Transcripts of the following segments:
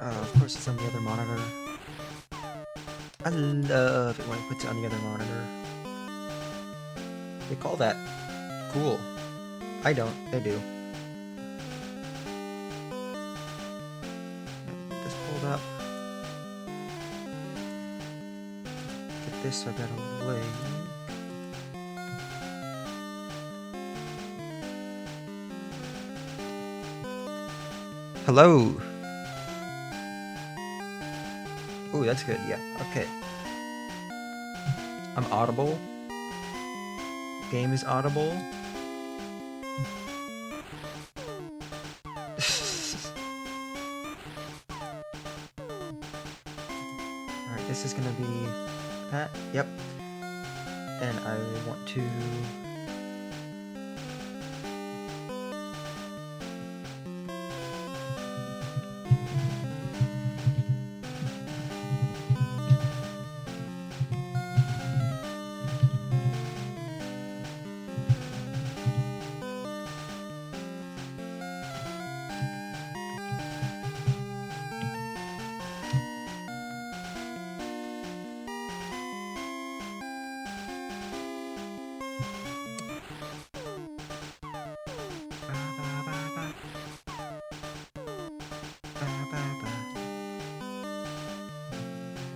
Of course it's on the other monitor. I love it when it puts it on the other monitor. They call that cool. I don't, they do. Get this pulled up. Get this so I got a link. Hello! Ooh, that's good, yeah, okay. I'm audible. Game is audible. Alright, this is gonna be that, yep. And I want to...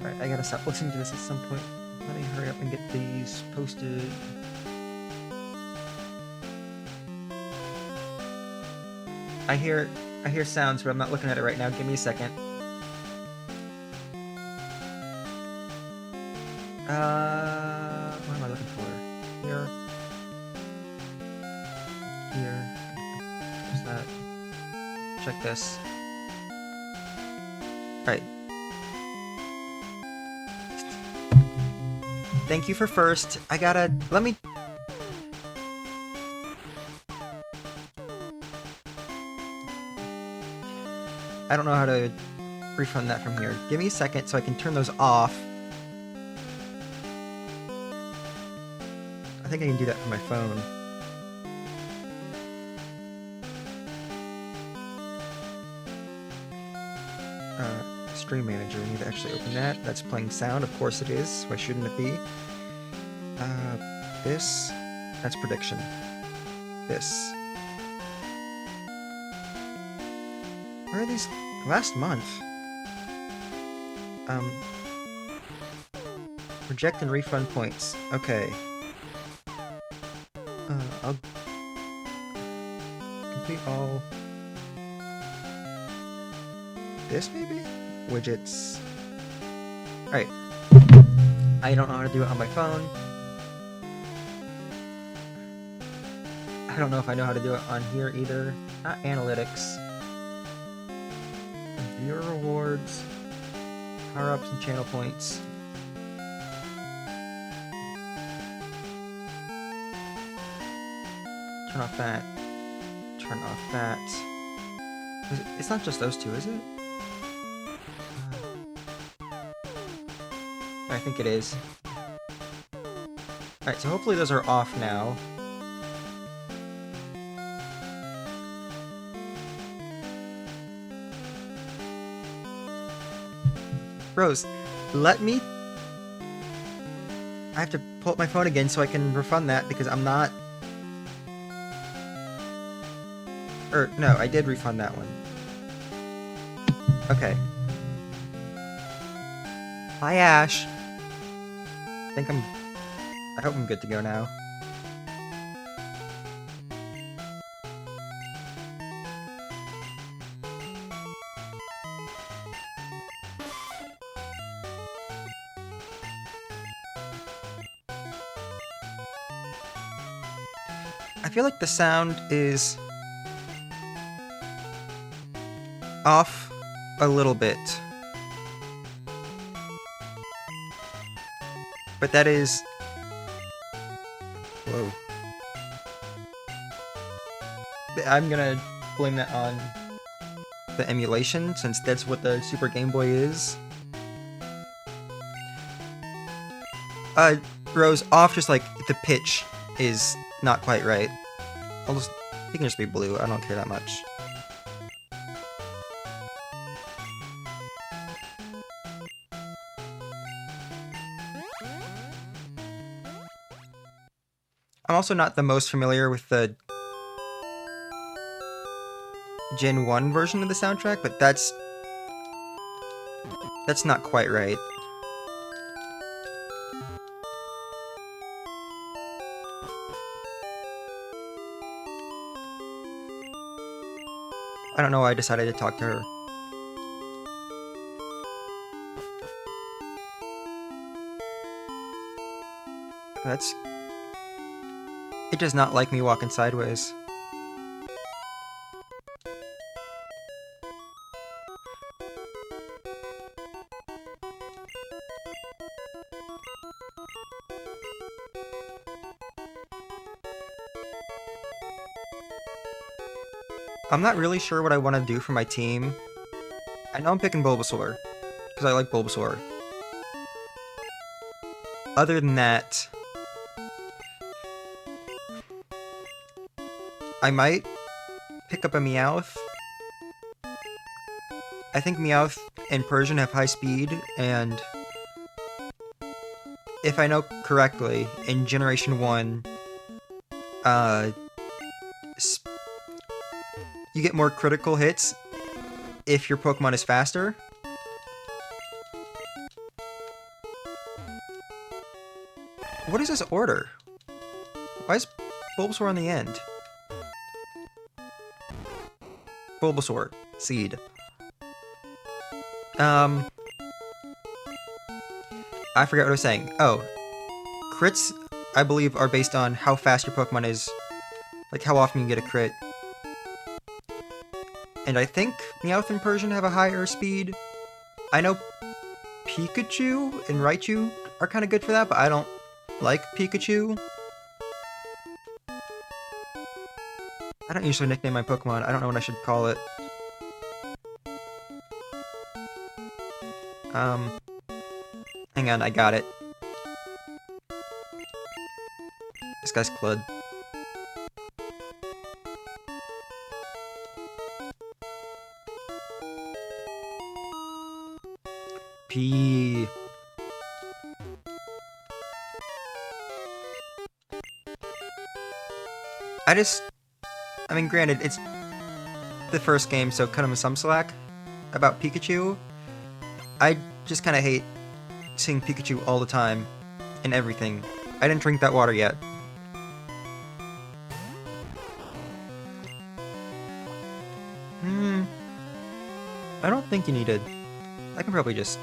Alright, I gotta stop listening to this at some point. Let me hurry up and get these posted. I hear sounds, but I'm not looking at it right now. Give me a second. What am I looking for? Here. Here. What's that? Check this. Alright. Thank you for first. I gotta... Let me... I don't know how to refund that from here. Give me a second so I can turn those off. I think I can do that from my phone. Stream Manager, I need to actually open that. That's playing sound, of course it is. Why shouldn't it be? This, that's prediction. This. Where are these? Last month. Reject and refund points. Okay. I'll complete all. This maybe? Widgets. Alright. I don't know how to do it on my phone. I don't know if I know how to do it on here either. Not analytics. Viewer rewards. Power-ups and channel points. Turn off that. Turn off that. It's not just those two, is it? I think it is. Alright, so hopefully those are off now. Rose, let me... I have to pull up my phone again so I can refund that because I'm not... no, I did refund that one. Okay. Hi, Ash. I hope I'm good to go now. I feel like the sound is off a little bit. But that is... Whoa. I'm gonna blame that on the emulation, since that's what the Super Game Boy is. Rose, off just like the pitch is not quite right. It can just be blue, I don't care that much. I'm also not the most familiar with the Gen 1 version of the soundtrack, but that's not quite right. I don't know why I decided to talk to her. It does not like me walking sideways. I'm not really sure what I want to do for my team. I know I'm picking Bulbasaur, because I like Bulbasaur. Other than that, I might pick up a Meowth. I think Meowth and Persian have high speed, and if I know correctly, in Generation 1, you get more critical hits if your Pokemon is faster. What is this order? Why is Bulbasaur on the end? Bulbasaur. Seed. I forgot what I was saying. Oh. Crits, I believe, are based on how fast your Pokemon is. Like, how often you get a crit. And I think Meowth and Persian have a higher speed. I know Pikachu and Raichu are kind of good for that, but I don't like Pikachu. I don't usually nickname my Pokemon. I don't know what I should call it. Hang on, I got it. This guy's Clud. P. I mean, granted, it's the first game, so cut him some slack about Pikachu. I just kind of hate seeing Pikachu all the time in everything. I didn't drink that water yet. I don't think you needed. I can probably just...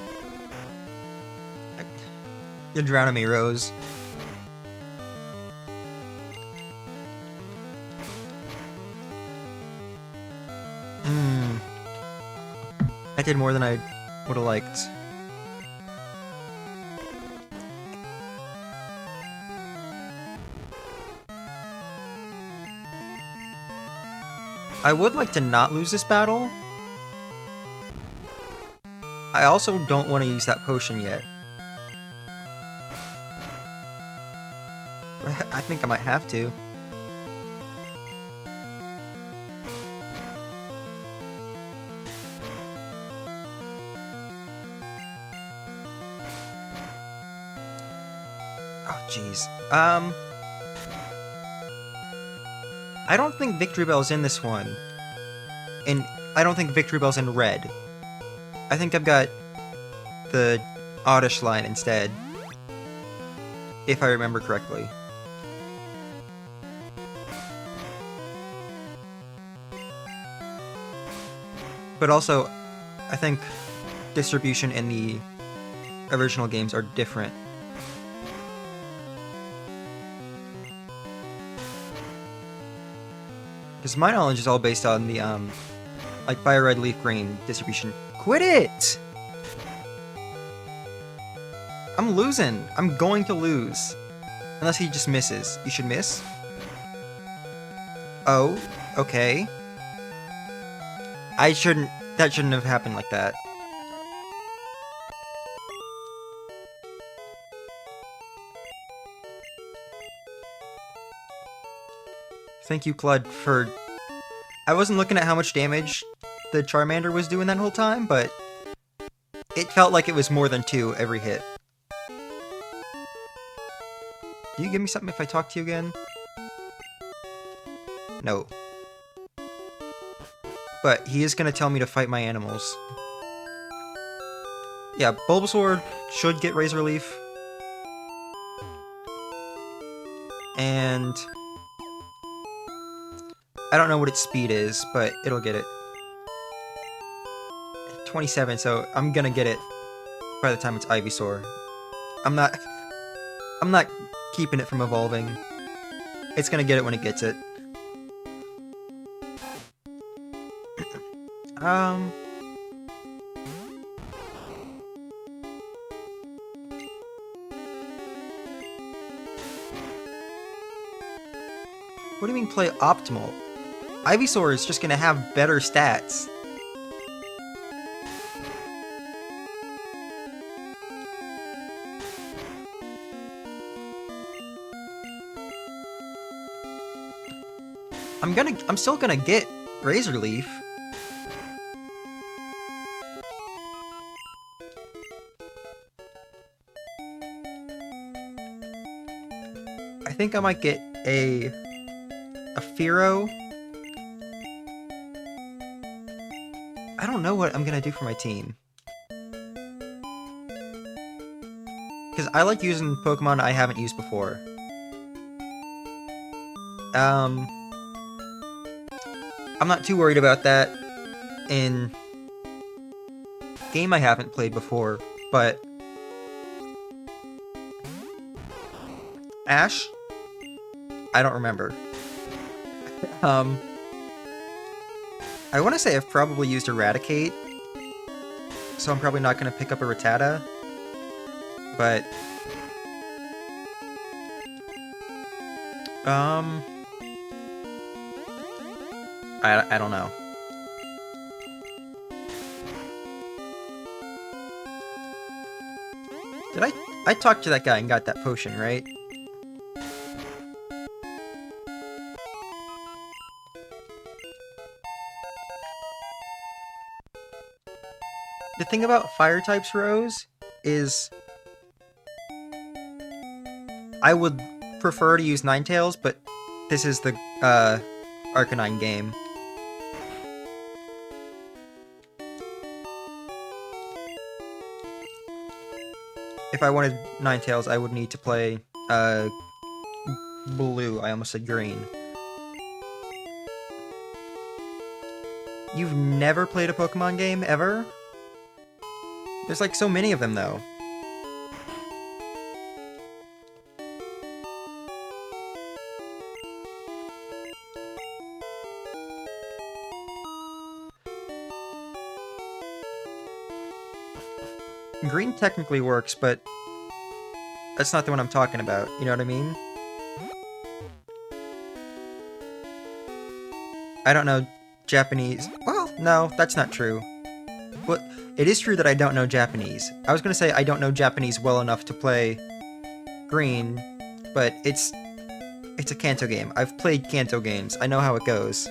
You're drowning me, Rose. I did more than I would have liked. I would like to not lose this battle. I also don't want to use that potion yet. I think I might have to. Oh, jeez. I don't think Victory Bell's in this one. And I don't think Victory Bell's in red. I think I've got the Oddish line instead. If I remember correctly. But also, I think distribution in the original games are different. Because my knowledge is all based on the, like, Fire Red, Leaf Green distribution. Quit it! I'm losing. I'm going to lose. Unless he just misses. You should miss? Oh, okay. That shouldn't have happened like that. Thank you, Clud, for... I wasn't looking at how much damage the Charmander was doing that whole time, but it felt like it was more than 2 every hit. Do you give me something if I talk to you again? No. But he is gonna tell me to fight my animals. Yeah, Bulbasaur should get Razor Leaf. And I don't know what its speed is, but it'll get it. 27, so I'm gonna get it by the time it's Ivysaur. I'm not keeping it from evolving. It's gonna get it when it gets it. What do you mean play optimal? Ivysaur is just gonna have better stats. I'm still gonna get Razor Leaf. I think I might get a Fearow. I don't know what I'm gonna do for my team. Because I like using Pokemon I haven't used before. I'm not too worried about that in game I haven't played before, but Ash? I don't remember. I want to say I've probably used Eradicate, so I'm probably not going to pick up a Rattata, but I don't know. Did I talked to that guy and got that potion, right? The thing about fire types, Rose, is I would prefer to use Ninetales, but this is the Arcanine game. If I wanted Ninetales, I would need to play blue. I almost said green. You've never played a Pokemon game, ever? There's like so many of them, though. Green technically works, but that's not the one I'm talking about, you know what I mean? I don't know Japanese. Well, no, that's not true. Well, it is true that I don't know Japanese. I was gonna say I don't know Japanese well enough to play Green, but it's a Kanto game. I've played Kanto games. I know how it goes.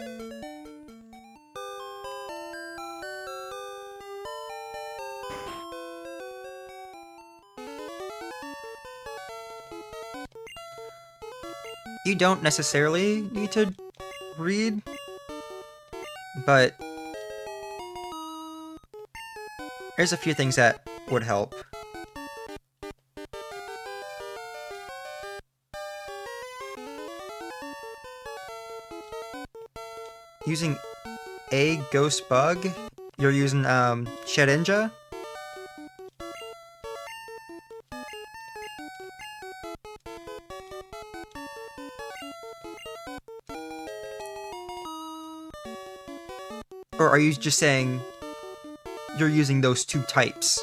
You don't necessarily need to read, but there's a few things that would help. Using a ghost bug? You're using Shedinja? Or are you just saying you're using those two types?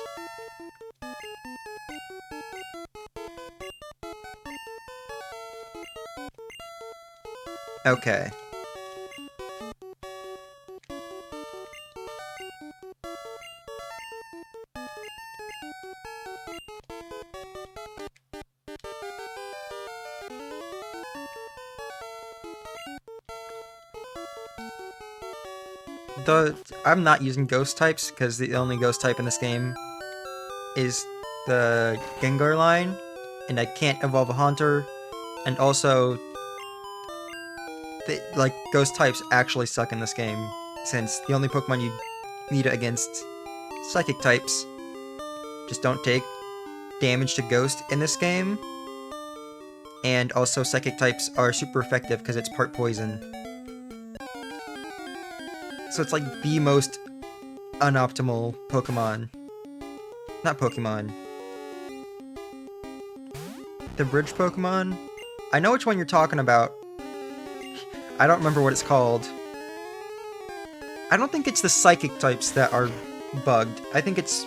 Okay. I'm not using ghost types, because the only ghost type in this game is the Gengar line, and I can't evolve a Haunter, and also, ghost types actually suck in this game, since the only Pokemon you need against psychic types just don't take damage to ghost in this game. And also psychic types are super effective because it's part poison. So it's like the most unoptimal Pokemon. Not Pokemon. The bridge Pokemon? I know which one you're talking about. I don't remember what it's called. I don't think it's the psychic types that are bugged. I think it's...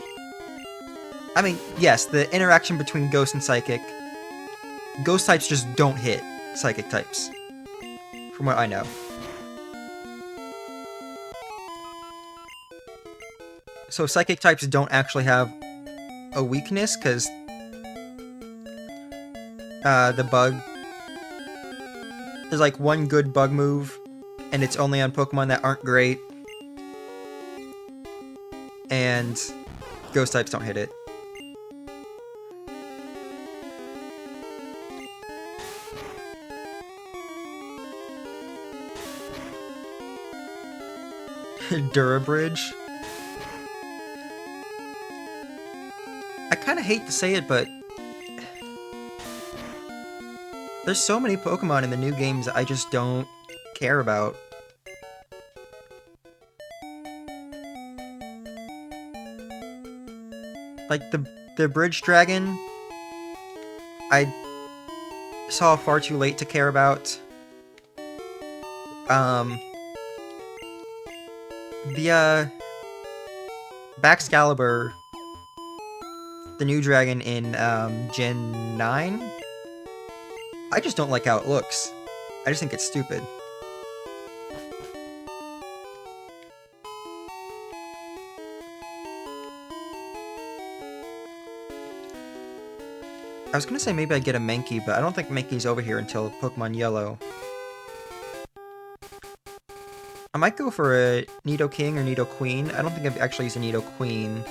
I mean, yes, the interaction between ghost and psychic. Ghost types just don't hit psychic types. From what I know. So psychic types don't actually have a weakness, because the bug... There's like one good bug move, and it's only on Pokemon that aren't great. And ghost types don't hit it. Durabridge. I kind of hate to say it, but there's so many Pokemon in the new games that I just don't care about. Like the Bridge Dragon, I saw far too late to care about. The Baxcalibur, the new dragon in Gen 9, I just don't like how it looks. I just think it's stupid. I was gonna say maybe I'd get a Mankey, but I don't think Mankey's over here until Pokemon Yellow. I might go for a Nidoking or Nidoqueen. I don't think I've actually used a Nidoqueen.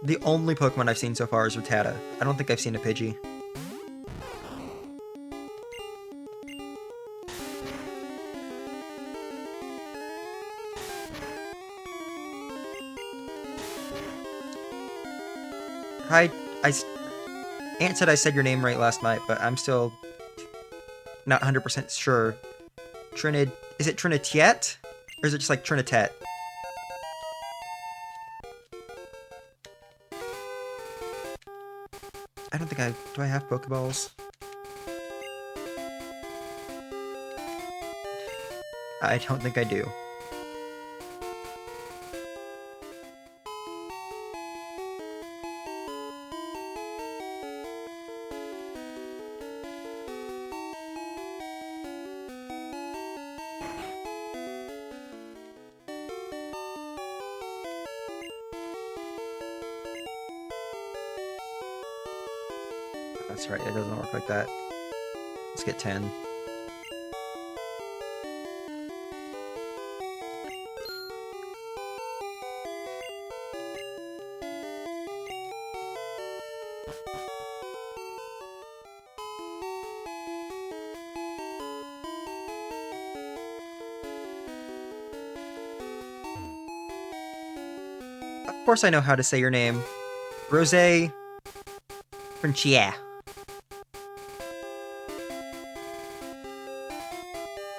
The only Pokemon I've seen so far is Rattata. I don't think I've seen a Pidgey. Hi, Aunt said I said your name right last night, but I'm still not 100% sure. Is it Trinitiet? Or is it just like Trinitet? I don't think do I have Pokeballs? I don't think I do. That's right, it doesn't work like that. Let's get 10. Of course I know how to say your name. Rosé Frenchia.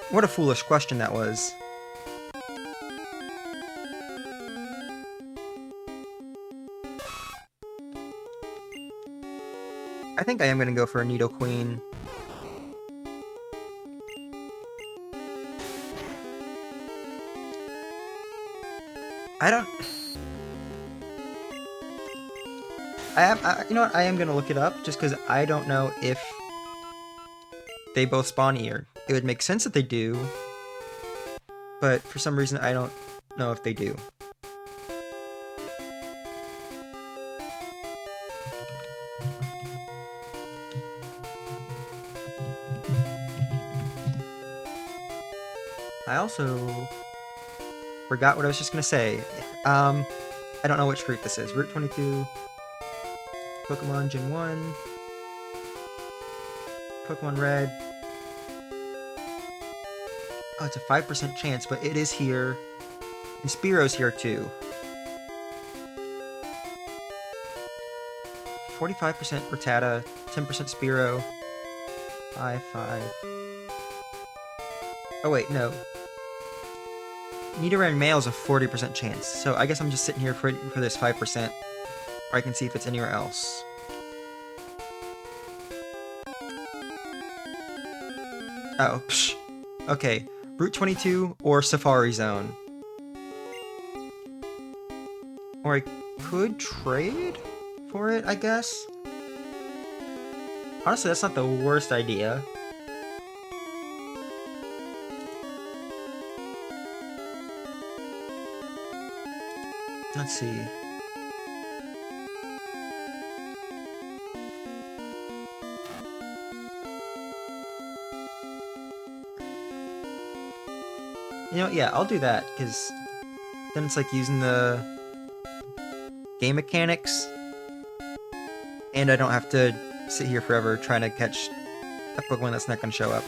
What a foolish question that was. I think I am gonna go for a Nidoqueen. You know what, I am gonna look it up, just because I don't know if they both spawn here. It would make sense that they do, but for some reason I don't know if they do. I also forgot what I was just gonna say. I don't know which route this is. Route 22. Pokemon Gen 1. Pokemon Red. Oh, it's a 5% chance, but it is here. And Spearo's here too. 45% Rattata, 10% Spearow. 5. Oh wait, no. Nidoran male is a 40% chance, so I guess I'm just sitting here for this 5%, or I can see if it's anywhere else. Oh, psh. Okay, Route 22 or Safari Zone. Or I could trade for it, I guess? Honestly, that's not the worst idea. Let's see. You know, yeah, I'll do that, because then it's like using the game mechanics, and I don't have to sit here forever trying to catch a Pokemon that's not going to show up.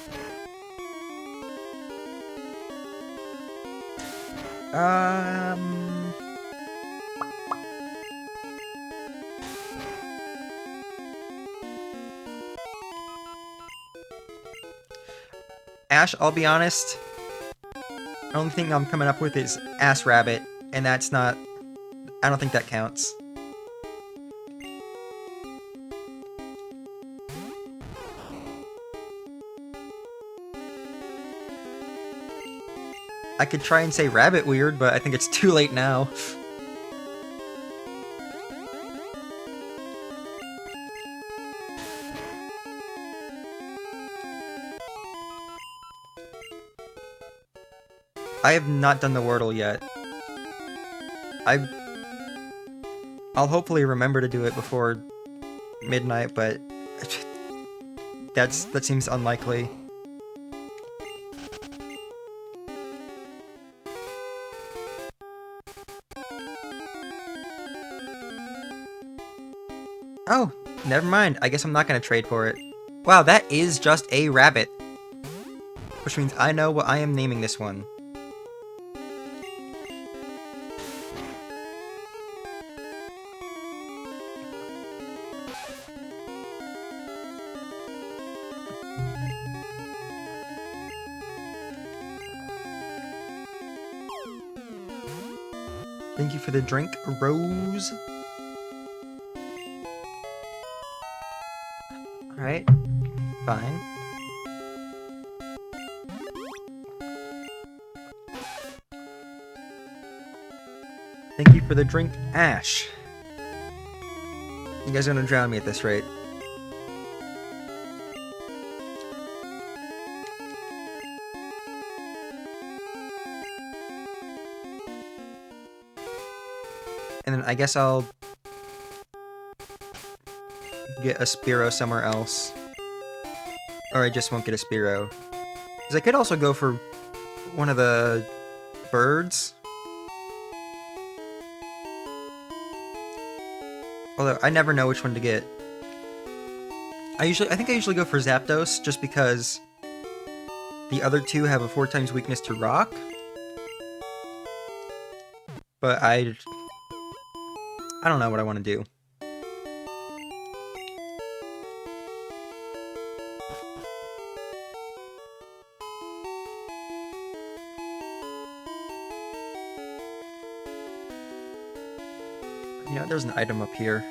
Ash, I'll be honest, the only thing I'm coming up with is Ass Rabbit, and that's not... I don't think that counts. I could try and say Rabbit Weird, but I think it's too late now. I have not done the Wordle yet. I'll hopefully remember to do it before midnight, but that seems unlikely. Oh, never mind. I guess I'm not gonna trade for it. Wow, that is just a rabbit. Which means I know what I am naming this one. Thank you for the drink, Rose. Alright, fine. Thank you for the drink, Ash. You guys are gonna drown me at this rate. And then I guess I'll get a Spearow somewhere else. Or I just won't get a Spearow. Because I could also go for one of the birds. Although I never know which one to get. I think I usually go for Zapdos just because the other two have a 4x weakness to rock. But I don't know what I want to do. You know, there's an item up here.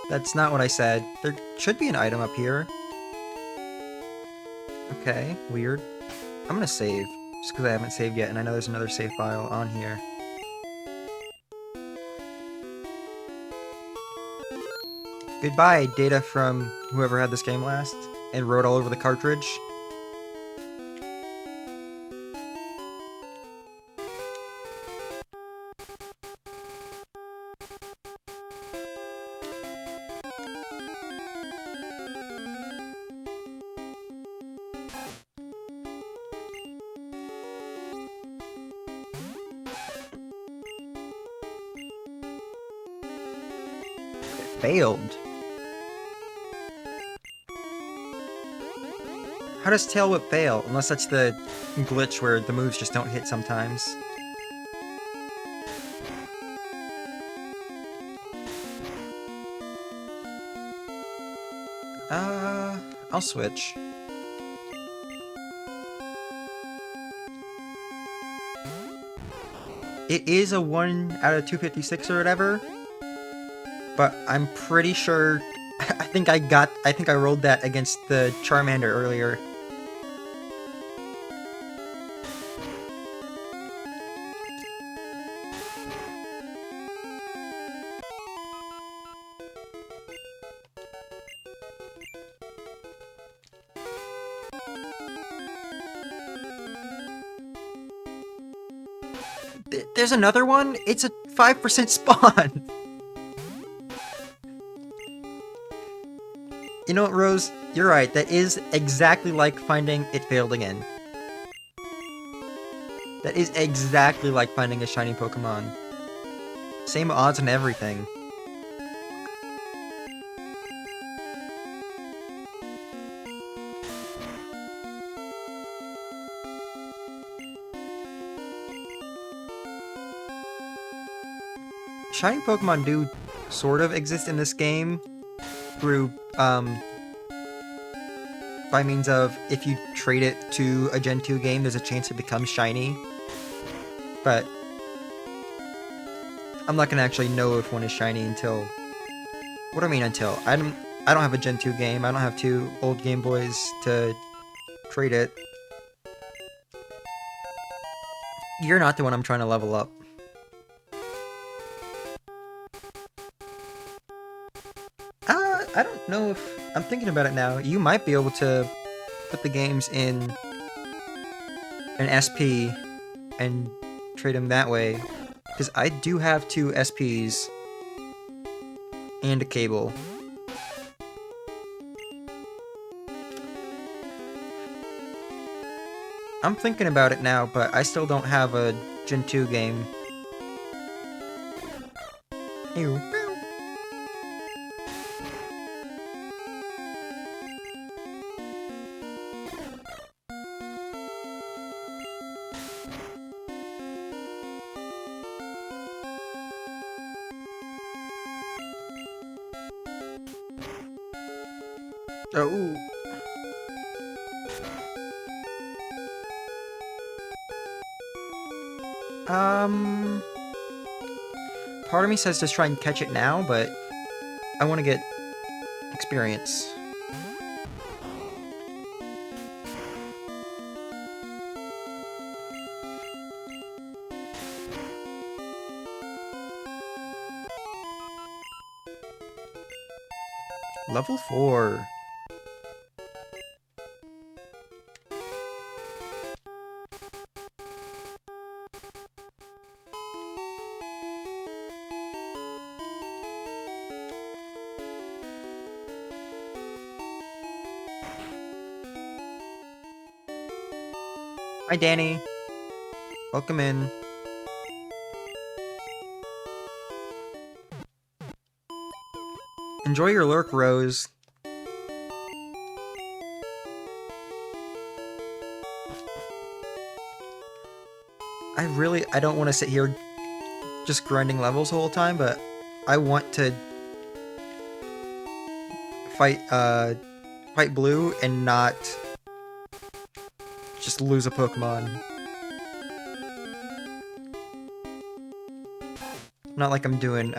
That's not what I said. There should be an item up here. Okay, weird. I'm gonna save, just because I haven't saved yet, and I know there's another save file on here. Goodbye, data from whoever had this game last, and wrote all over the cartridge. failed. How does Tail Whip fail? Unless that's the glitch where the moves just don't hit sometimes. I'll switch. It is a 1 out of 256 or whatever, but I'm pretty sure, I think I rolled that against the Charmander earlier. There's another one? It's a 5% spawn! You know what, Rose? You're right, that is exactly like finding it failed again. That is exactly like finding a shiny Pokemon. Same odds and everything. Shiny Pokemon do sort of exist in this game through, by means of if you trade it to a Gen 2 game, there's a chance it becomes shiny. But I'm not gonna actually know if one is shiny until... What do I mean until? I don't have a Gen 2 game, I don't have 2 old Game Boys to trade it. You're not the one I'm trying to level up. I don't know if... I'm thinking about it now. You might be able to put the games in an SP and trade them that way. Because I do have 2 SPs and a cable. I'm thinking about it now, but I still don't have a Gen 2 game. Ew. Oh. Part of me says just try and catch it now, but I want to get experience. Level 4. Hi, Danny. Welcome in. Enjoy your lurk, Rose. I don't want to sit here just grinding levels the whole time, but I want to fight Blue and not just lose a Pokemon. Not like I'm doing,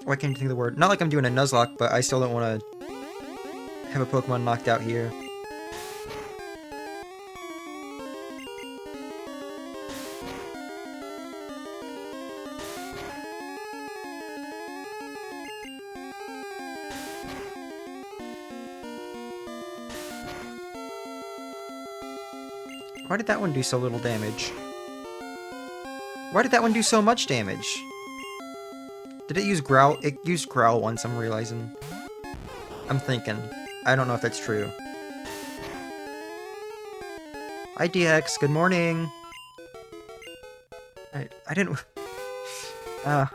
why can't you think of the word? Not like I'm doing a Nuzlocke, but I still don't want to have a Pokemon knocked out here. Why did that one do so little damage? Why did that one do so much damage? Did it use Growl? It used Growl once, I'm realizing. I'm thinking. I don't know if that's true. Hi, DX. Good morning. I didn't... Ah.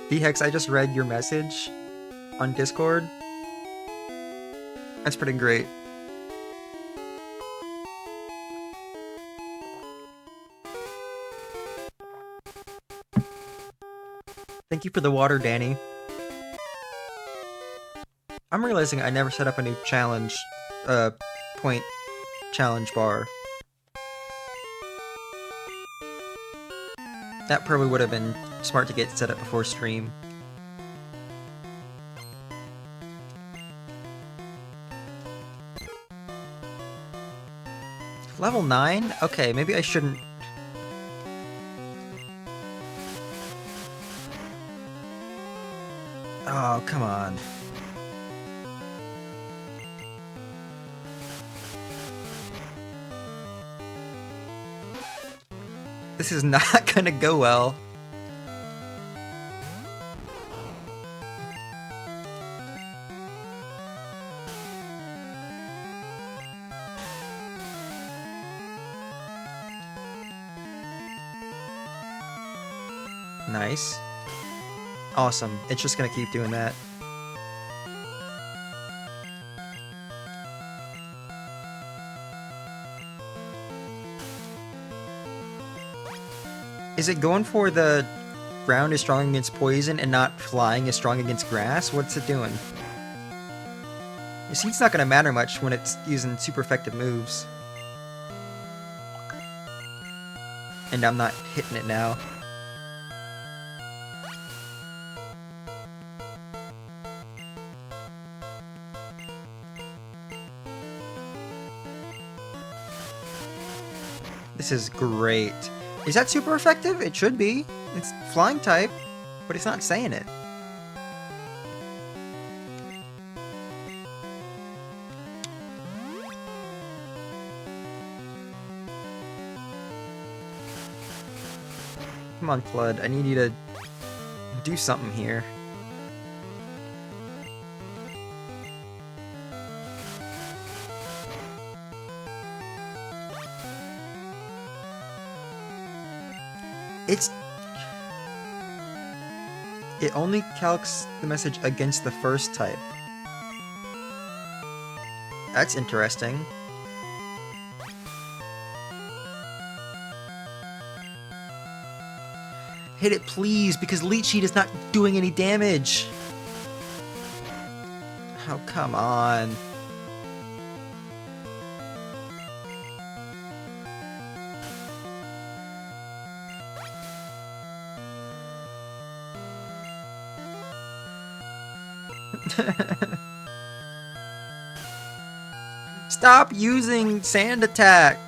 D-Hex, I just read your message on Discord. That's pretty great. Thank you for the water, Danny. I'm realizing I never set up a new challenge, point challenge bar. That probably would have been smart to get set up before stream. Level 9? Okay, maybe I shouldn't... Oh, come on. This is not gonna go well. Nice. Awesome. It's just gonna keep doing that. Is it going for the ground is strong against poison and not flying is strong against grass? What's it doing? You see, it's not gonna matter much when it's using super effective moves. And I'm not hitting it now. This is great. Is that super effective? It should be. It's flying type, but it's not saying it. Come on, Flood. I need you to do something here. It only calcs the message against the first type. That's interesting. Hit it, please, because Leech Seed is not doing any damage. Oh, come on. Stop using Sand Attack!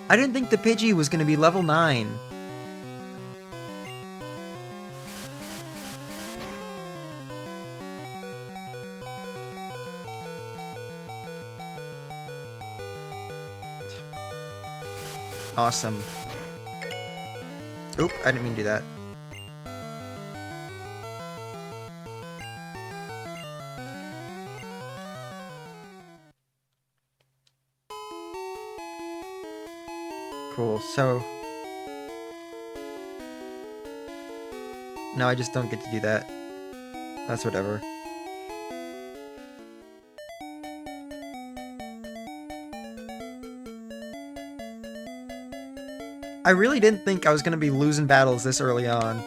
I didn't think the Pidgey was gonna be level 9. Awesome. Oop, I didn't mean to do that. Cool, so... No, I just don't get to do that. That's whatever. I really didn't think I was gonna be losing battles this early on.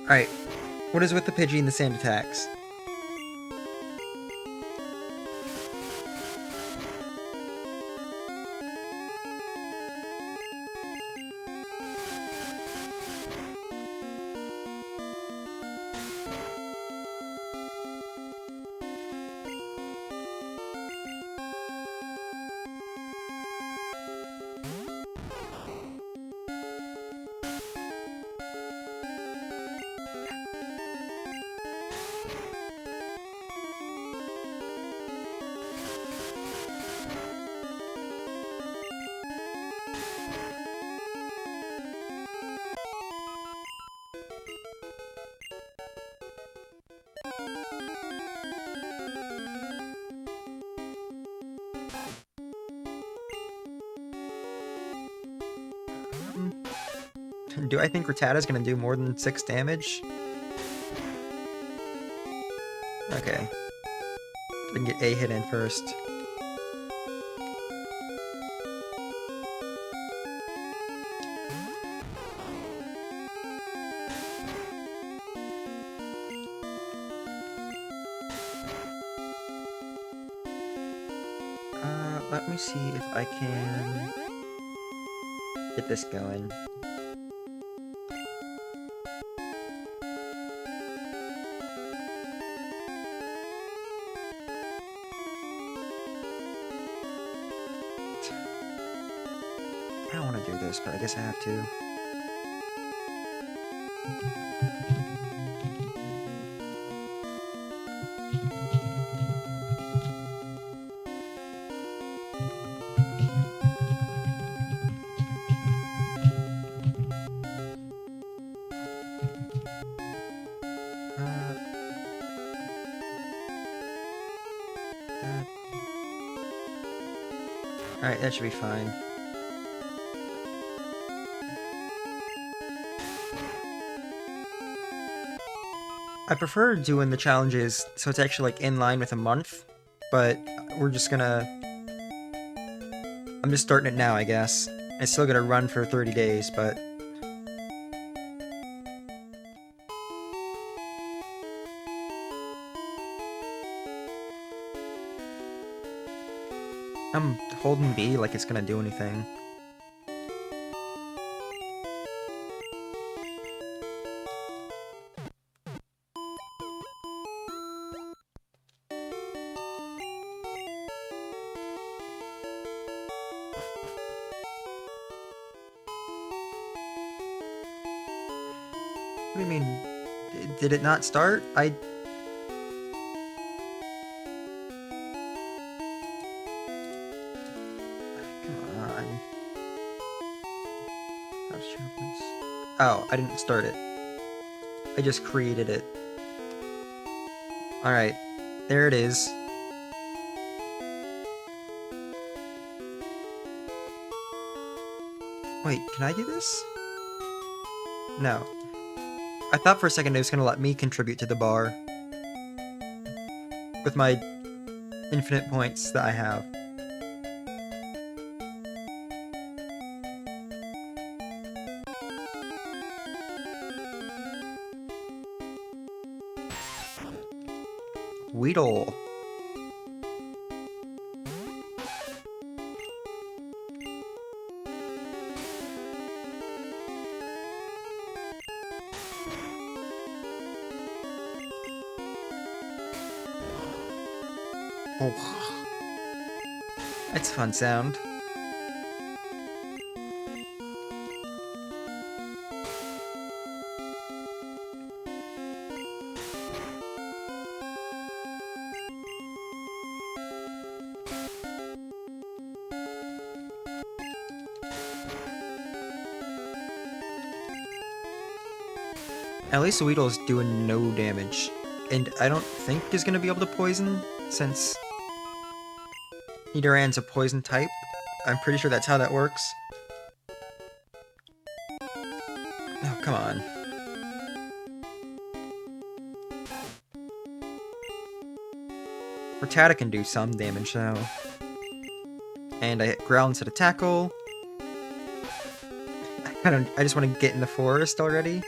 Alright, what is with the Pidgey and the sand attacks? Do I think Rattata's gonna do more than 6 damage? Okay. I can get a hit in first. Let me see if I can get this going. I don't want to do this, but I guess I have to. Alright, that should be fine. I prefer doing the challenges so it's actually like in line with a month, but we're just gonna... I'm just starting it now, I guess. It's still gonna run for 30 days, but... I'm holding B like it's gonna do anything. What do you mean? Did it not start? Come on. Oh, I didn't start it. I just created it. Alright. There it is. Wait, can I do this? No. I thought for a second it was gonna let me contribute to the bar. With my infinite points that I have. Weedle. Oh. That's a fun sound. At least Weedle is doing no damage. And I don't think he's gonna be able to poison, since Nidoran's a poison type. I'm pretty sure that's how that works. Oh, come on. Rattata can do some damage, though. And I hit Growl instead of Tackle. I just want to get in the forest already.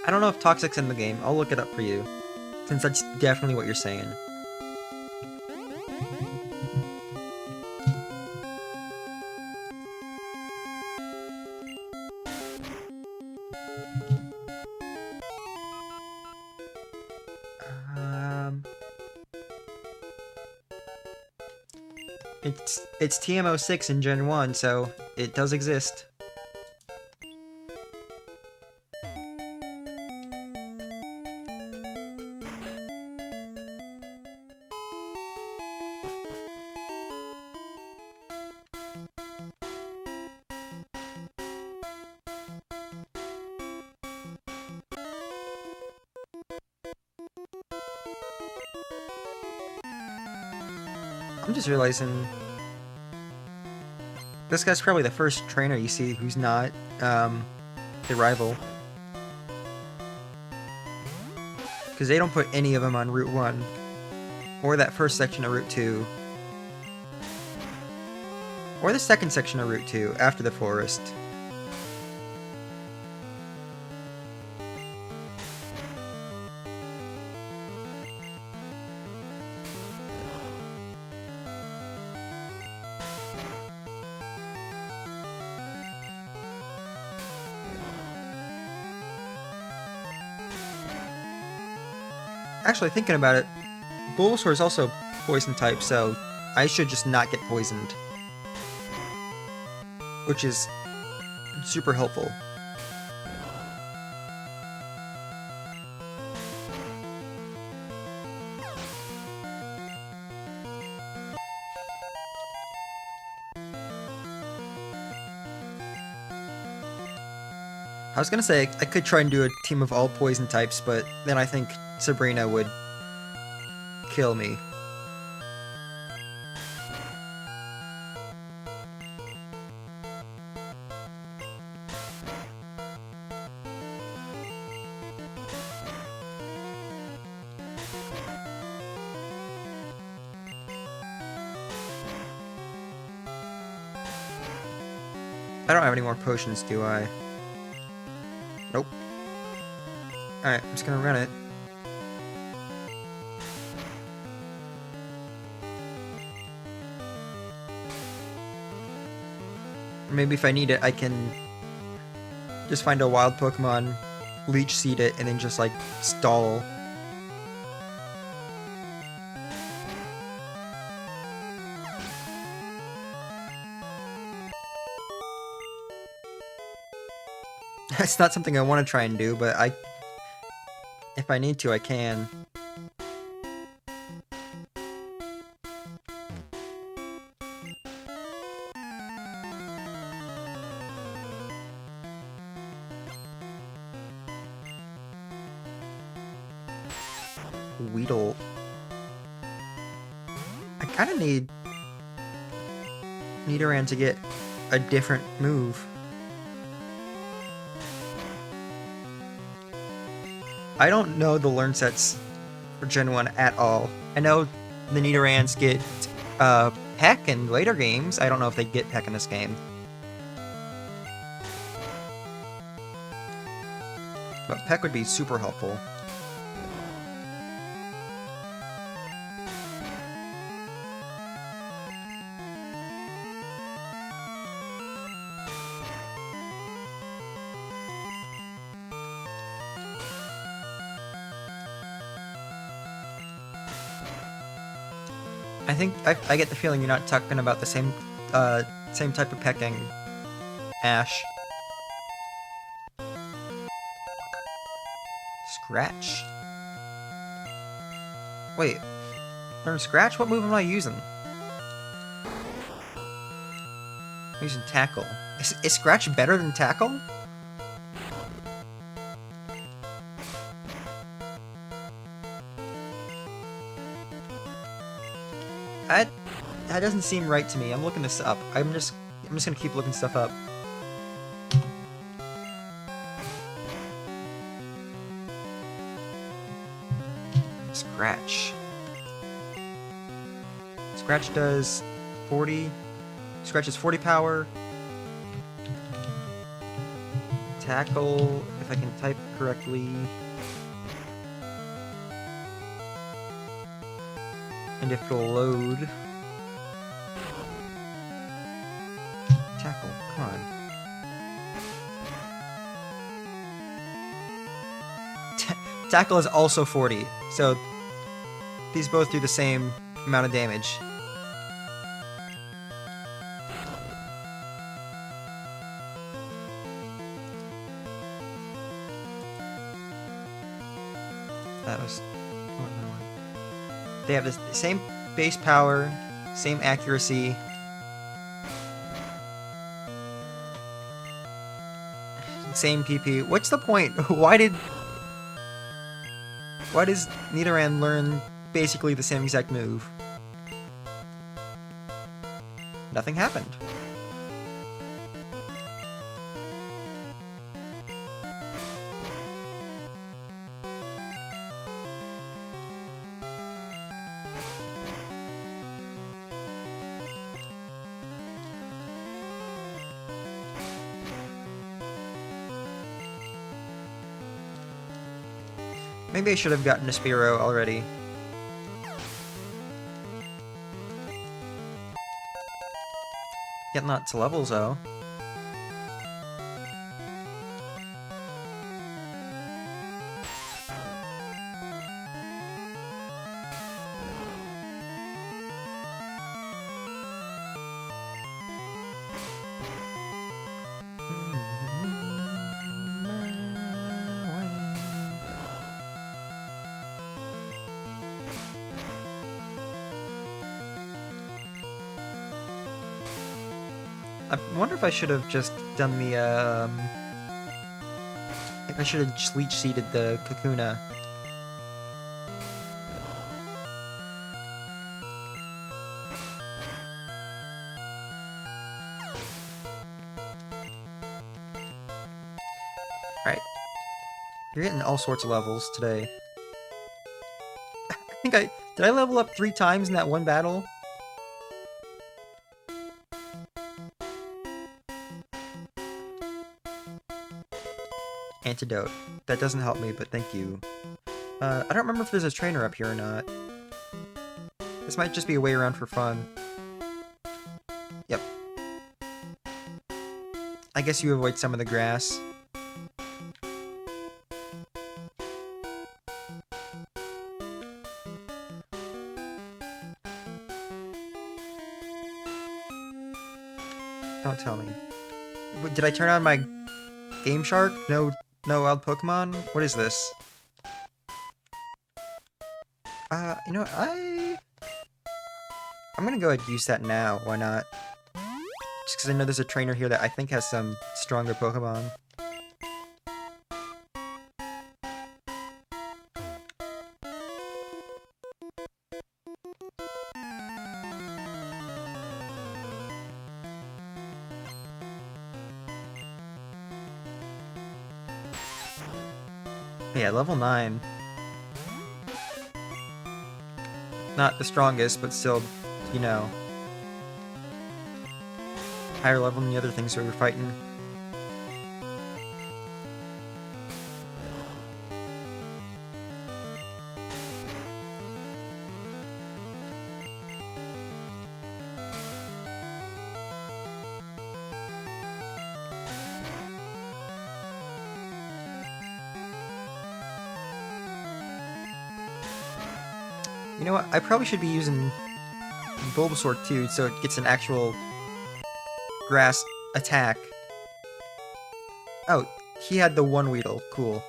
I don't know if Toxic's in the game. I'll look it up for you, since that's definitely what you're saying. It's TM06 in Gen 1, so it does exist. I'm just realizing this guy's probably the first trainer you see who's not the rival. Because they don't put any of them on Route 1. Or that first section of Route 2. Or the second section of Route 2, after the forest. Actually, thinking about it, Bulbasaur is also poison type, so I should just not get poisoned. Which is super helpful. I was gonna say, I could try and do a team of all poison types, but then I think Sabrina would kill me. I don't have any more potions, do I? Nope. Alright, I'm just gonna run it. Maybe if I need it, I can just find a wild Pokemon, Leech Seed it, and then just, like, stall. It's not something I want to try and do, but if I need to, I can. Weedle. I kind of need Nidoran to get a different move. I don't know the learn sets for Gen 1 at all. I know the Nidorans get Peck in later games. I don't know if they get Peck in this game. But Peck would be super helpful. I think I get the feeling you're not talking about the same type of pecking, Ash. Scratch. Wait, learn Scratch? What move am I using? I'm using Tackle. Is Scratch better than Tackle? That doesn't seem right to me. I'm looking this up. I'm just gonna keep looking stuff up. Scratch. Scratch does 40. Scratch is 40 power. Tackle if I can type correctly. And if it'll load. Tackle, come on. Tackle is also 40, so these both do the same amount of damage. That was... They have the same base power, same accuracy. Same PP. What's the point? Why does Nidoran learn basically the same exact move? Nothing happened. Maybe I should have gotten a Spearow already. Yet not to levels, though. I wonder if I should have just done the, I should have just leech seeded the Kakuna. Alright. You're getting all sorts of levels today. Did I level up 3 times in that one battle? Antidote. That doesn't help me, but thank you. I don't remember if there's a trainer up here or not. This might just be a way around for fun. Yep. I guess you avoid some of the grass. Don't tell me. Did I turn on my Game Shark? No wild Pokemon? What is this? You know what? I'm gonna go ahead and use that now. Why not? Just because I know there's a trainer here that I think has some stronger Pokemon. Yeah, level 9. Not the strongest, but still, you know, higher level than the other things we were fighting. You know what? I probably should be using Bulbasaur too, so it gets an actual grass attack. Oh, he had the one Weedle. Cool.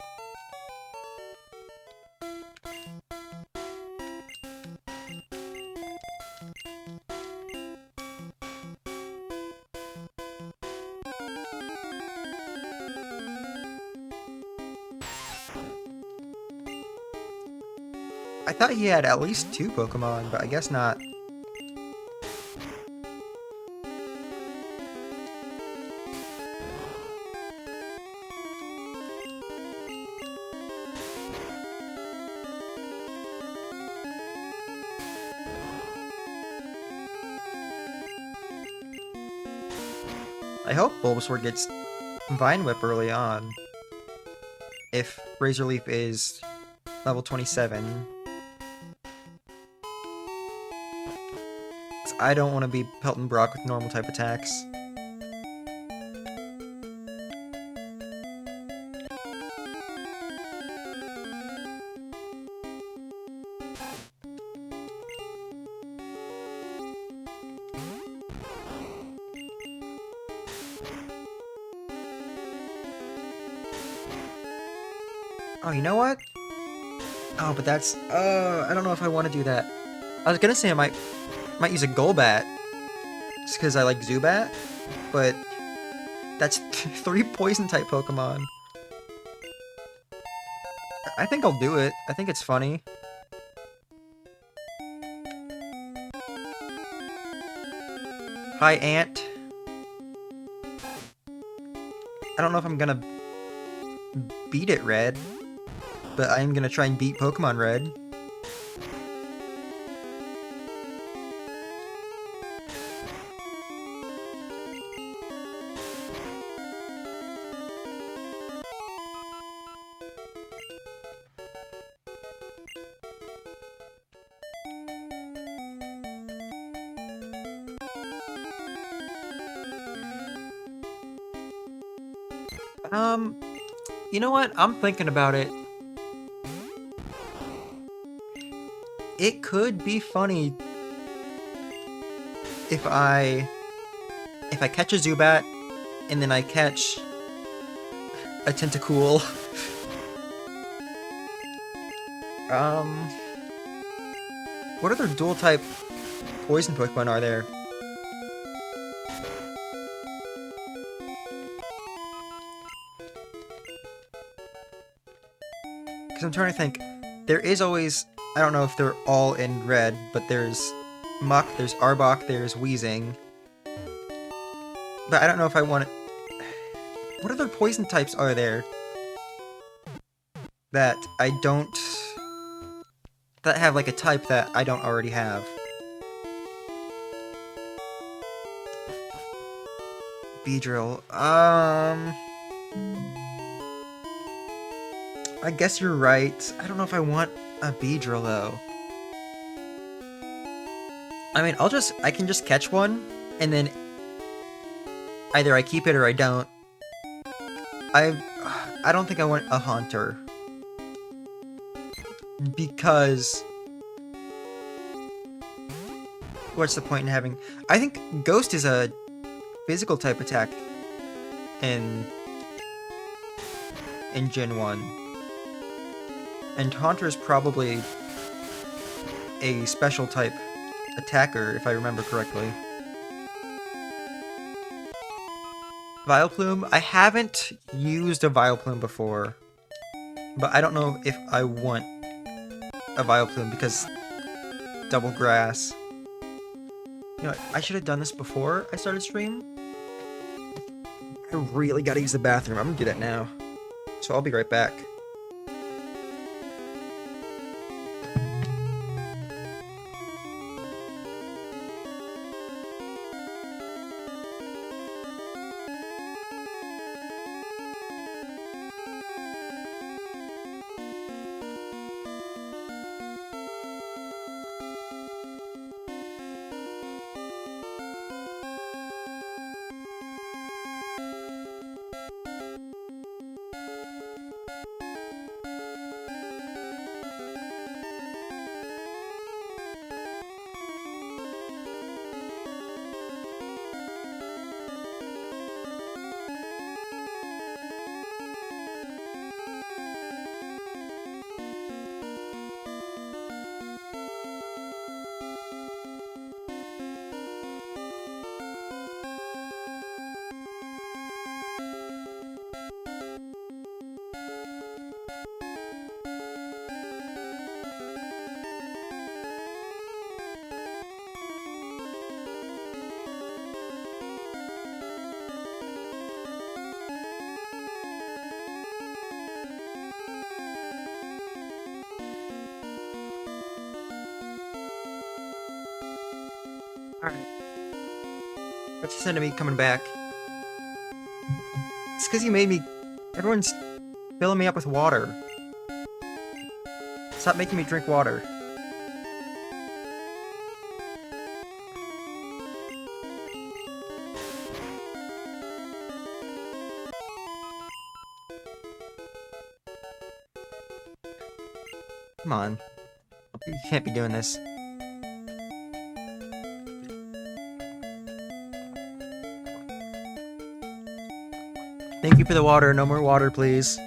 I thought he had at least 2 Pokemon, but I guess not. I hope Bulbasaur gets Vine Whip early on. if Razor Leaf is level 27. I don't want to be pelting Brock with normal type attacks. Oh, you know what? Oh, but that's... I don't know if I want to do that. I was gonna say I might use a Golbat, just because I like Zubat, but that's 3 Poison-type Pokemon. I think I'll do it. I think it's funny. Hi, Ant. I don't know if I'm gonna beat it Red, but I am gonna try and beat Pokemon Red. You know what? I'm thinking about it. It could be funny if I catch a Zubat and then I catch a Tentacool. What other dual type poison Pokemon are there? Because I'm trying to think. There is always... I don't know if they're all in red, but there's Muck, there's Arbok, there's Weezing. But I don't know if I want it... What other poison types are there that I don't... that have like a type that I don't already have? Beedrill. I guess you're right. I don't know if I want a Beedrill though. I mean, I can just catch one, and then either I keep it or I don't. I don't think I want a Haunter. Because... what's the point in having... I think Ghost is a physical type attack in Gen 1. And Haunter is probably a special type attacker, if I remember correctly. Vileplume? I haven't used a Vileplume before, but I don't know if I want a Vileplume because double grass. You know what, I should have done this before I started stream. I really gotta use the bathroom. I'm gonna do that now. So I'll be right back. Alright. What's the sound of me coming back? It's because you made me... Everyone's filling me up with water. Stop making me drink water. Come on. You can't be doing this. Thank you for the water. No more water, please.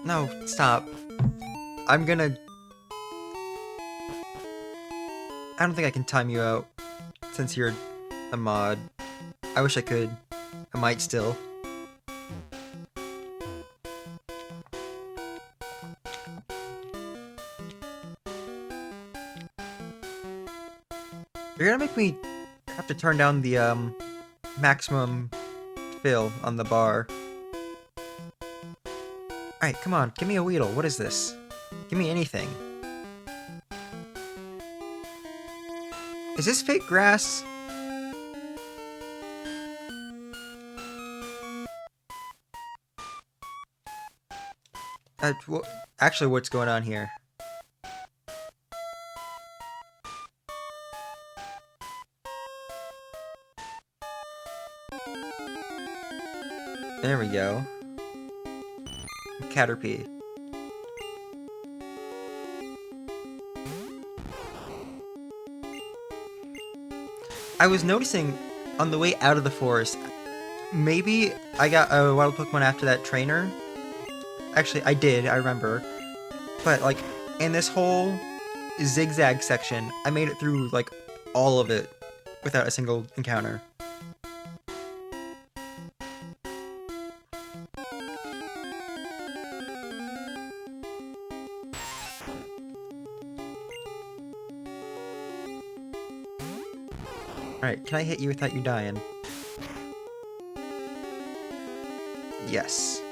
No, stop. I'm gonna... I don't think I can time you out, since you're a mod. I wish I could. I might still. You're gonna make me have to turn down the, maximum fill on the bar. Alright, come on, give me a Weedle. What is this? Give me anything. Is this fake grass? Actually, what's going on here? There we go. Caterpie. I was noticing on the way out of the forest, maybe I got a wild Pokemon after that trainer. Actually, I did, I remember. But, like, in this whole zigzag section, I made it through, like, all of it without a single encounter. Alright, can I hit you without you dying? Yes.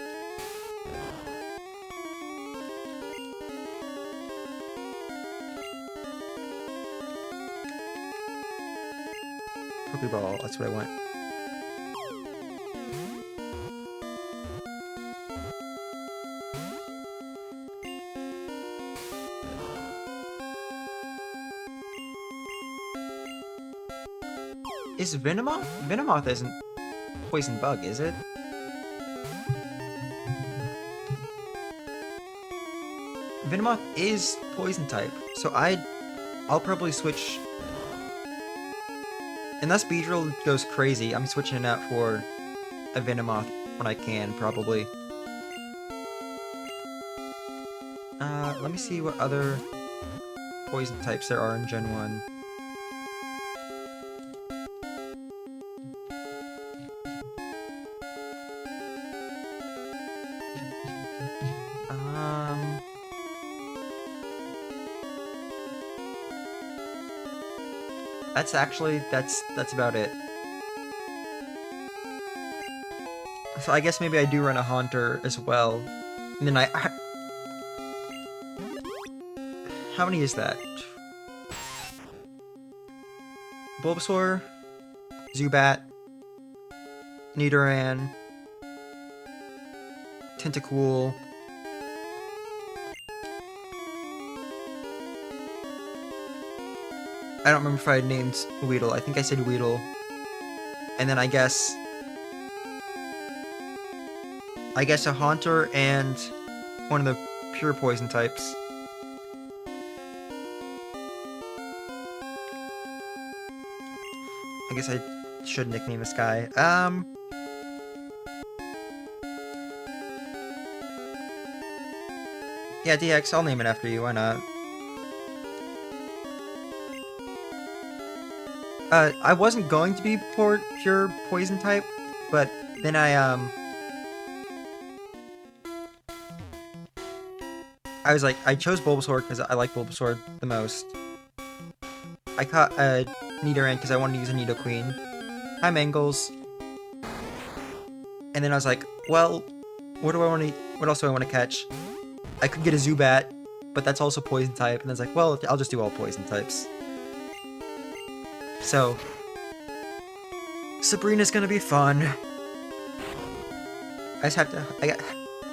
Pokeball, that's what I want. Is Venomoth? Venomoth isn't poison bug, is it? Venomoth is poison type, so I'll probably switch. Unless Beedrill goes crazy, I'm switching it out for a Venomoth when I can, probably. Let me see what other poison types there are in Gen 1. That's about it. So I guess maybe I do run a Haunter as well. And then how many is that? Bulbasaur, Zubat, Nidoran, Tentacool. I don't remember if I had named Weedle. I think I said Weedle. And then I guess a Haunter and one of the pure poison types. I guess I should nickname this guy. Yeah, DX, I'll name it after you, why not? I wasn't going to be pure poison type, but then I was like, I chose Bulbasaur because I like Bulbasaur the most. I caught Nidoran because I wanted to use a Nidoqueen. Hi, Mangles. And then I was like, well, what else do I want to catch? I could get a Zubat, but that's also poison type. And I was like, well, I'll just do all poison types. So, Sabrina's gonna be fun. I just have to...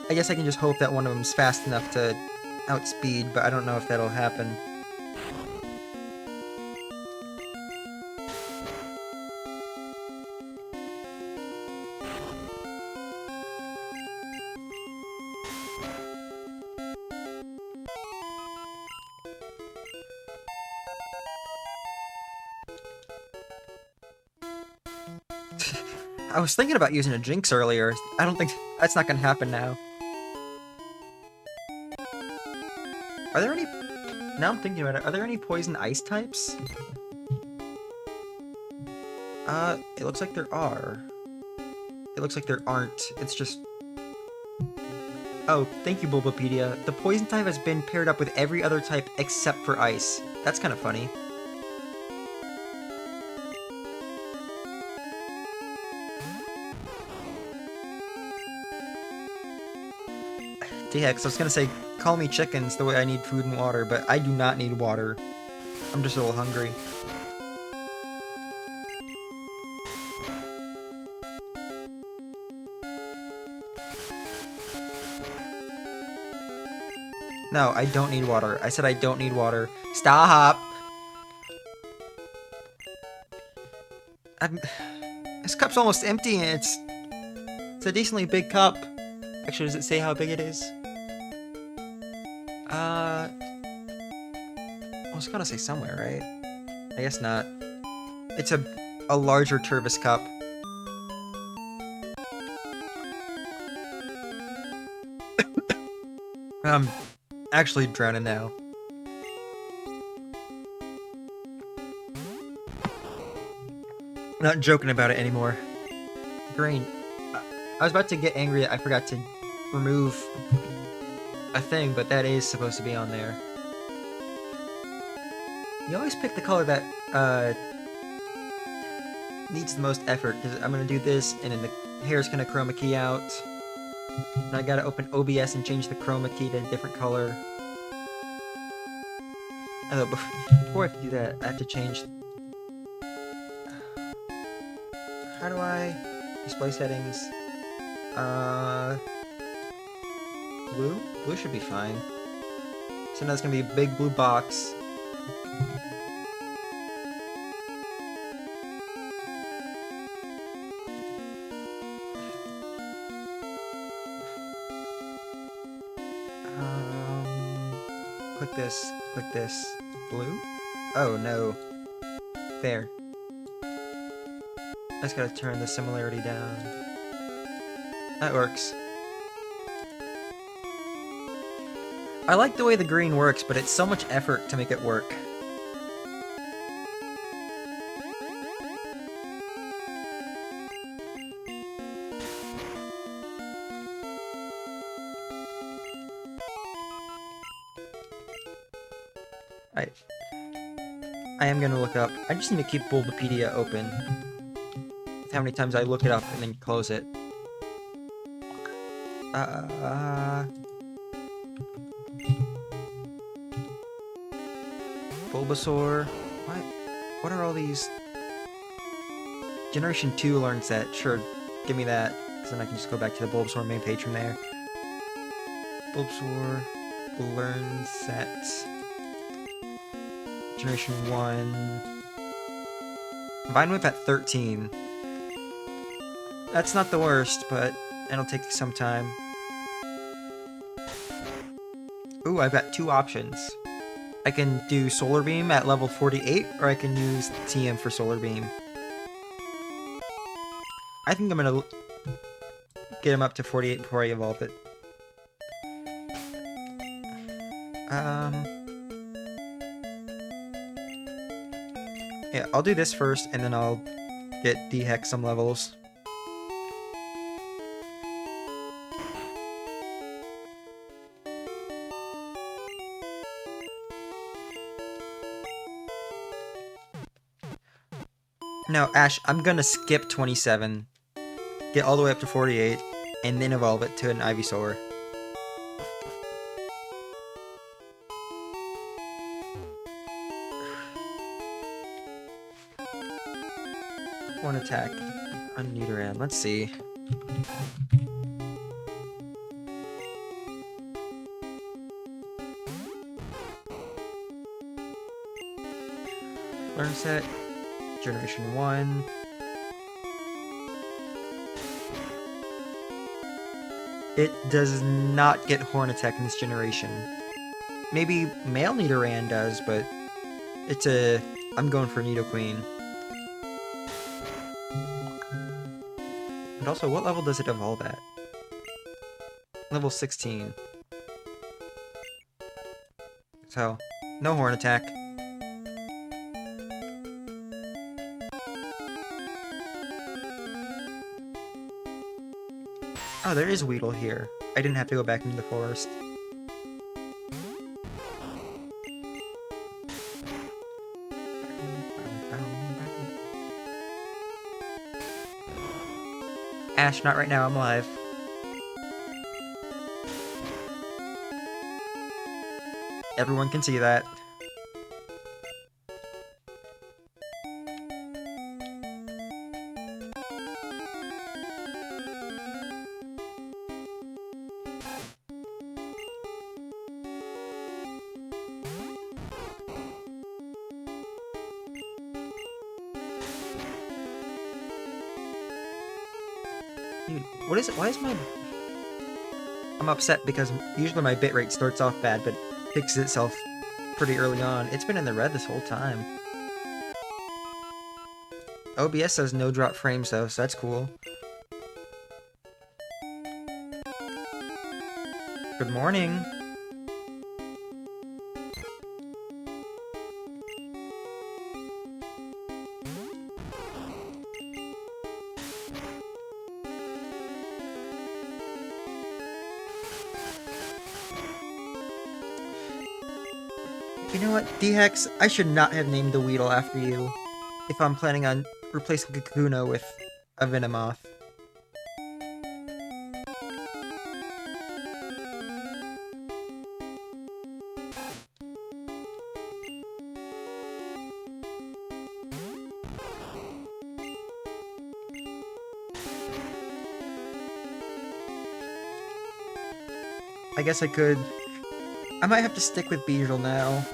I guess I can just hope that one of them's fast enough to outspeed, but I don't know if that'll happen. I was thinking about using a Jinx earlier. I don't think... That's not gonna happen now. Are there any... Now I'm thinking about it. Are there any poison ice types? It looks like there are. It looks like there aren't. It's just... Oh, thank you, Bulbapedia. The poison type has been paired up with every other type except for ice. That's kind of funny. DX, I was gonna say, call me chickens the way I need food and water, but I do not need water. I'm just a little hungry. No, I don't need water. I said I don't need water. Stop! This cup's almost empty and it's a decently big cup. Actually, does it say how big it is? I was gonna say somewhere, right? I guess not. It's a larger Turvis cup. I'm actually drowning now. Not joking about it anymore. Brain. I was about to get angry that I forgot to remove a thing, but that is supposed to be on there. You always pick the color that needs the most effort, because I'm going to do this, and then the hair's going to chroma key out. And I got to open OBS and change the chroma key to a different color. Although, before I do that, I have to change... How do I... Display settings... Blue? Blue should be fine. So now it's gonna be a big blue box. Click this. Blue? Oh no. There. I just gotta turn the similarity down. That works. I like the way the green works, but it's so much effort to make it work. I am gonna look up. I just need to keep Bulbapedia open. With how many times I look it up and then close it. Bulbasaur. What are all these? Generation 2 learn set. Sure, give me that. Because then I can just go back to the Bulbasaur main page from there. Bulbasaur learn set. Generation 1. Vine Whip at 13. That's not the worst, but it'll take some time. Ooh, I've got two options. I can do Solar Beam at level 48, or I can use TM for Solar Beam. I think I'm gonna get him up to 48 before I evolve it. Yeah, I'll do this first, and then I'll get D-Hex some levels. No, Ash, I'm gonna skip 27, get all the way up to 48, and then evolve it to an Ivysaur. One attack on Nidoran. Let's see. Learn set. Generation 1. It does not get Horn Attack in this generation. Maybe Male Nidoran does, but it's a... I'm going for Nidoqueen. And also, what level does it evolve at? Level 16. So, no Horn Attack. Oh, there is Weedle here. I didn't have to go back into the forest. Ash, not right now, I'm live. Everyone can see that. Dude, what is it? Why is my... I'm upset because usually my bitrate starts off bad, but fixes itself pretty early on. It's been in the red this whole time. OBS says no drop frames though, so that's cool. Good morning. You know what, D-Hex? I should not have named the Weedle after you if I'm planning on replacing Kakuna with a Venomoth. I guess I could... I might have to stick with Beedrill now.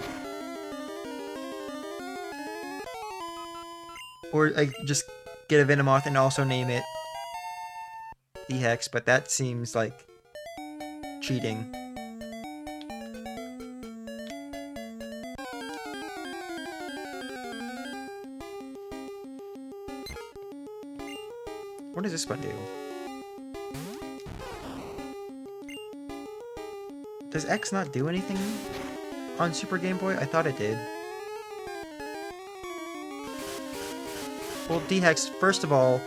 Or I just get a Venomoth and also name it D-Hex, but that seems like cheating. What does this one do? Does X not do anything on Super Game Boy? I thought it did. Well, D-Hex, first of all,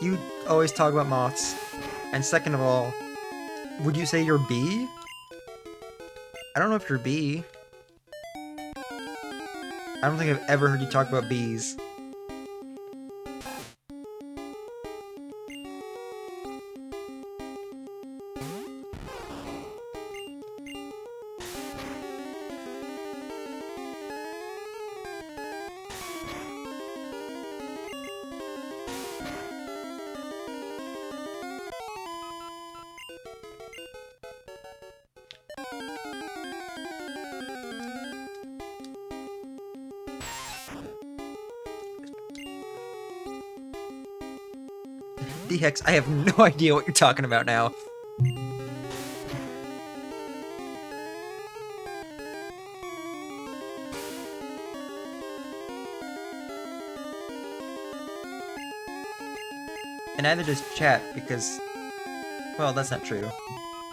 you always talk about moths. And second of all, would you say you're B? I don't know if you're B. I don't think I've ever heard you talk about bees. D-Hex, I have no idea what you're talking about now. And neither does chat, because... Well, that's not true.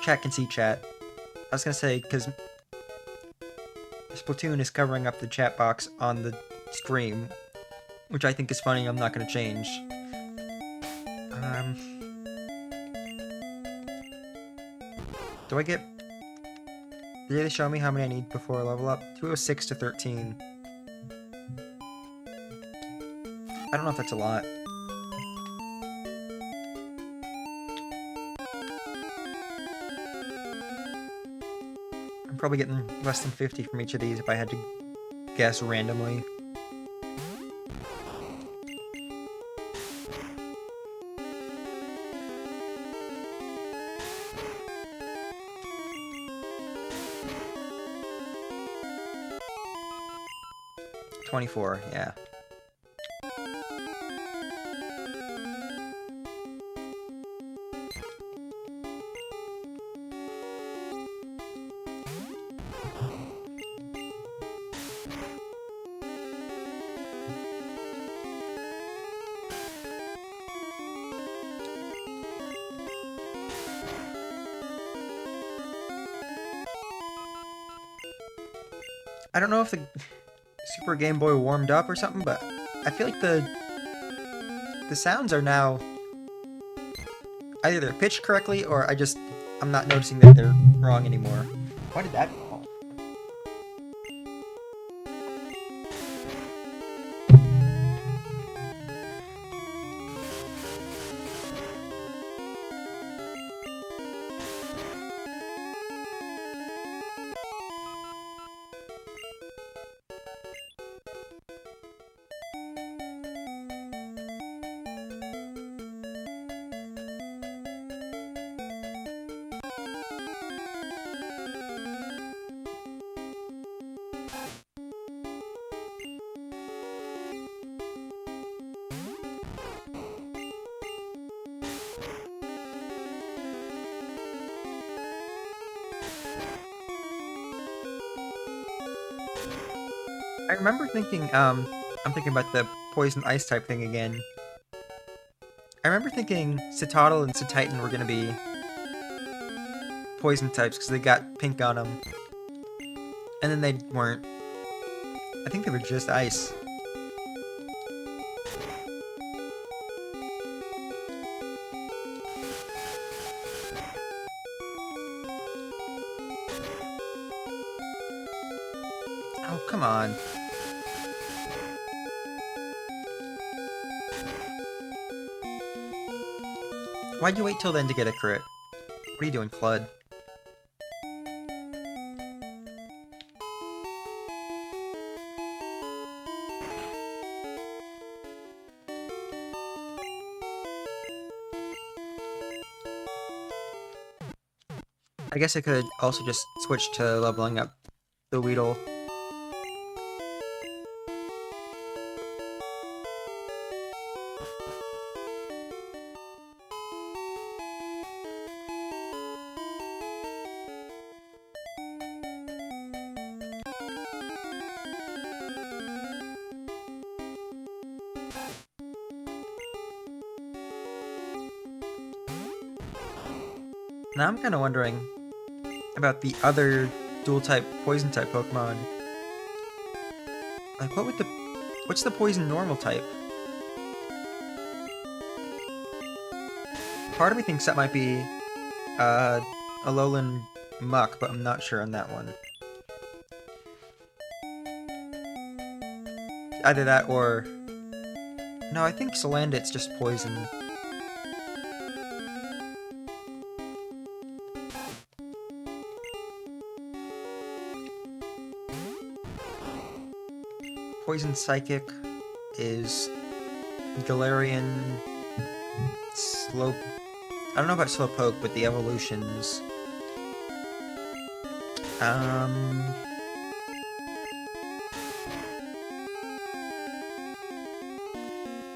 Chat can see chat. I was gonna say, because... Splatoon is covering up the chat box on the stream, which I think is funny. I'm not gonna change. Do I get... Did they show me how many I need before I level up? 206 to 13. I don't know if that's a lot. I'm probably getting less than 50 from each of these if I had to guess randomly. 24, yeah. I don't know if the Super Game Boy warmed up or something, but I feel like the sounds are now either they're pitched correctly or I'm not noticing that they're wrong anymore. Why did that fall? I remember thinking, I'm thinking about the poison ice type thing again. I remember thinking Citadel and Cititan were gonna be poison types because they got pink on them. And then they weren't. I think they were just ice. Oh, come on. Why'd you wait till then to get a crit? What are you doing, Clud? I guess I could also just switch to leveling up the Weedle. Now I'm kind of wondering about the other dual-type, poison-type Pokemon. Like, what's the poison normal type? Part of me thinks that might be, Alolan Muck, but I'm not sure on that one. Either that or... No, I think Salandit's just poison. Poison Psychic is Galarian Slow... I don't know about Slowpoke, but the evolutions...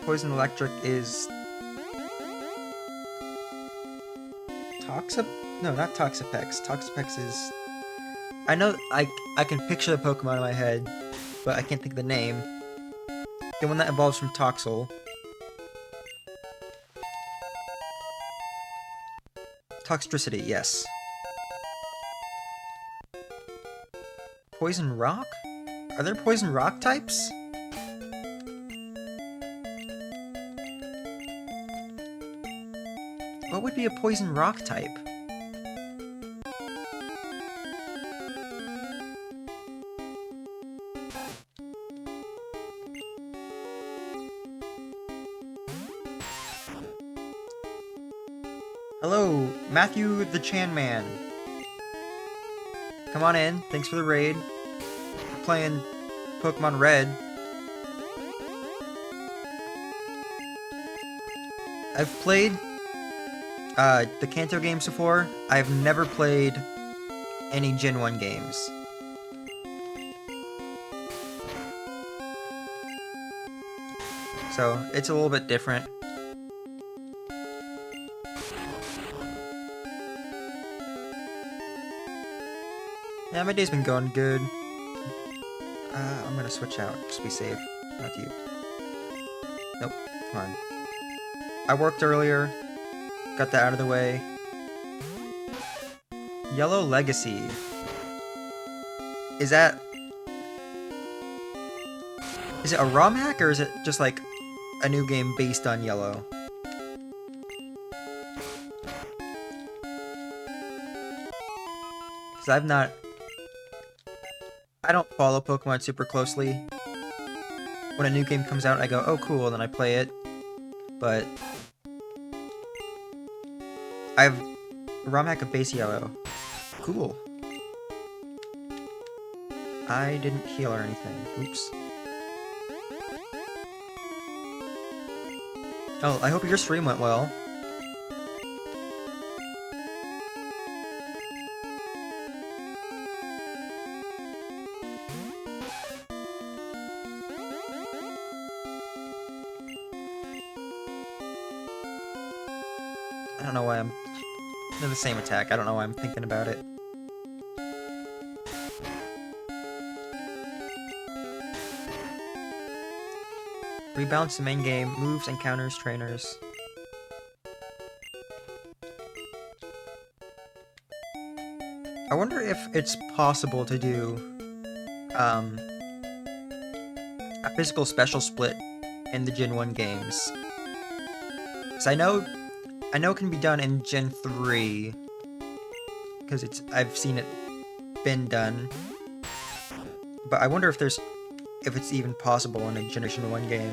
Poison Electric is... No, not Toxapex. Toxapex is... I know I can picture the Pokemon in my head, but I can't think of the name. The one that evolves from Toxel. Toxtricity, yes. Poison Rock? Are there Poison Rock types? What would be a Poison Rock type? Hello, Matthew the Chan Man. Come on in. Thanks for the raid. We're playing Pokemon Red. I've played the Kanto games before. I've never played any Gen 1 games. So it's a little bit different. Yeah, my day's been going good. I'm gonna switch out, just be safe. Not you. Nope, come on. I worked earlier, got that out of the way. Yellow Legacy. Is it a ROM hack, or is it just like a new game based on Yellow? Because I don't follow Pokemon super closely. When a new game comes out, I go, oh cool, and then I play it. But I have a ROM hack of base Yellow. Cool. I didn't heal or anything. Oops. Oh, I hope your stream went well. I don't know why they're the same attack. I don't know why I'm thinking about it. Rebalance the main game, moves, encounters, trainers. I wonder if it's possible to do a physical special split in the Gen 1 games. Because I know it can be done in Gen 3. Because I've seen it been done. But I wonder if it's even possible in a Generation 1 game.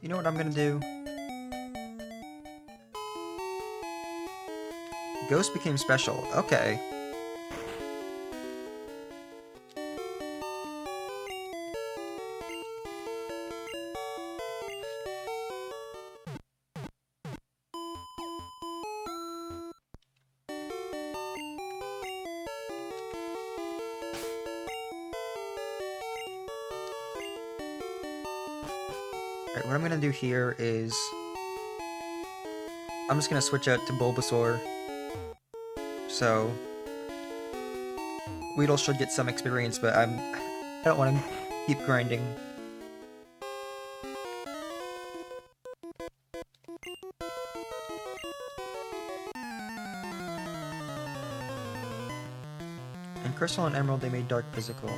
You know what I'm gonna do? Ghost became special. Okay. Alright, what I'm gonna do here is I'm just gonna switch out to Bulbasaur. So Weedle should get some experience, but I don't want to keep grinding. In Crystal and Emerald, they made Dark physical.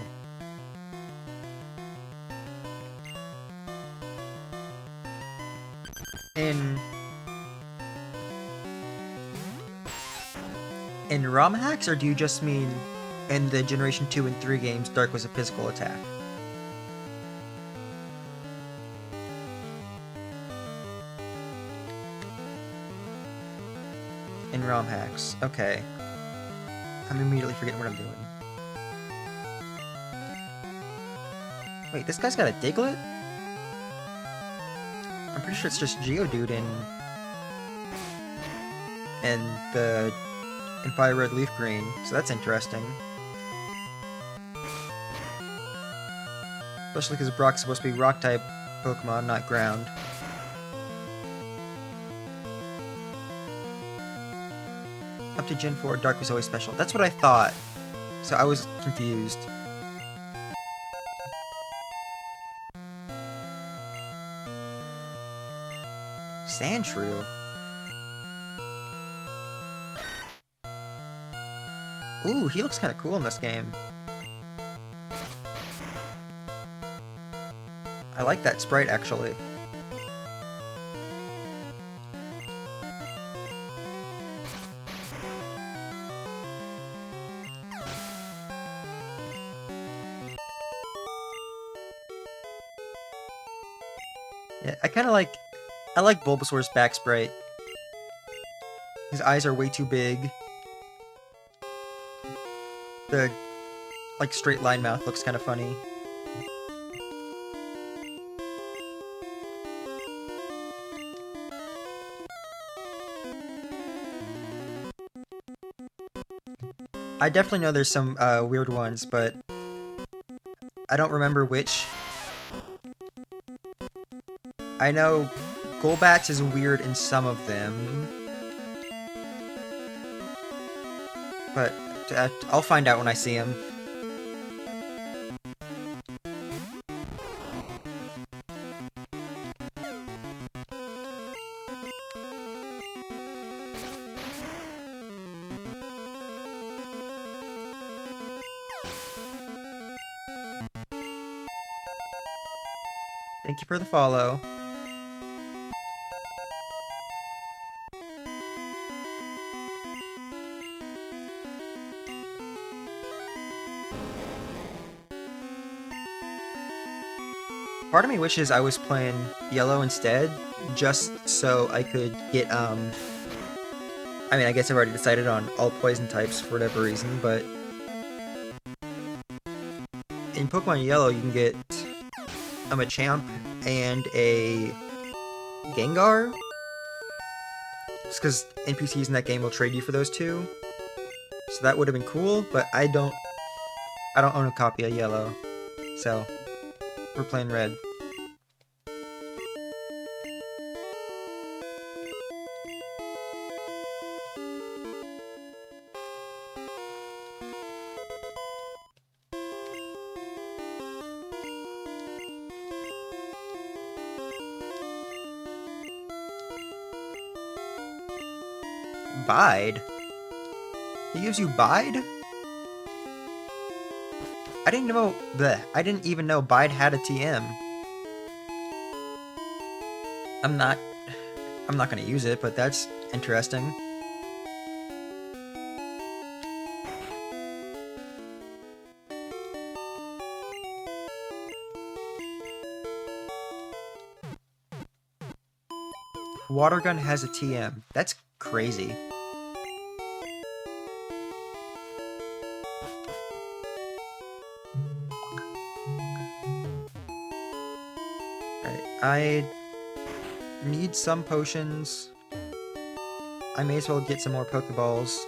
In ROM hacks, or do you just mean in the Generation 2 and 3 games, Dark was a physical attack? In ROM hacks. Okay. I'm immediately forgetting what I'm doing. Wait, this guy's got a Diglett? I'm pretty sure it's just Geodude in Fire Red Leaf Green, so that's interesting. Especially because Brock's supposed to be Rock-type Pokemon, not Ground. Up to Gen 4, Dark was always special. That's what I thought. So I was confused. Sandshrew. Ooh, he looks kind of cool in this game. I like that sprite, actually. Yeah, I like Bulbasaur's back sprite. His eyes are way too big. The, like, straight line mouth looks kind of funny. I definitely know there's some weird ones, but I don't remember which. I know Golbats is weird in some of them, but I'll find out when I see him. Thank you for the follow. Part of me wishes I was playing yellow instead, just so I could get, I mean, I guess I've already decided on all poison types for whatever reason, but in Pokemon Yellow you can get a Machamp and a Gengar, just because NPCs in that game will trade you for those two, so that would have been cool, but I don't own a copy of Yellow, so we're playing Red. Bide? He gives you Bide? I didn't know I didn't even know Bide had a TM. I'm not gonna use it, but that's interesting. Water Gun has a TM. That's crazy. Alright, I need some potions. I may as well get some more Pokeballs.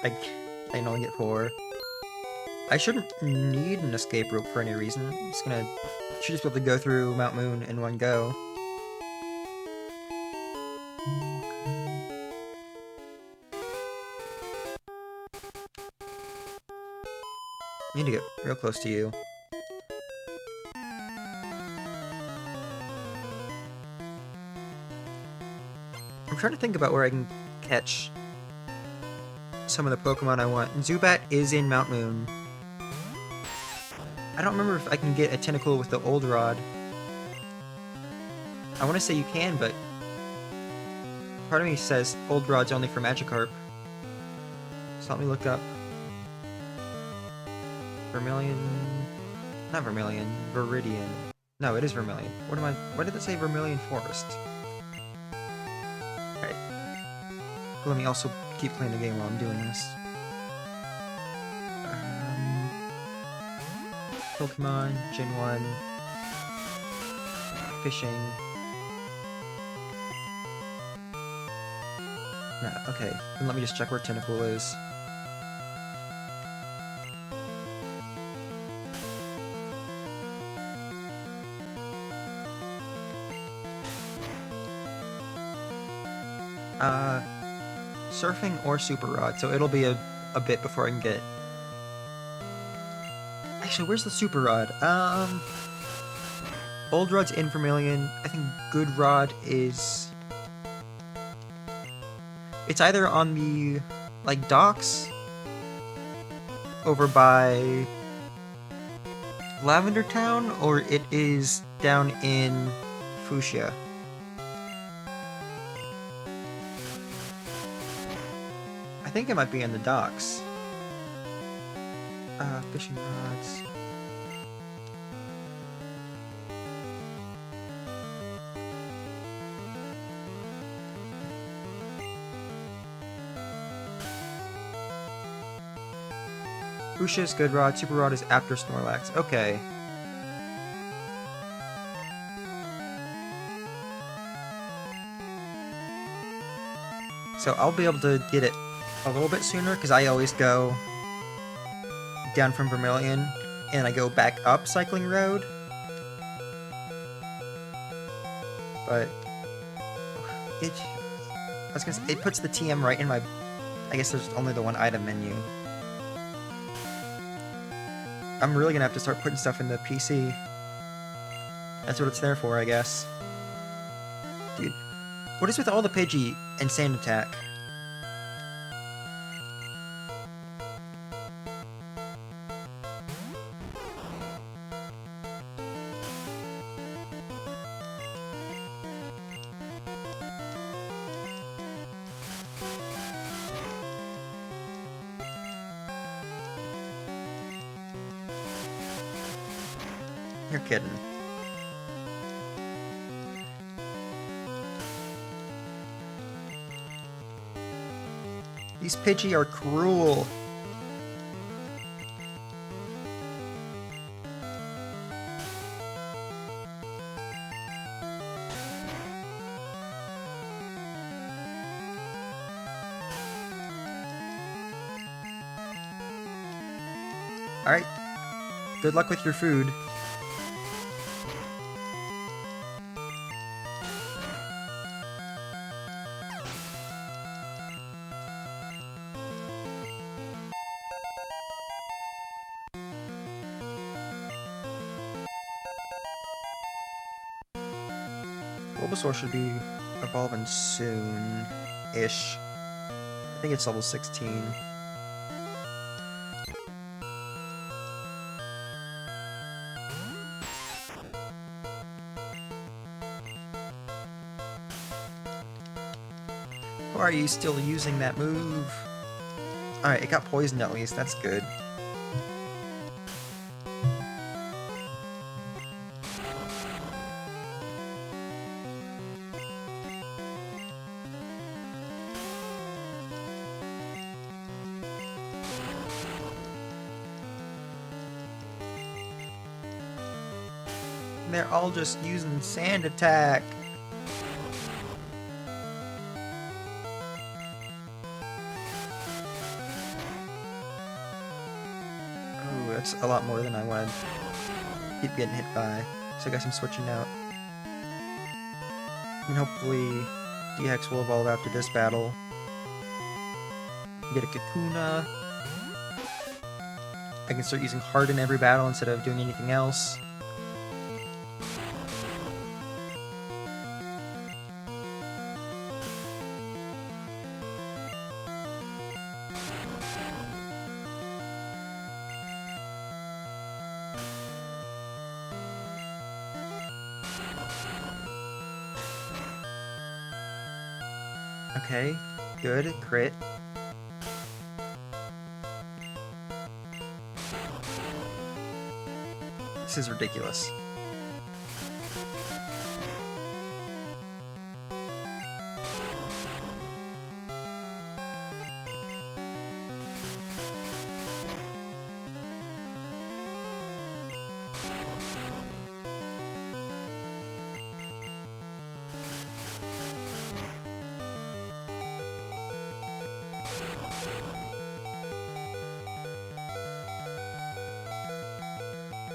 I can only get 4. I shouldn't need an escape rope for any reason. I'm just gonna... should just be able to go through Mount Moon in one go. I need to get real close to you. I'm trying to think about where I can catch some of the Pokemon I want. Zubat is in Mount Moon. I don't remember if I can get a Tentacool with the Old Rod. I want to say you can, but part of me says Old Rod's only for Magikarp. So let me look up. Vermilion... not Vermilion, Viridian. No, it is Vermilion. What did it say Vermilion Forest? Alright. Let me also keep playing the game while I'm doing this. Pokemon, Gen 1. Fishing. No, okay. Then let me just check where Tentacool is. Surfing or Super Rod, so it'll be a bit before I can get... Actually, where's the Super Rod? Old Rod's in Vermilion. I think Good Rod is... it's either on the, like, docks over by Lavender Town, or it is down in Fuchsia. I think it might be in the docks. Fishing rods. Fuchsia is good rod, super rod is after Snorlax. Okay. So I'll be able to get it a little bit sooner, because I always go down from Vermilion, and I go back up Cycling Road. But I was gonna say, it puts the TM right in my... I guess there's only the one item menu. I'm really gonna have to start putting stuff in the PC. That's what it's there for, I guess. Dude, what is with all the Pidgey and Sand Attack? You're kidding. These Pidgey are cruel. Alright. Good luck with your food. Bulbasaur should be evolving soon-ish. I think it's level 16. Why are you still using that move? Alright, it got poisoned at least, that's good. They're all just using Sand Attack. Oh, that's a lot more than I wanted. Keep getting hit by. So I guess I'm switching out. And hopefully DX will evolve after this battle. Get a Kakuna. I can start using Heart in every battle instead of doing anything else. Okay, good, crit. This is ridiculous.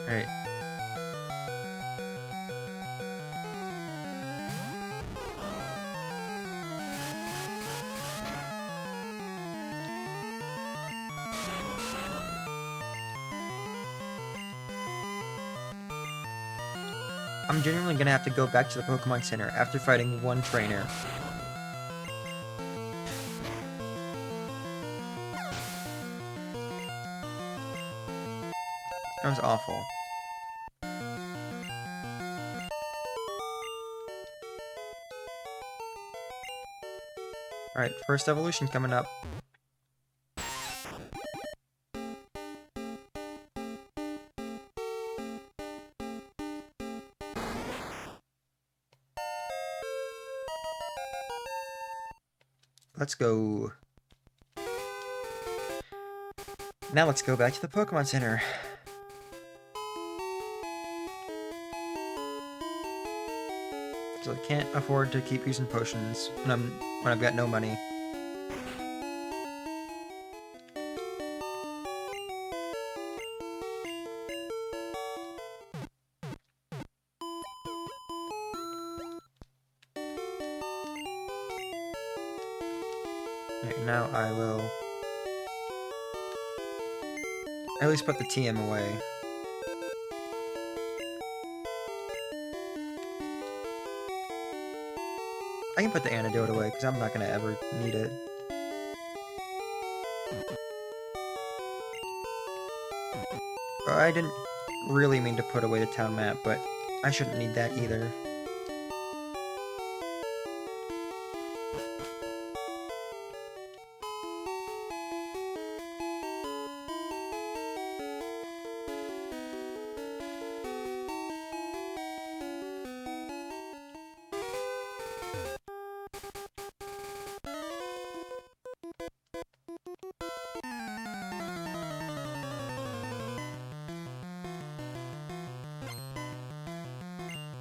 Alright. I'm genuinely gonna have to go back to the Pokemon Center after fighting one trainer. That was awful. Alright, first evolution coming up. Let's go. Now let's go back to the Pokemon Center. So I can't afford to keep using potions when I've got no money. Right, now I will at least put the TM away. I can put the antidote away because I'm not gonna ever need it. I didn't really mean to put away the town map, but I shouldn't need that either.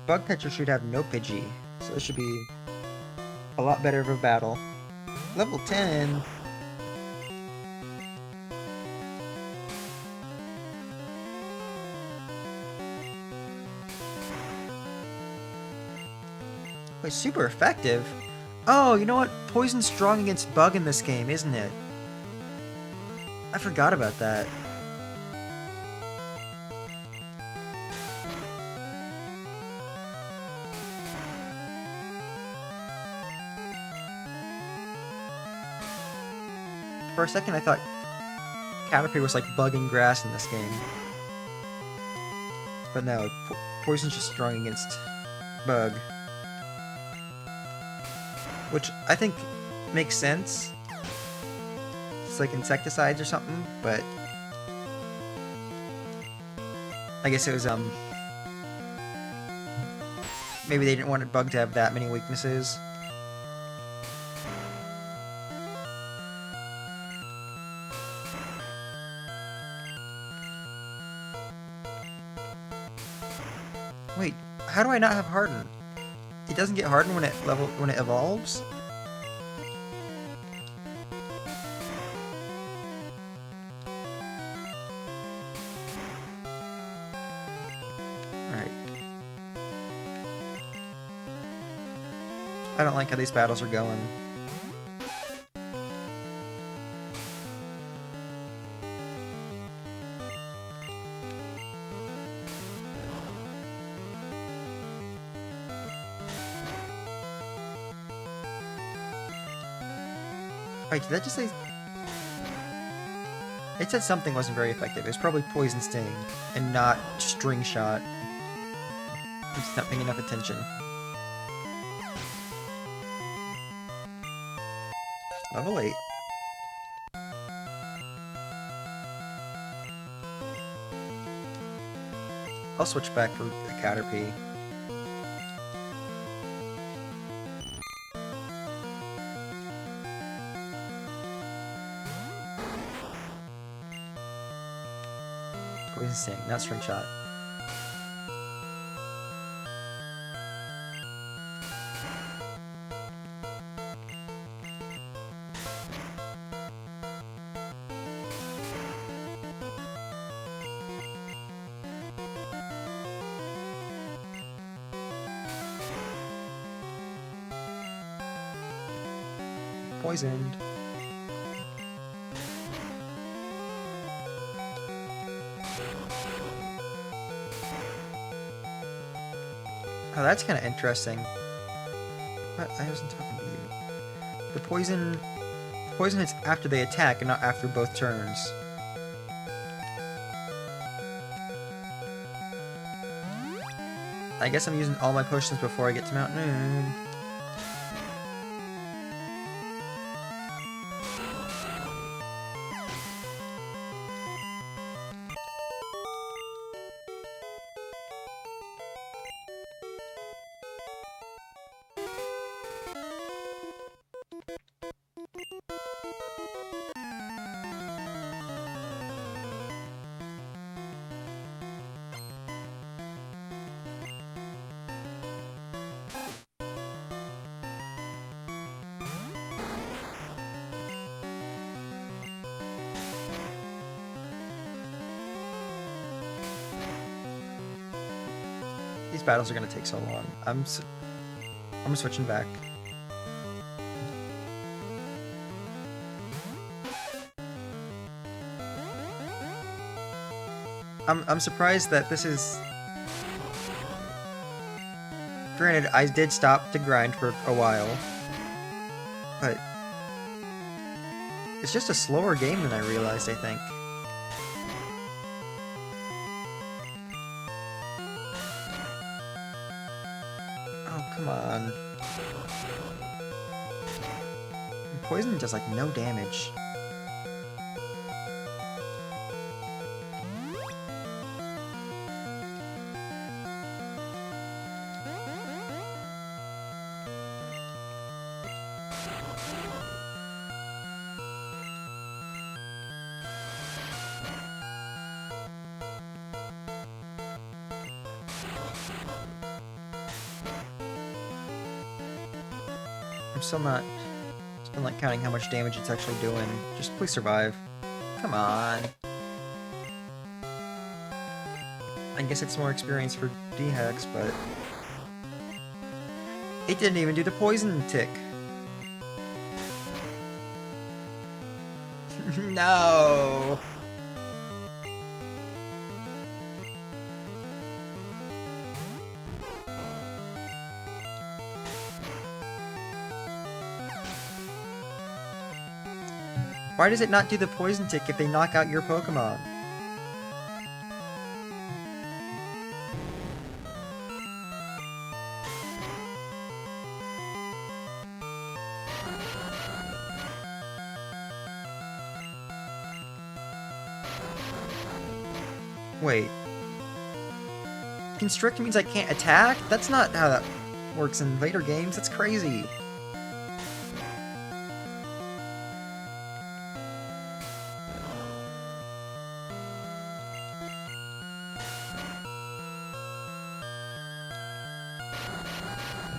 Bug Catcher should have no Pidgey, so this should be a lot better of a battle. Level 10! Wait, super effective? Oh, you know what? Poison's strong against Bug in this game, isn't it? I forgot about that. For a second I thought Caterpie was like Bug and Grass in this game. But no, Poison's just strong against Bug. Which I think makes sense. It's like insecticides or something, but I guess it was, maybe they didn't want Bug to have that many weaknesses. Wait, how do I not have Harden? It doesn't get Harden when it evolves? Alright. I don't like how these battles are going. Wait, did that just say... It said something wasn't very effective. It was probably Poison Sting, and not String Shot. I'm just not paying enough attention. Level 8. I'll switch back for a Caterpie. Poison Sting, not String Shot. Poisoned. Oh, that's kind of interesting. But I wasn't talking to you. The poison hits after they attack and not after both turns. I guess I'm using all my potions before I get to Mount Moon. These battles are gonna take so long. I'm switching back. I'm surprised that this is... Granted, I did stop to grind for a while, but it's just a slower game than I realized, I think. Oh, come on. Poison does, like, no damage. I'm still not counting how much damage it's actually doing. Just please survive. Come on. I guess it's more experience for D-Hex, but... It didn't even do the poison tick. No! Why does it not do the poison tick if they knock out your Pokemon? Wait. Constrict means I can't attack? That's not how that works in later games. That's crazy.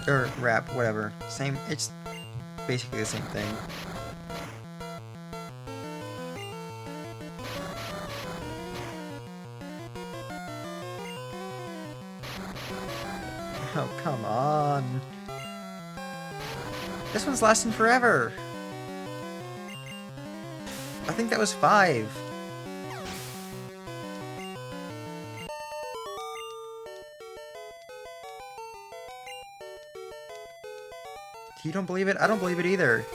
Or rap, whatever. Same, it's basically the same thing. Oh, come on. This one's lasting forever. I think that was 5. You don't believe it? I don't believe it either.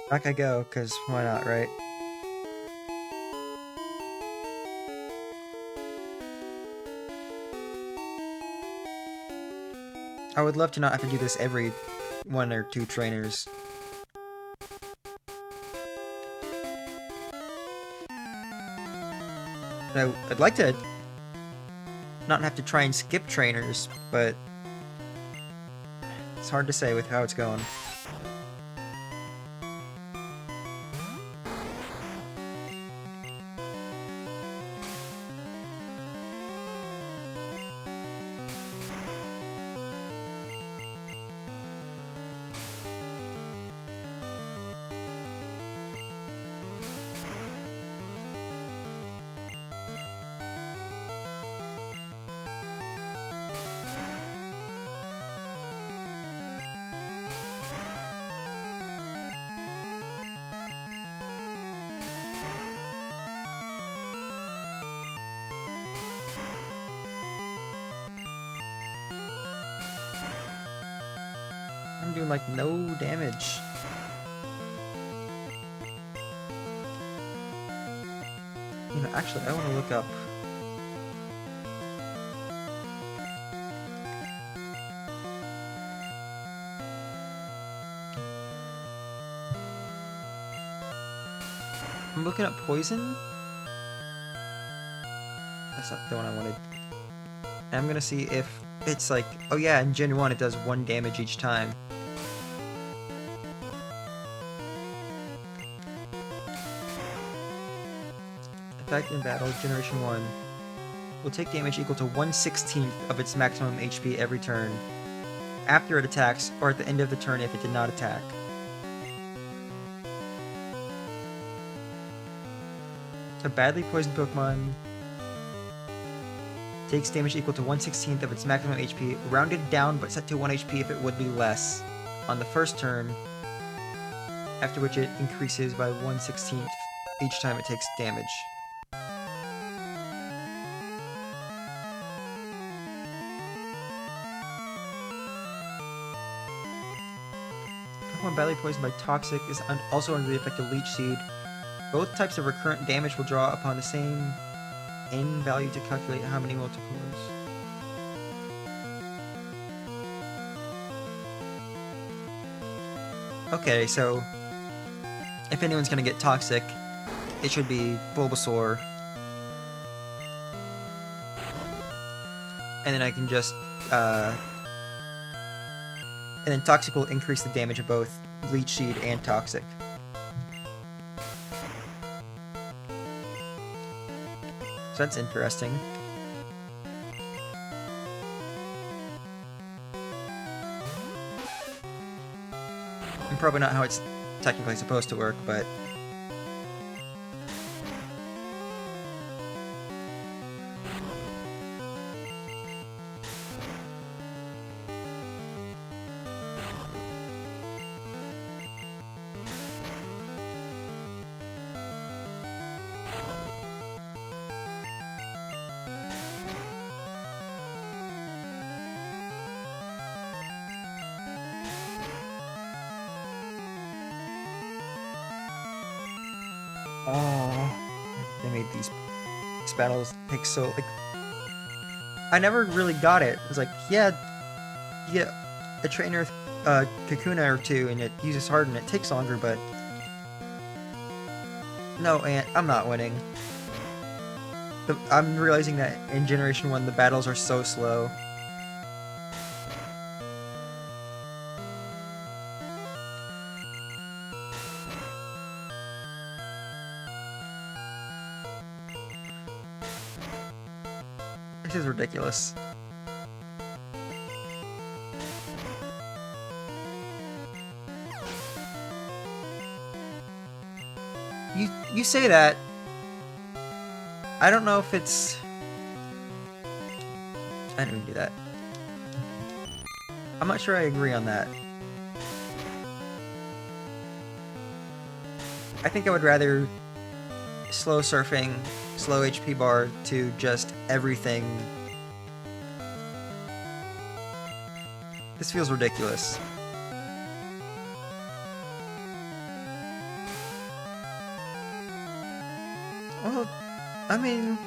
Back I go, because why not, right? I would love to not have to do this every 1 or 2 trainers. I'd like to not have to try and skip trainers, but it's hard to say with how it's going. I'm doing like no damage. You know, actually, I want to look up. I'm looking up poison. That's not the one I wanted. And I'm gonna see if it's like, oh yeah, in Gen 1 it does 1 damage each time. Effect in battle, Generation 1. Will take damage equal to 1/16 of its maximum HP every turn, after it attacks, or at the end of the turn if it did not attack. A badly poisoned Pokemon takes damage equal to 1/16 of its maximum HP, rounded down but set to 1 HP if it would be less, on the first turn, after which it increases by 1/16 each time it takes damage. Pokemon badly poisoned by Toxic is also under the effect of Leech Seed. Both types of recurrent damage will draw upon the same N value to calculate how many multiples. Okay, so if anyone's gonna get Toxic, it should be Bulbasaur. And then I can just, and then Toxic will increase the damage of both Leech Seed and Toxic. So that's interesting. And probably not how it's technically supposed to work, but... they made these battles take so, like... I never really got it. It was like, yeah, you get a trainer, Kakuna or two, and it uses Harden. It takes longer, but... No, Ant, I'm not winning. I'm realizing that in Generation 1, the battles are so slow. This is ridiculous. You say that. I don't know if it's... I didn't even do that. I'm not sure I agree on that. I think I would rather slow surfing, slow HP bar to just everything. This feels ridiculous. Well, I mean...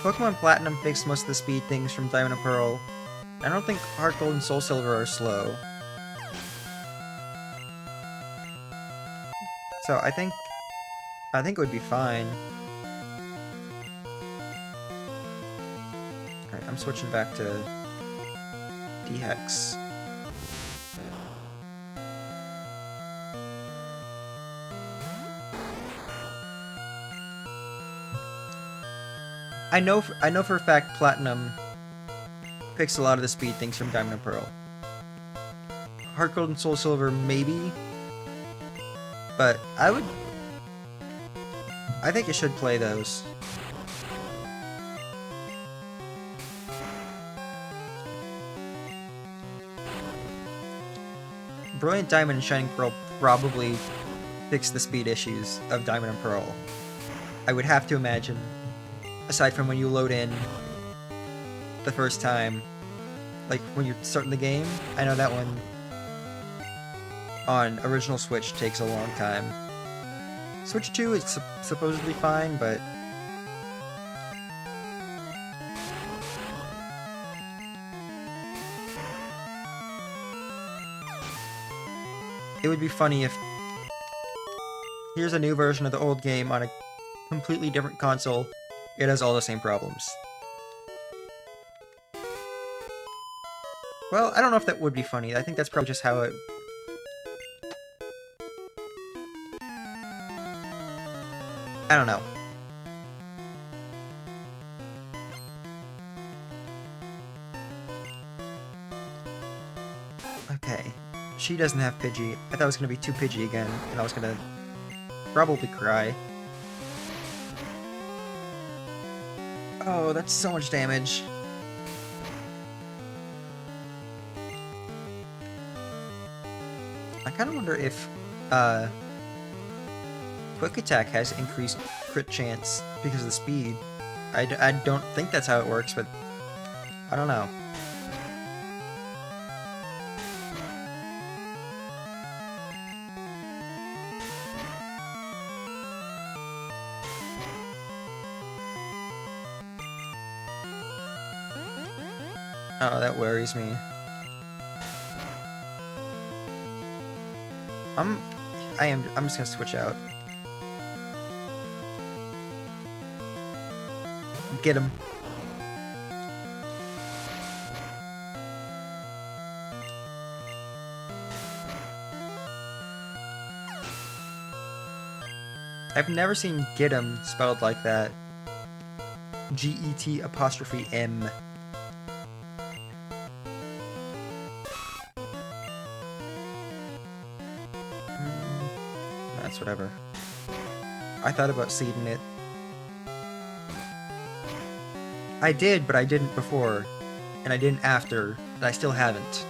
Pokemon Platinum fixed most of the speed things from Diamond and Pearl. I don't think Heart Gold and Soul Silver are slow. So I think it would be fine. Alright, I'm switching back to D-Hex. I know for a fact Platinum picks a lot of the speed things from Diamond and Pearl. Heart Gold and Soul Silver, maybe. But I think it should play those. Brilliant Diamond and Shining Pearl probably fix the speed issues of Diamond and Pearl. I would have to imagine. Aside from when you load in the first time, like when you're starting the game, I know that one on original Switch takes a long time. Switch 2 is supposedly fine, but it would be funny if here's a new version of the old game on a completely different console. It has all the same problems. Well, I don't know if that would be funny. I think that's probably just how it... I don't know. Okay. She doesn't have Pidgey. I thought it was going to be 2 Pidgey again, and I was going to probably cry. Oh, that's so much damage. I kind of wonder if Quick Attack has increased crit chance because of the speed. I don't think that's how it works, but I don't know. Oh, that worries me. I'm just gonna switch out. Get him. I've never seen get him spelled like that. G-E-T''M. That's whatever. I thought about seeding it. I did, but I didn't before. And I didn't after. And I still haven't.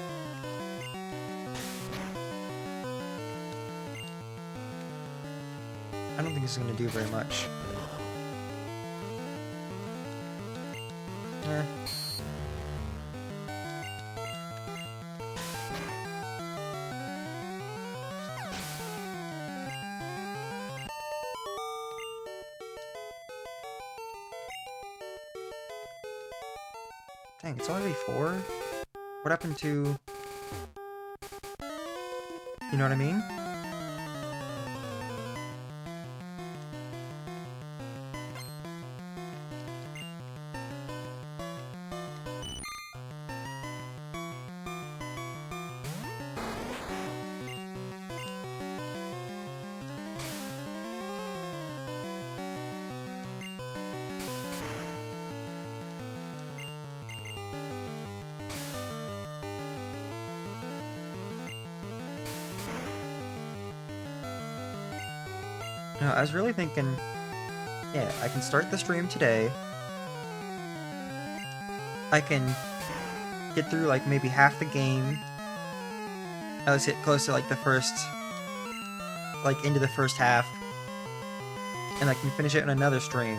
I don't think this is going to do very much. Eh. Dang, it's only 4? What happened to... You know what I mean? No, I was really thinking, yeah, I can start the stream today. I can get through, like, maybe half the game. At least get close to, like, the first... Like, into the first half. And I can finish it in another stream.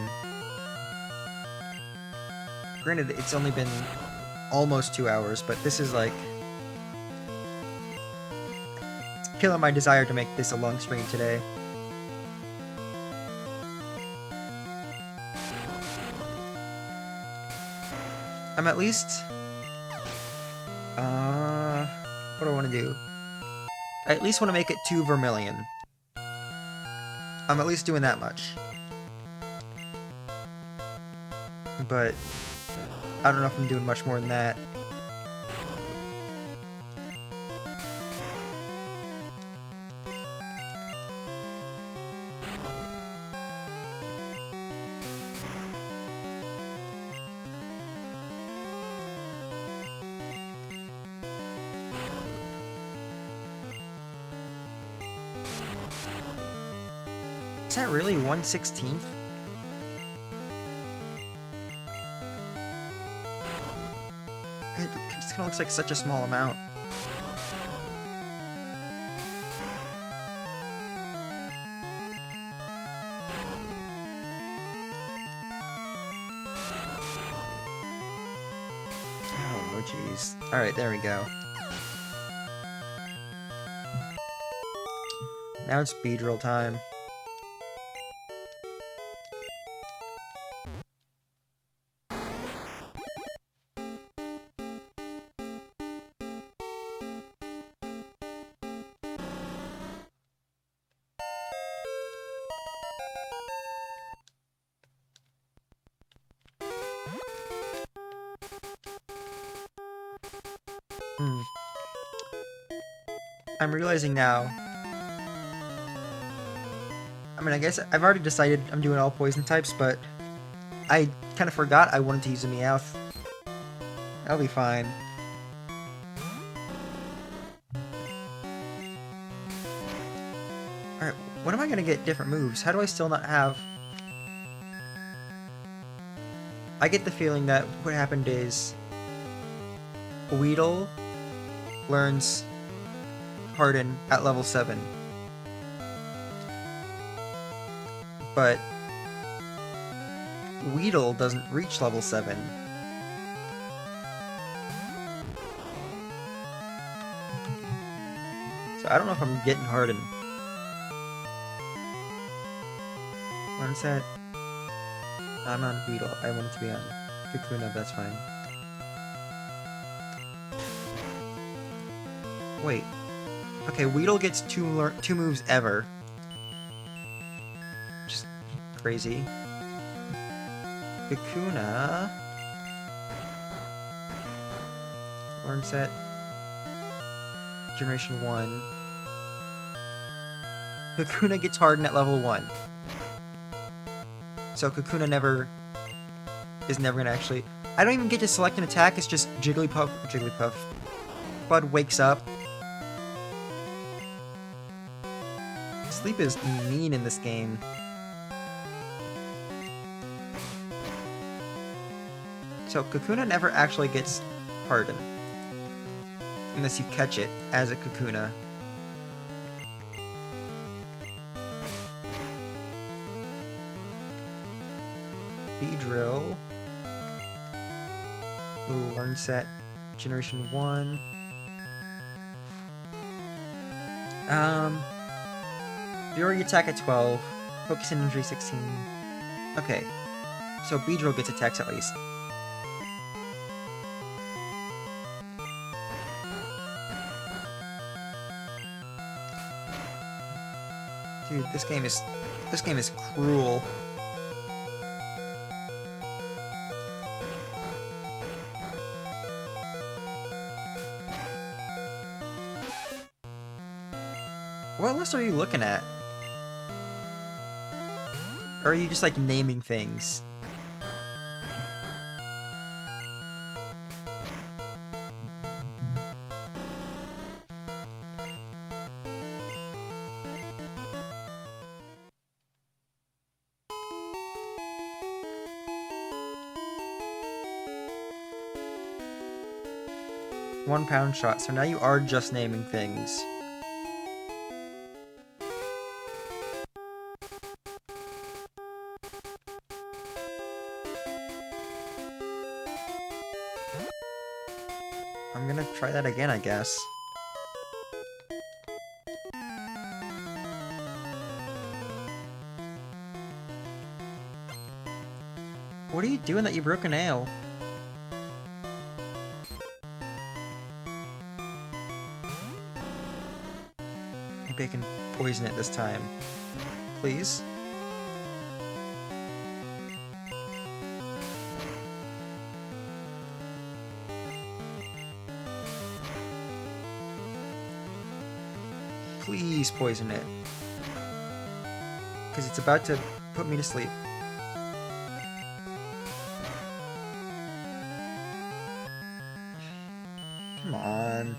Granted, it's only been almost 2 hours, but this is, like... It's killing my desire to make this a long stream today. I'm at least... what do I want to do? I at least want to make it 2 Vermilion. I'm at least doing that much. But... I don't know if I'm doing much more than that. Is that really 1/16? It just kind of looks like such a small amount. Oh, jeez. Alright, there we go. Now it's Beedrill time. Hmm. I'm realizing now. I mean, I guess I've already decided I'm doing all poison types, but I kind of forgot I wanted to use a Meowth. That'll be fine. Alright, when am I gonna get different moves? How do I still not have... I get the feeling that what happened is... Weedle learns Harden at level 7. But... Weedle doesn't reach level 7. So I don't know if I'm getting Harden. Learns that... I'm on Weedle. I want it to be on Kakuna, that's fine. Wait. Okay, Weedle gets two moves ever. Just crazy. Kakuna... learns that... Generation 1. Kakuna gets Hardened at level 1. So Kakuna is never gonna actually... I don't even get to select an attack, it's just Jigglypuff. Bud wakes up. Sleep is mean in this game. So Kakuna never actually gets Hardened. Unless you catch it as a Kakuna. Beedrill. Ooh, learn set. Generation 1. You already attack at 12. Focus and injury 16. Okay. So Beedrill gets attacks at least. Dude, this game is cruel. What list are you looking at? Or are you just like naming things? £1 shot, so now you are just naming things. I'm gonna try that again, I guess. What are you doing that you broke a nail? Maybe I can poison it this time. Please? Please poison it. Because it's about to put me to sleep. Come on.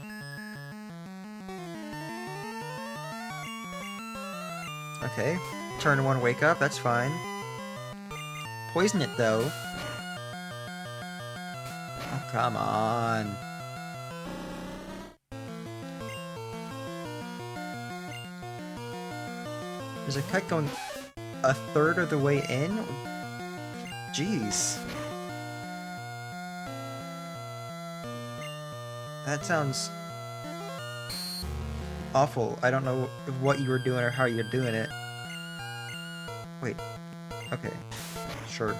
Okay. Turn 1, wake up, that's fine. Poison it, though. Oh, come on. There's a cut going a third of the way in? Jeez. That sounds awful. I don't know what you were doing or how you're doing it. Wait. Okay. Sure.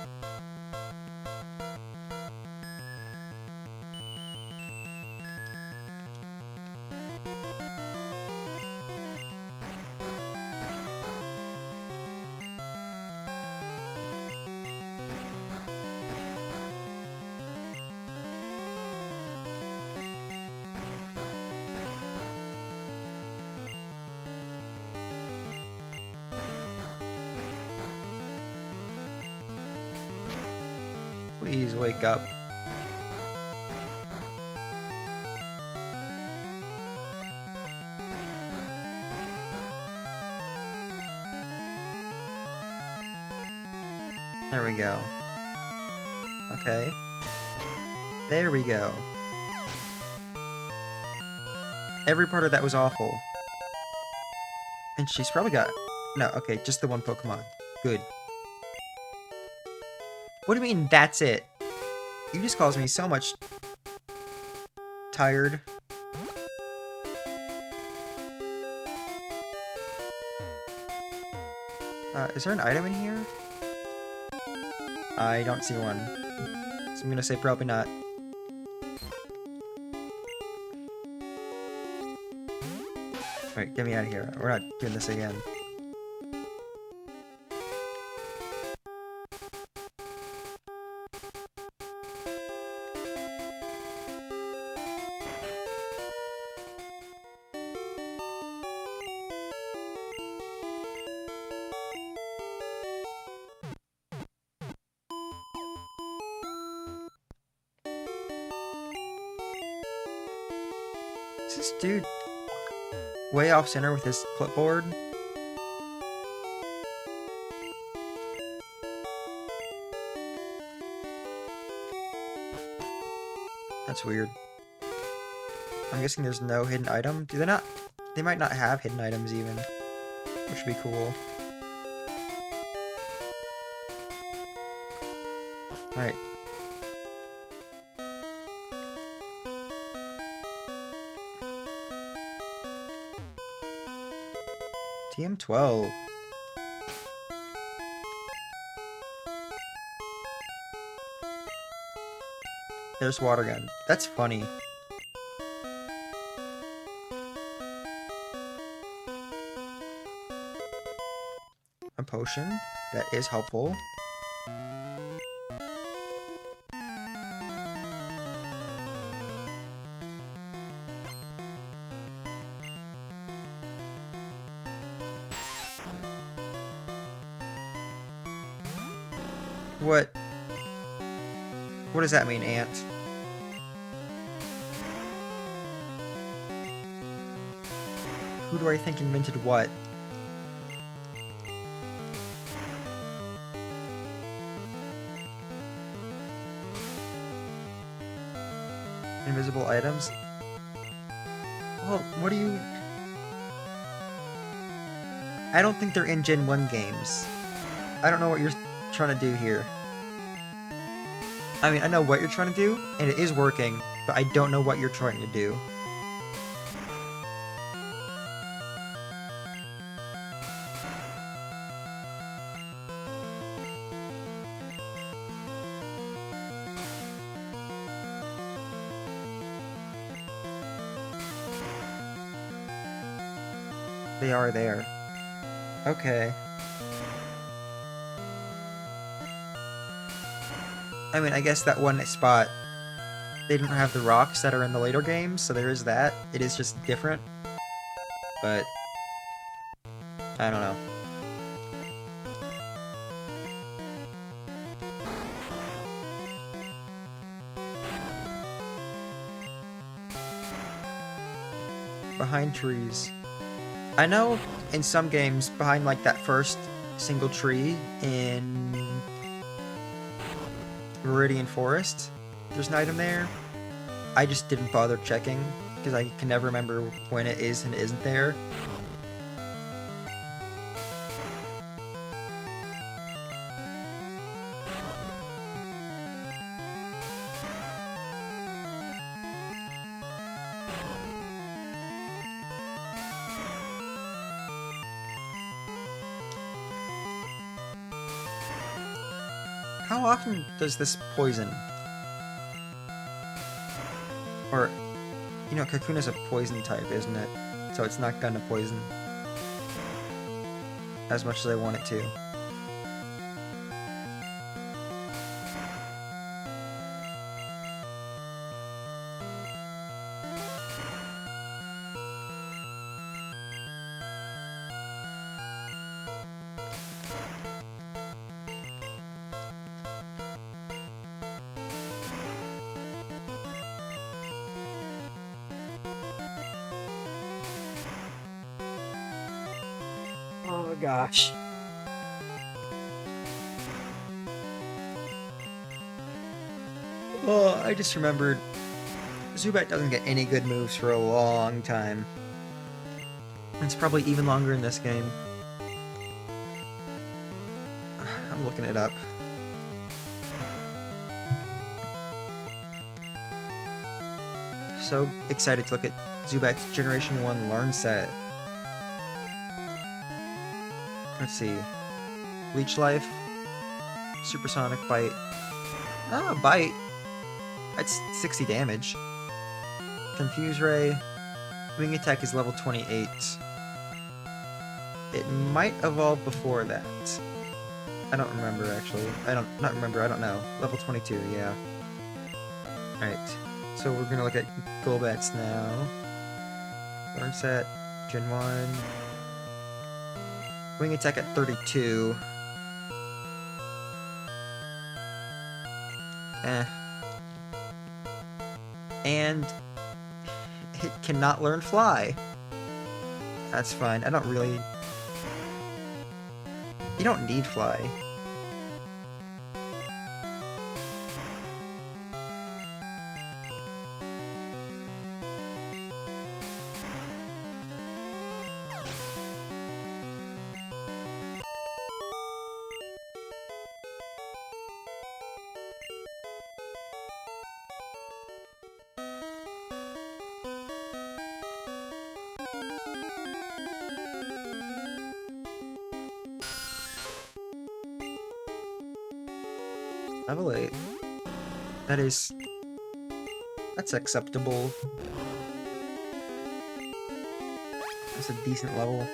Please wake up. There we go. Okay. There we go. Every part of that was awful. And she's probably got... No, okay, just the one Pokemon. Good. What do you mean, that's it? You just caused me so much... tired. Is there an item in here? I don't see one. So I'm gonna say probably not. Alright, get me out of here. We're not doing this again. Is this dude way off center with his clipboard? That's weird. I'm guessing there's no hidden item. Do they not? They might not have hidden items even, which would be cool. Alright. TM12. There's water gun. That's funny. A potion. That is helpful. What does that mean, Ant? Who do I think invented what? Invisible items? Well, what do you... I don't think they're in Gen 1 games. I don't know what you're trying to do here. I mean, I know what you're trying to do, and it is working, but I don't know what you're trying to do. They are there. Okay. I mean, I guess that one spot, they didn't have the rocks that are in the later games, so there is that. It is just different. But, I don't know. Behind trees. I know in some games, behind like that first single tree in Meridian Forest, there's an item there. I just didn't bother checking because I can never remember when it is and isn't there. How often does this poison? Or, you know, Kakuna's a poison type, isn't it? So it's not gonna poison as much as I want it to. gosh. Oh, I just remembered Zubat doesn't get any good moves for a long time. It's probably even longer in this game. I'm looking it up. So excited to look at Zubat's Generation 1 Learn Set. Let's see. Leech Life. Supersonic Bite. Ah, Bite. That's 60 damage. Confuse Ray. Wing Attack is level 28. It might evolve before that. I don't remember, actually. I don't know. Level 22, yeah. Alright. So we're gonna look at Golbats now. Learn Set. Gen 1. Wing Attack at 32. And it cannot learn Fly. That's fine. I don't really... You don't need Fly. Level 8. That's acceptable. That's a decent level.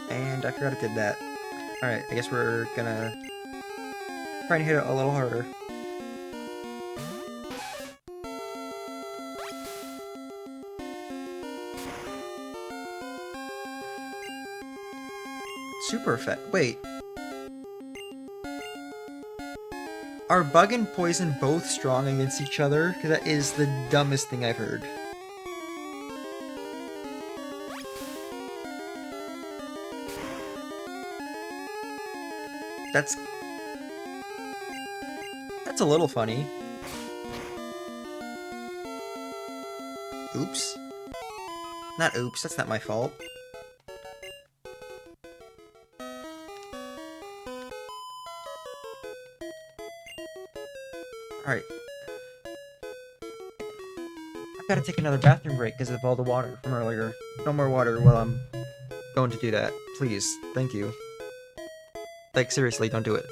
And I forgot I did that. Alright, I guess we're gonna try and hit it a little harder. Super effect. Wait. Are Bug and Poison both strong against each other? Because that is the dumbest thing I've heard. That's a little funny. Oops. Not oops, that's not my fault. Alright. I've got to take another bathroom break because of all the water from earlier. No more water while I'm going to do that. Please. Thank you. Like, seriously, don't do it.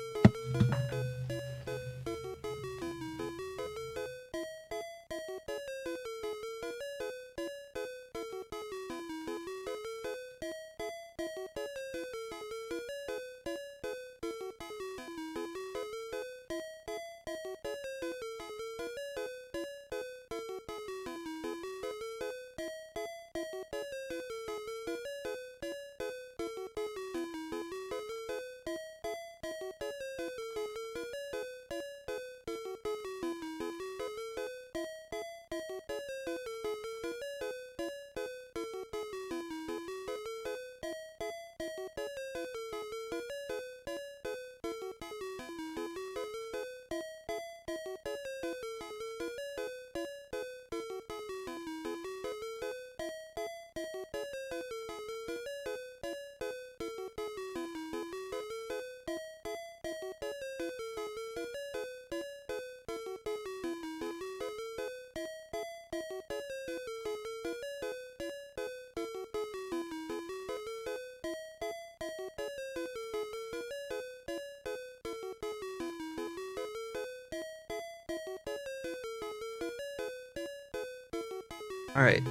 Alright.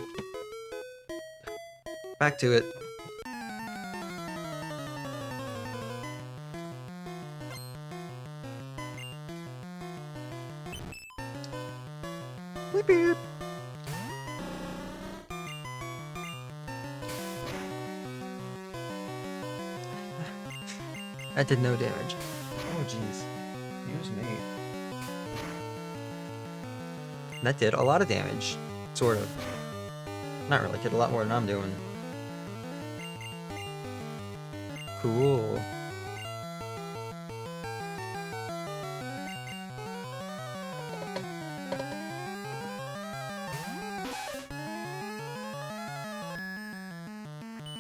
Back to it. Beep beep. That did no damage. Oh jeez. Excuse me. That did a lot of damage. Sort of. Not really, did a lot more than I'm doing. Cool.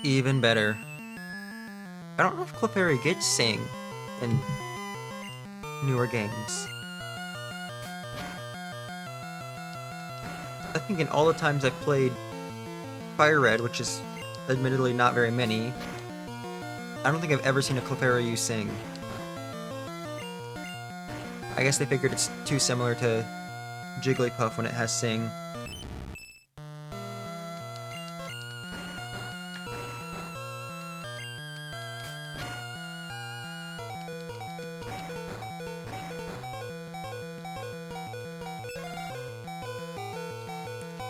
Even better. I don't know if Clefairy gets Sing in newer games. I think in all the times I've played Fire Red, which is admittedly not very many, I don't think I've ever seen a Clefairy use Sing. I guess they figured it's too similar to Jigglypuff when it has Sing.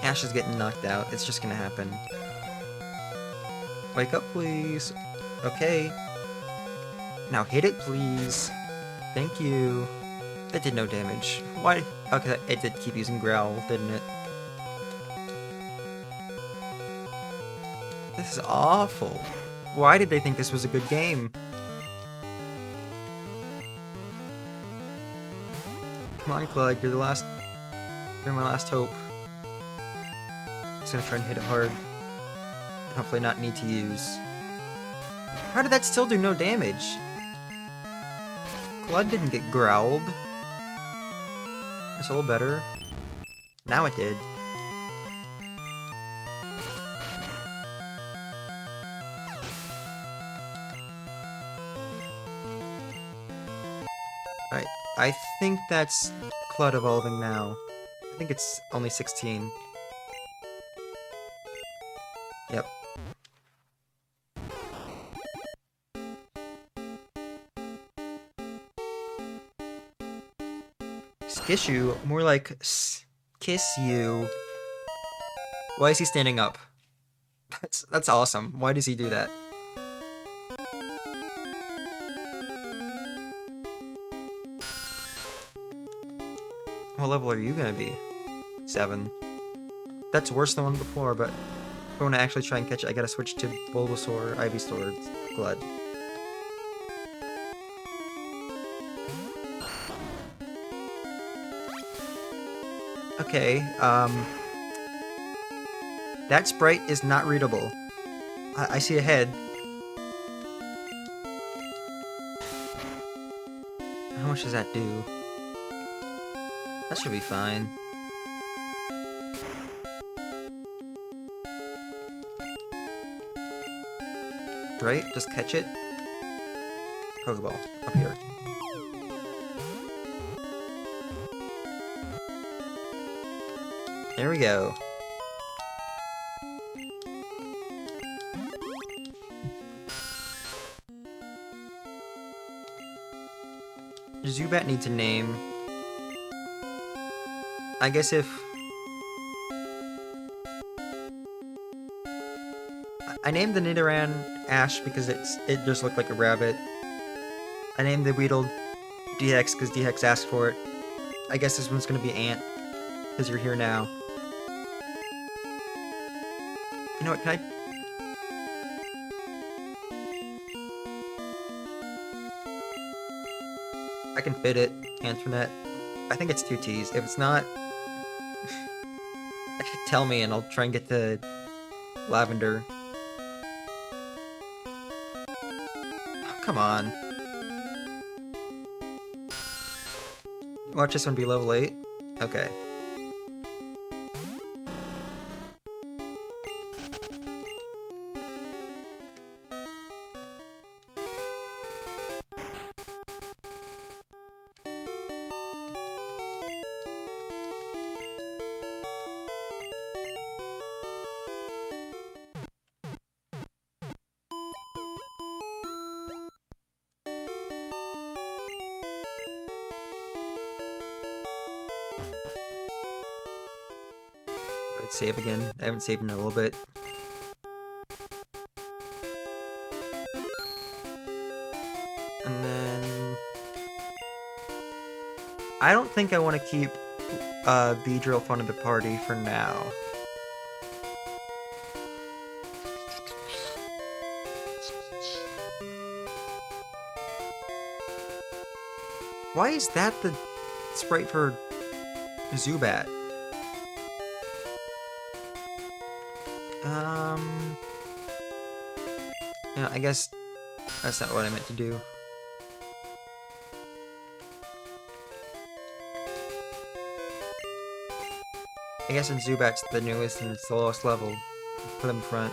Ash is getting knocked out. It's just gonna happen. Wake up, please. Okay. Now hit it, please. Thank you. That did no damage. Why? Okay, it did keep using Growl, didn't it? This is awful. Why did they think this was a good game? Come on, Clyde, you're my last hope. Just gonna try and hit it hard. Hopefully not need to use. How did that still do no damage? Clyde didn't get growled. That's a little better. Now it did. Alright, I think that's Clud evolving now. I think it's only 16. Yep. Kiss you? More like kiss you. Why is he standing up? That's awesome. Why does he do that? What level are you gonna be? 7. That's worse than one before, but if I want to actually try and catch it, I gotta switch to Bulbasaur, Ivysaur, Glad. Okay, that sprite is not readable. I see a head. How much does that do? That should be fine. Right? Just catch it. Pokeball. Up here. There we go. Zubat needs a name. I guess if... I named the Nidoran Ash because it just looked like a rabbit. I named the Weedle DX because DX asked for it. I guess this one's gonna be Ant, because you're here now. You know what, can I can fit it, Antoinette. I think it's 2 T's. If it's not, tell me and I'll try and get the Lavender. Oh, come on. Watch this one be level 8. Okay. Save again. I haven't saved in a little bit. And then... I don't think I want to keep Beedrill front of the party for now. Why is that the sprite for Zubat? Yeah, I guess that's not what I meant to do. I guess since Zubat's the newest and it's the lowest level, put him in front.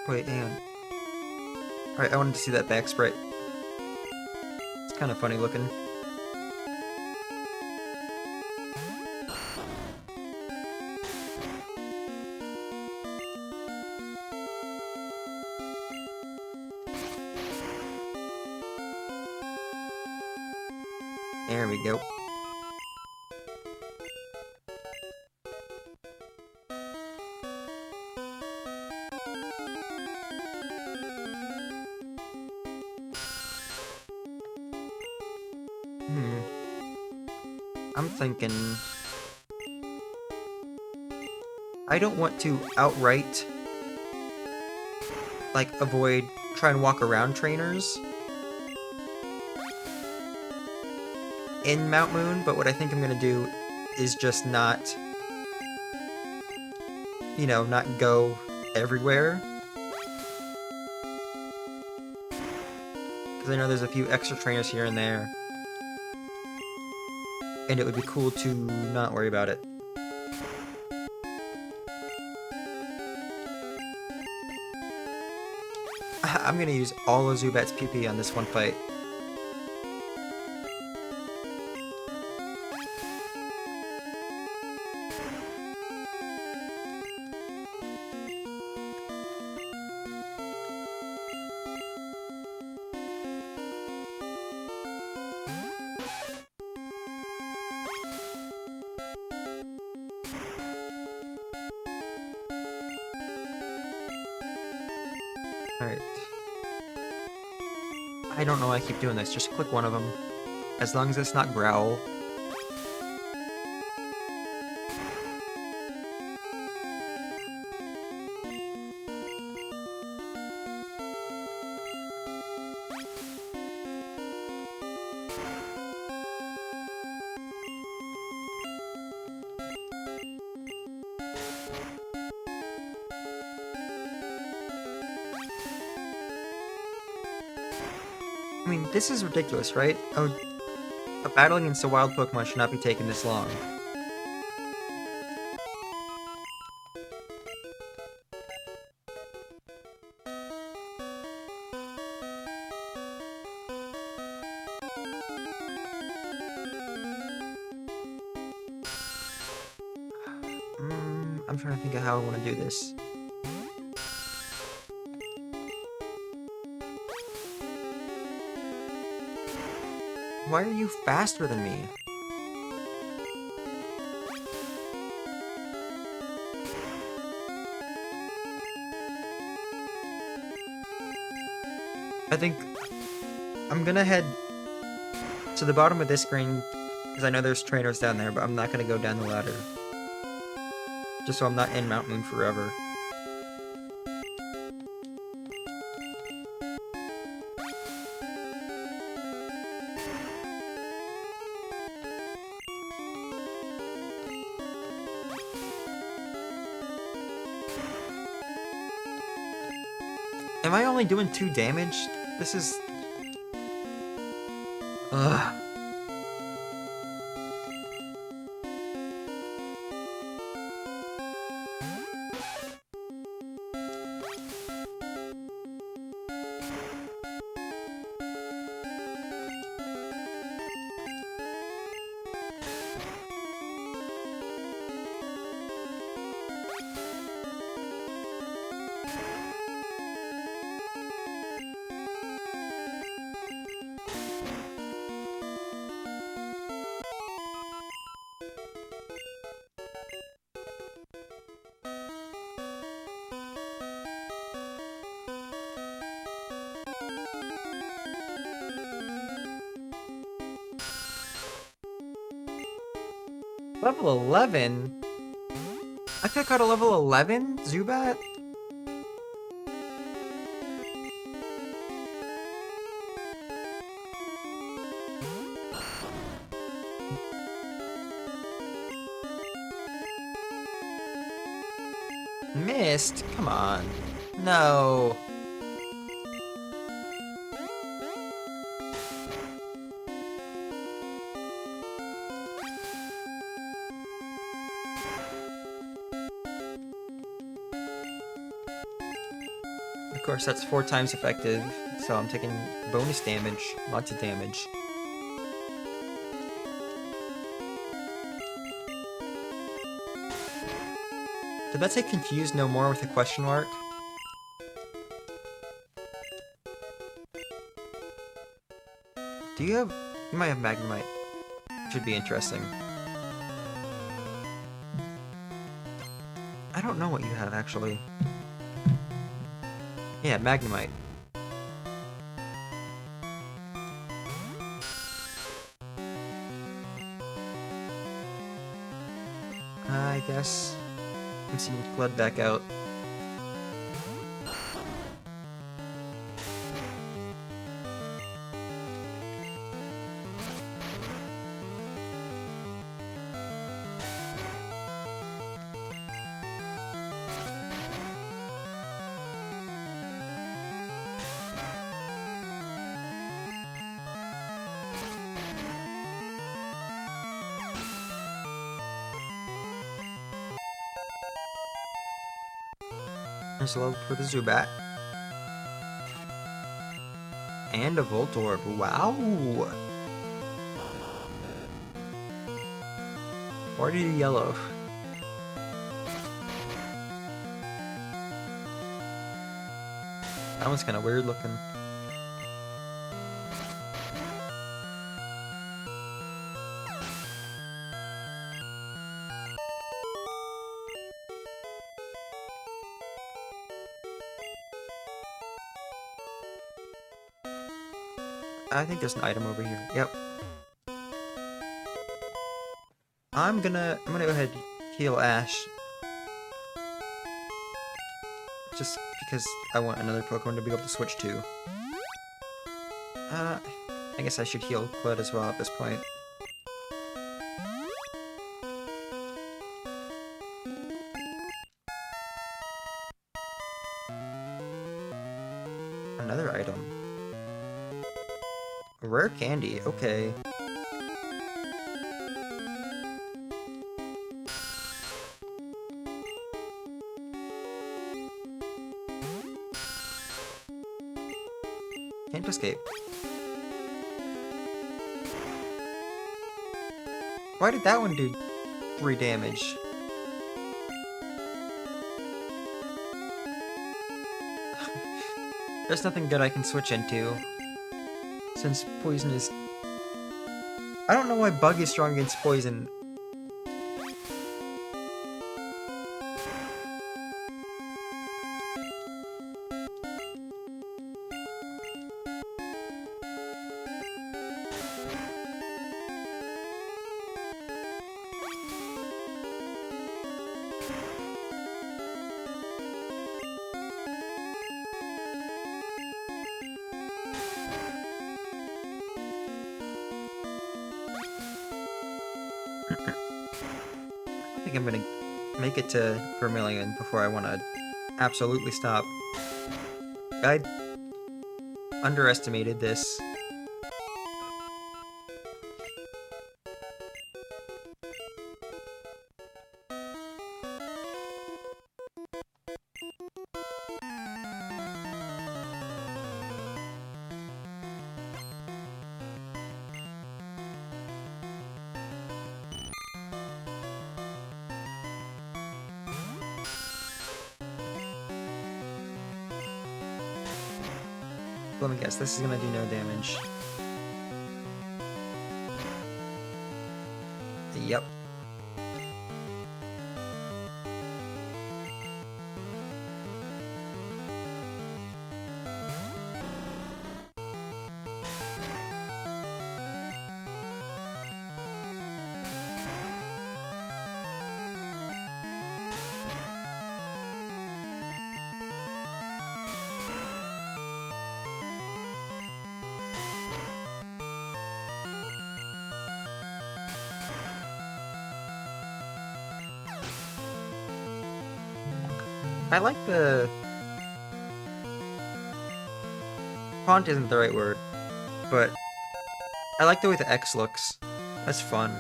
Wait, hang on. Alright, I wanted to see that back sprite. It's kind of funny looking. There we go. I'm thinking... I don't want to outright, like, try and walk around trainers in Mount Moon, but what I think I'm gonna do is just not, you know, not go everywhere. Because I know there's a few extra trainers here and there. And it would be cool to not worry about it. I'm gonna use all of Zubat's PP on this one fight. Alright. I don't know why I keep doing this, just click one of them. As long as it's not Growl. I mean, this is ridiculous, right? A battle against a wild Pokemon should not be taking this long. I'm trying to think of how I want to do this. Why are you faster than me? I think I'm gonna head to the bottom of this screen, because I know there's trainers down there, but I'm not gonna go down the ladder. Just so I'm not in Mount Moon forever. Am I only doing 2 damage? This is... Ugh. Level 11? I could have caught a level 11 Zubat? Missed? Come on. No. Of course, that's 4 times effective, so I'm taking bonus damage, lots of damage. Did that say confused no more with a question mark? Do you have... You might have Magnemite. Should be interesting. I don't know what you have, actually. Yeah, Magnemite. I guess I'm seeing Blood back out. There's a level for the Zubat. And a Voltorb. Wow! Already yellow. That one's kind of weird looking. I think there's an item over here. Yep. I'm gonna go ahead and heal Ash. Just because I want another Pokemon to be able to switch to. I guess I should heal Cled as well at this point. Another item. A rare candy, okay. Can't escape. Why did that one do 3 damage? There's nothing good I can switch into. Since poison is... I don't know why Bug is strong against poison. I think I'm gonna make it to Vermilion before I want to absolutely stop. I underestimated this. Let me guess, this is gonna do no damage. Yep. I like the... Font isn't the right word, but I like the way the X looks. That's fun.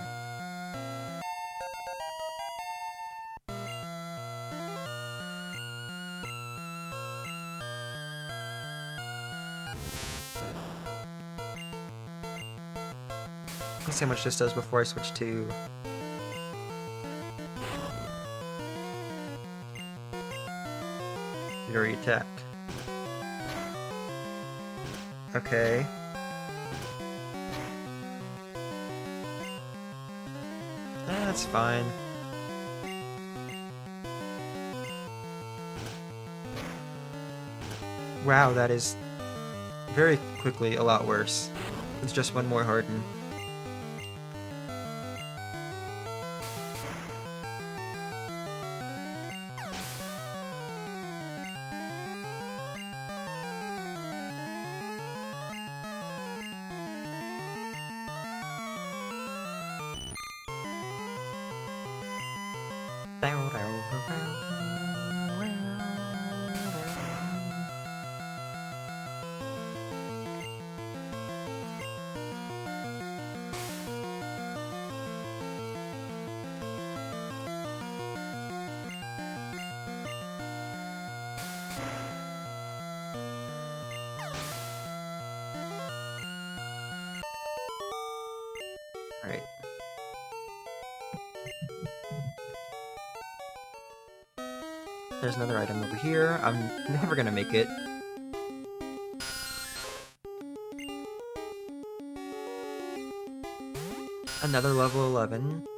Let's see how much this does before I switch to... Fury attack. Okay. That's fine. Wow, that is very quickly a lot worse. It's just one more harden. Alright. There's another item over here. I'm never gonna make it. Another level 11.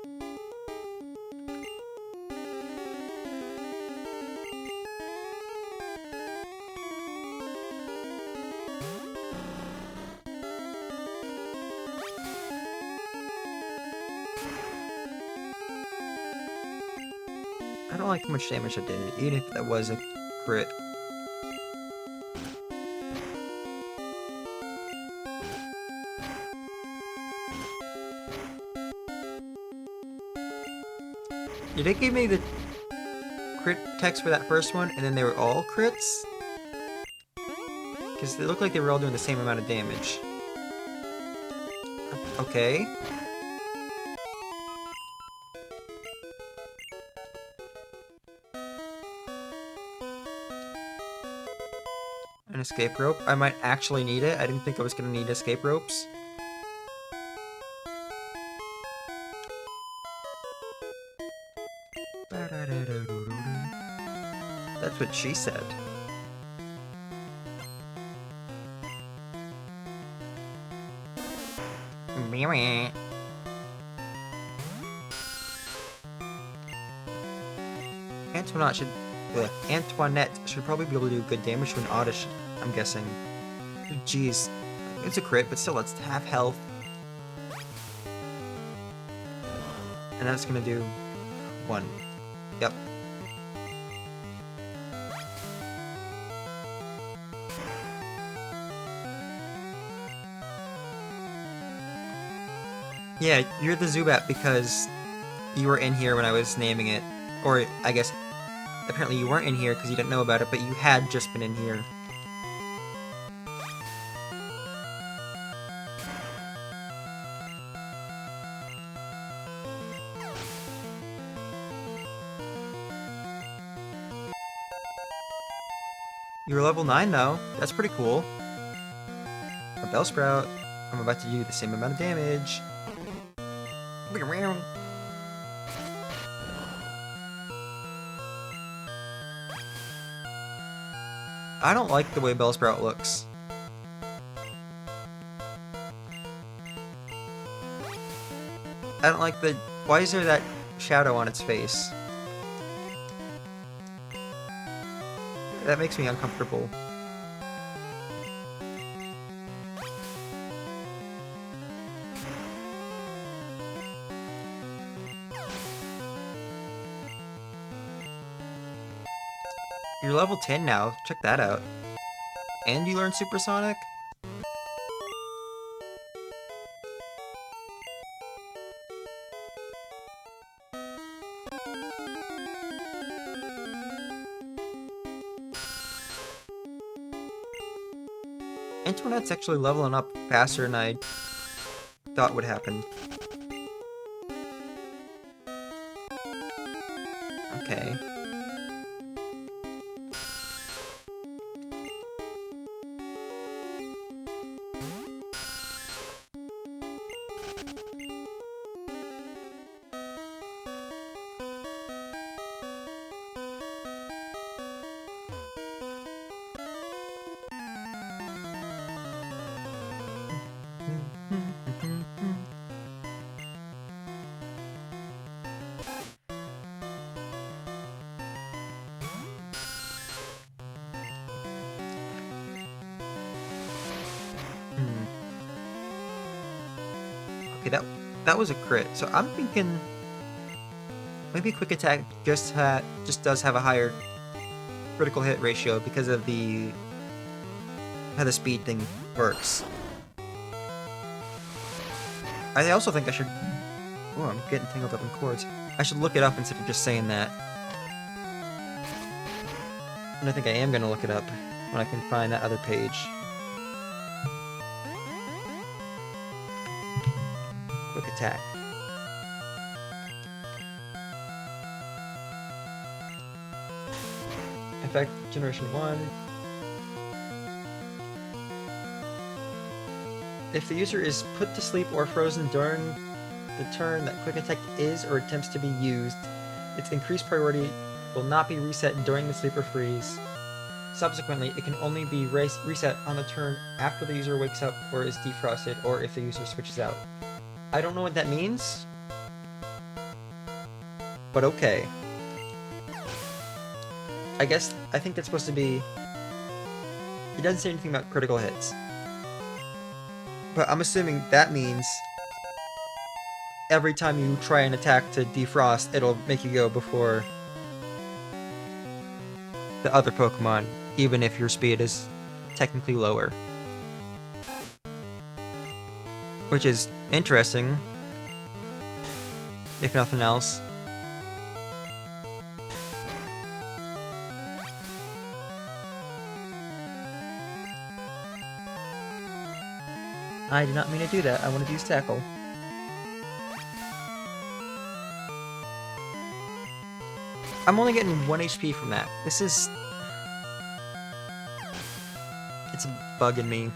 I don't like how much damage I did, even if that was a crit. Did it give me the crit text for that first one, and then they were all crits? Because they looked like they were all doing the same amount of damage. Okay. An escape rope. I might actually need it. I didn't think I was going to need escape ropes. That's what she said. Antoinette should probably be able to do good damage to an Oddish, I'm guessing. Jeez. It's a crit, but still, it's half health. And that's gonna do 1. Yep. Yeah, you're the Zubat because you were in here when I was naming it. Or, I guess, apparently you weren't in here because you didn't know about it, but you had just been in here. You're level 9 though. That's pretty cool. A Bellsprout. I'm about to do the same amount of damage. I don't like the way Bellsprout looks. I don't like the... Why is there that shadow on its face? That makes me uncomfortable. You're level 10 now. Check that out. And you learn Supersonic? Antoinette's actually leveling up faster than I thought would happen. Okay. Okay, that was a crit. So I'm thinking maybe quick attack just does have a higher critical hit ratio because of how the speed thing works. I also think I should. Oh, I'm getting tangled up in chords. I should look it up instead of just saying that. And I think I am gonna look it up when I can find that other page. Quick attack. Effect generation 1. If the user is put to sleep or frozen during the turn that quick attack is or attempts to be used, its increased priority will not be reset during the sleep or freeze. Subsequently, it can only be reset on the turn after the user wakes up or is defrosted, or if the user switches out. I don't know what that means, but okay. I think that's supposed to be... It doesn't say anything about critical hits. But I'm assuming that means every time you try an attack to defrost, it'll make you go before the other Pokemon, even if your speed is technically lower. Which is interesting, if nothing else. I did not mean to do that. I wanted to use Tackle. I'm only getting 1 HP from that. This is... It's bugging me.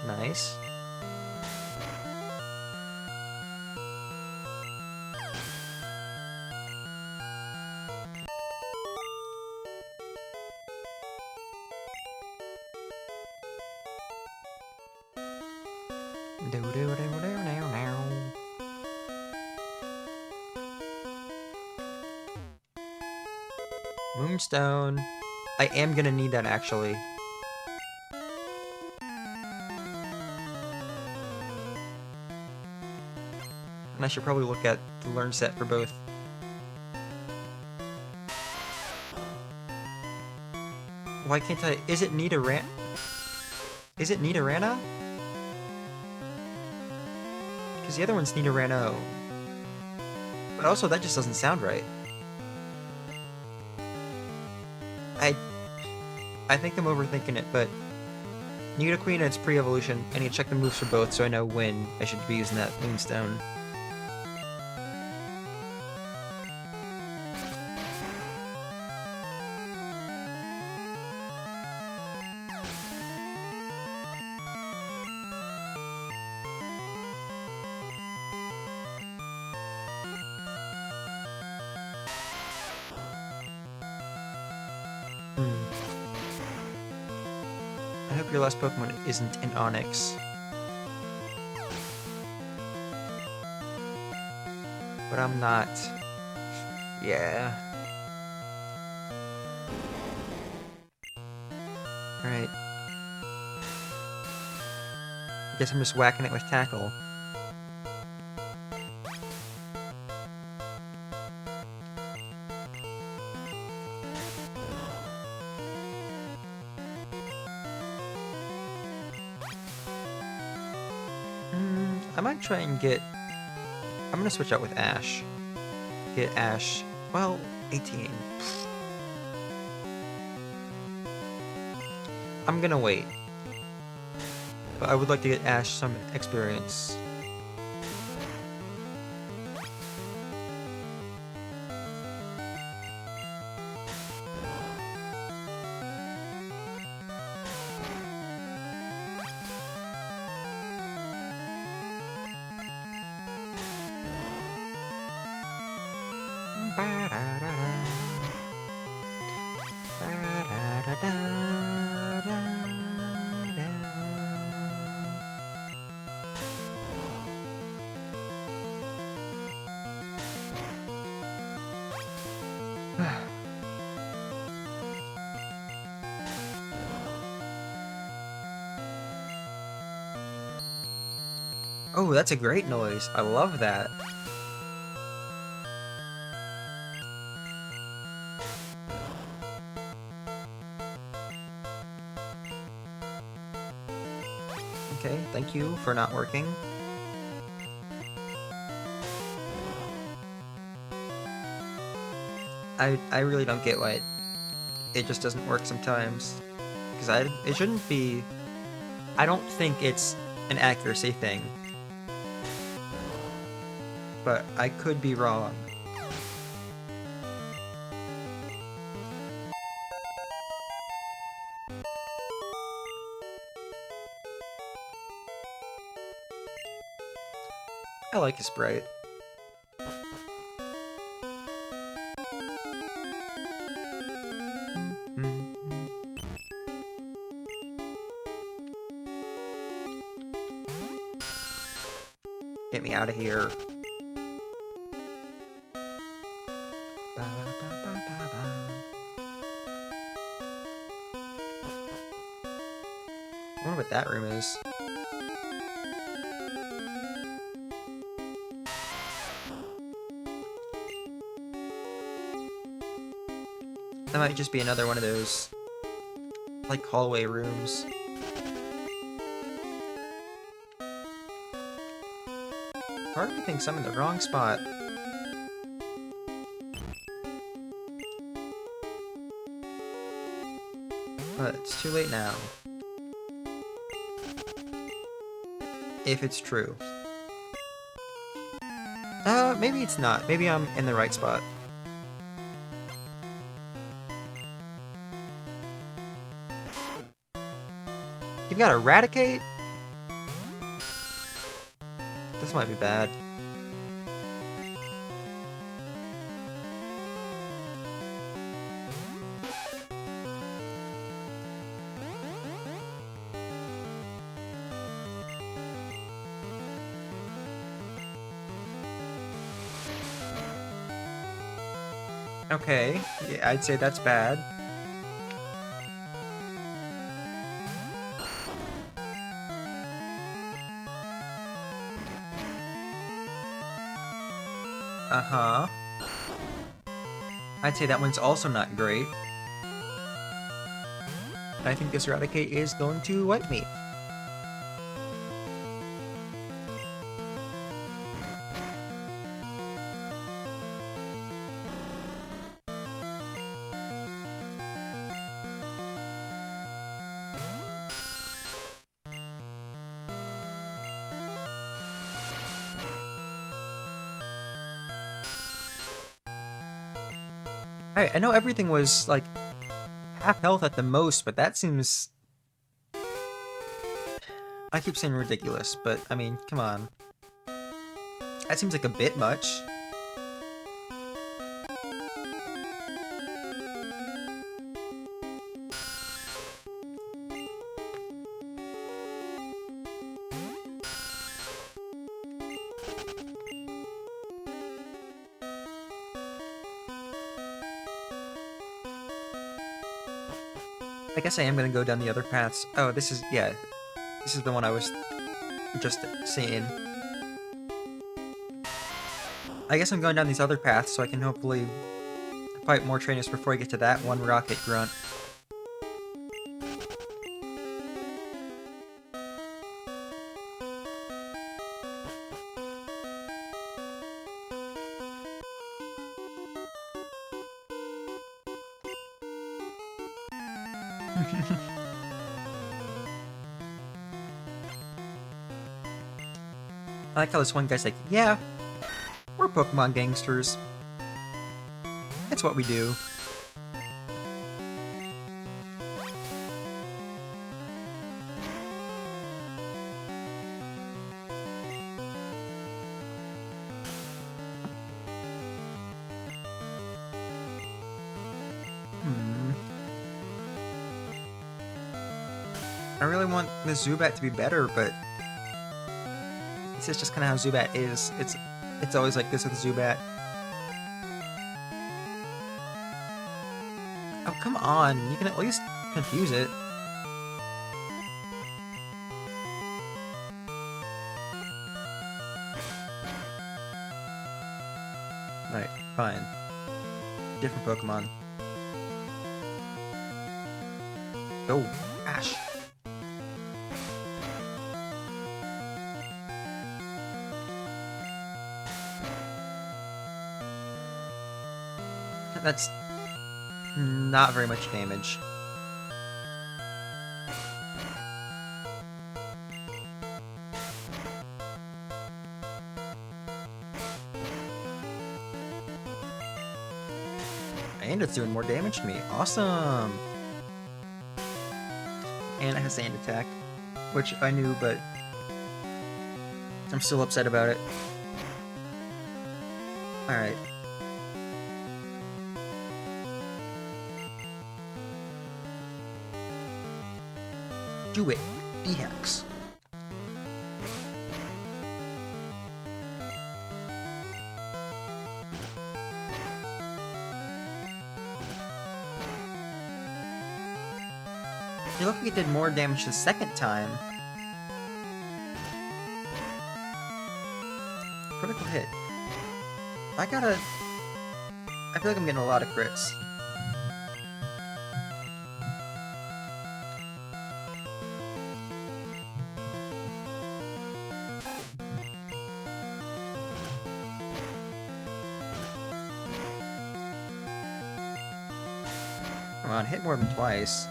Nice. Moonstone. I am gonna need that, actually. And I should probably look at the learn set for both. Why can't I... Is it Nidorana? Is it Nidorana? Because the other one's Nidorano. But also, that just doesn't sound right. I think I'm overthinking it, but Nidoqueen and its pre-evolution, I need to check the moves for both so I know when I should be using that Moonstone. I hope your last Pokemon isn't an Onix. But I'm not. Yeah. Alright. I guess I'm just whacking it with Tackle. I might try and get... I'm gonna switch out with Ash. Get Ash... Well, 18. I'm gonna wait. But I would like to get Ash some experience. Oh, that's a great noise. I love that. Okay, thank you for not working. I really don't get why it just doesn't work sometimes. Because it shouldn't be... I don't think it's an accuracy thing. But I could be wrong. I like his sprite. Get me out of here. I wonder what that room is. That might just be another one of those, like, hallway rooms. Part of me thinks I'm in the wrong spot. But it's too late now. If it's true. Maybe it's not. Maybe I'm in the right spot. You've got Eradicate? This might be bad. Okay, yeah, I'd say that's bad. Uh-huh. I'd say that one's also not great. I think this Eradicate is going to wipe me. I know everything was, like, half health at the most, but that seems... I keep saying ridiculous, but, I mean, come on. That seems like a bit much. I guess I am gonna go down the other paths. Oh, this is, yeah. This is the one I was just seeing. I guess I'm going down these other paths so I can hopefully fight more trainers before I get to that one rocket grunt. I like how this one guy's like, yeah, we're Pokemon gangsters. It's what we do. I really want the Zubat to be better, but this is just kind of how Zubat is. It's always like this with Zubat. Oh, come on. You can at least confuse it. Right, fine. Different Pokemon. Oh, Ash. That's not very much damage. And it's doing more damage to me. Awesome! And it has Sand Attack, which I knew, but I'm still upset about it. Alright. Do it! B-Hex. It looked like it did more damage the second time. Critical hit. I feel like I'm getting a lot of crits. Come on, hit more than twice.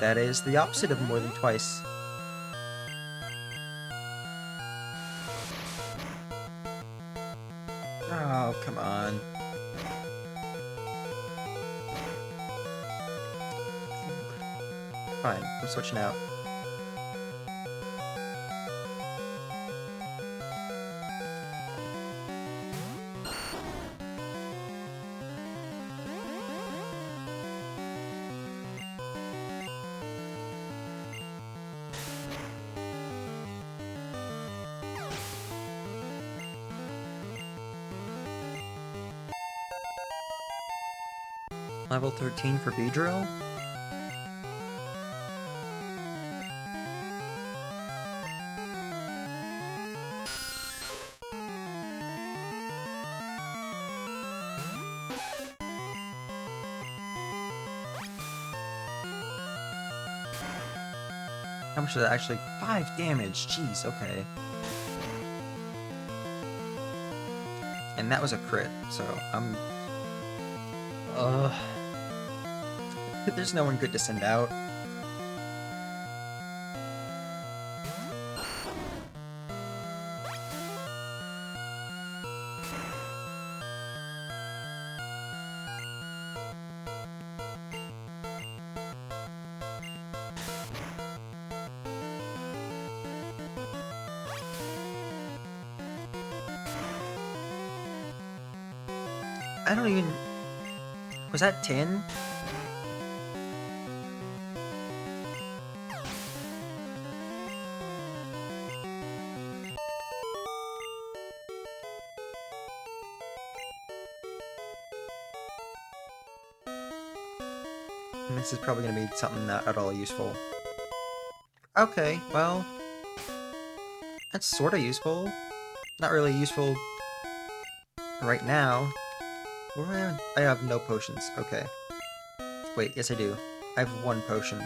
That is the opposite of more than twice. Oh, come on. Fine, I'm switching out. Level 13 for Beedrill? How much is that actually? 5 damage, jeez, okay. And that was a crit, so I'm... There's no one good to send out. I don't even... Was that 10? And this is probably going to be something not at all useful. Okay, well... That's sort of useful. Not really useful right now. What do I have? I have no potions. Okay. Wait, yes I do. I have 1 potion.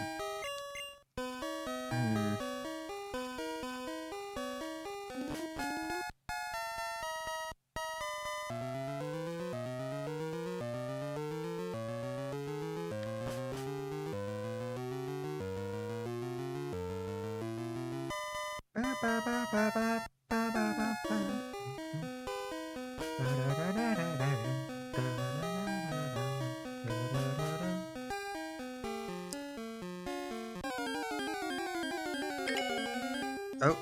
Oh,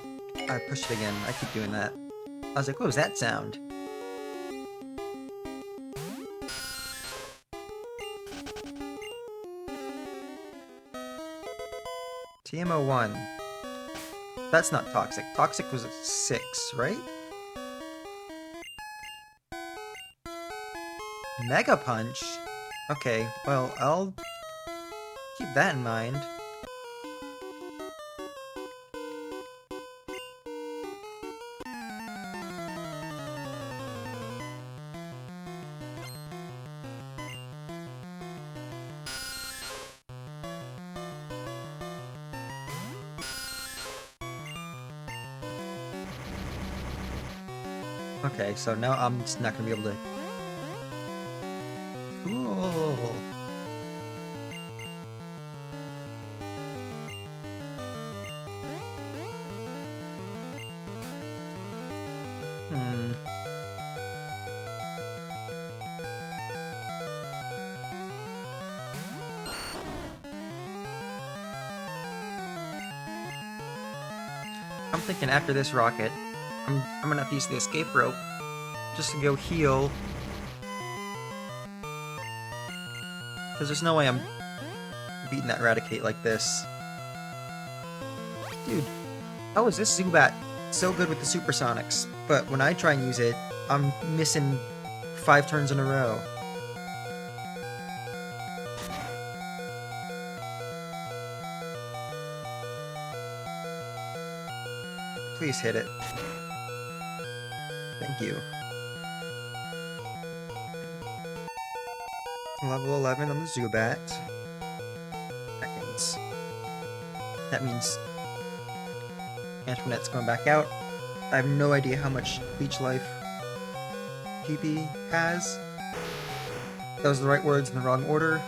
I pushed it again. I keep doing that. I was like, what was that sound? TMO1. That's not Toxic. Toxic was 6, right? Mega Punch? Okay, well, I'll keep that in mind. Okay, so now I'm just not gonna be able to... Ooh. I'm thinking after this rocket, I'm gonna have to use the escape rope just to go heal. Because there's no way I'm beating that Raticate like this. Dude, how is this Zubat so good with the Supersonics? But when I try and use it, I'm missing 5 turns in a row. Please hit it. Thank you. Level 11 on the Zubat. Seconds. That means Antoinette's going back out. I have no idea how much Leech Life PP has. Those are the right words in the wrong order.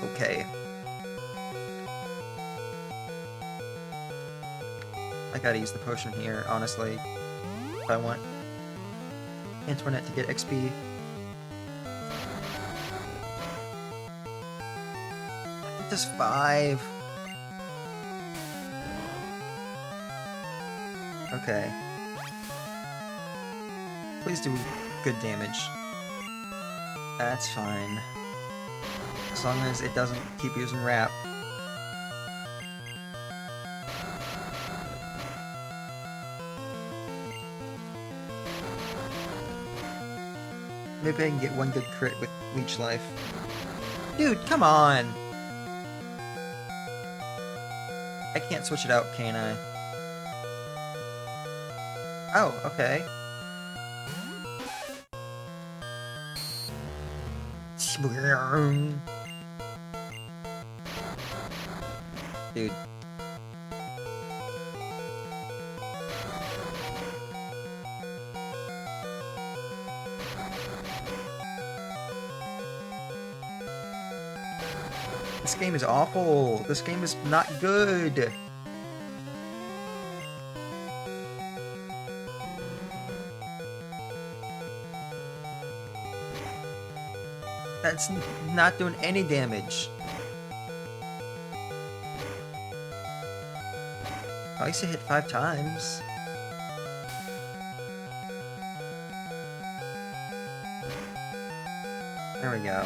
Okay. I gotta use the potion here, honestly, if I want Antoinette to get XP. I think there's 5. Okay. Please do good damage. That's fine. As long as it doesn't keep using Wrap. Maybe I can get one good crit with Leech Life. Dude, come on! I can't switch it out, can I? Oh, okay. Dude. This game is awful. This game is not good. That's not doing any damage. I used to hit 5 times. There we go.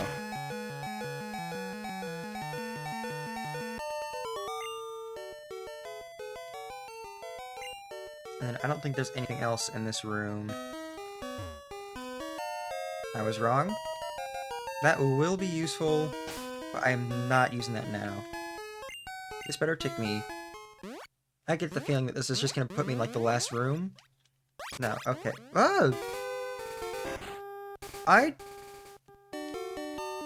And I don't think there's anything else in this room. I was wrong. That will be useful, but I am not using that now. This better tick me. I get the feeling that this is just gonna put me in like the last room. No, okay. Oh! I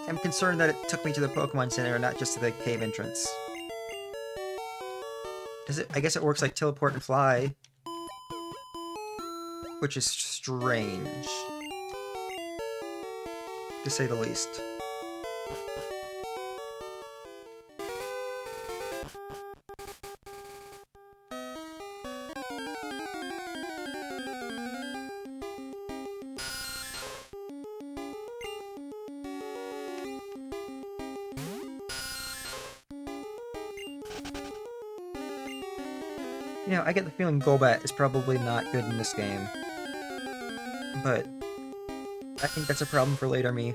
am concerned that it took me to the Pokemon Center and not just to the cave entrance. Does it? I guess it works like teleport and fly. Which is strange. To say the least. You know, I get the feeling Golbat is probably not good in this game. But I think that's a problem for later me.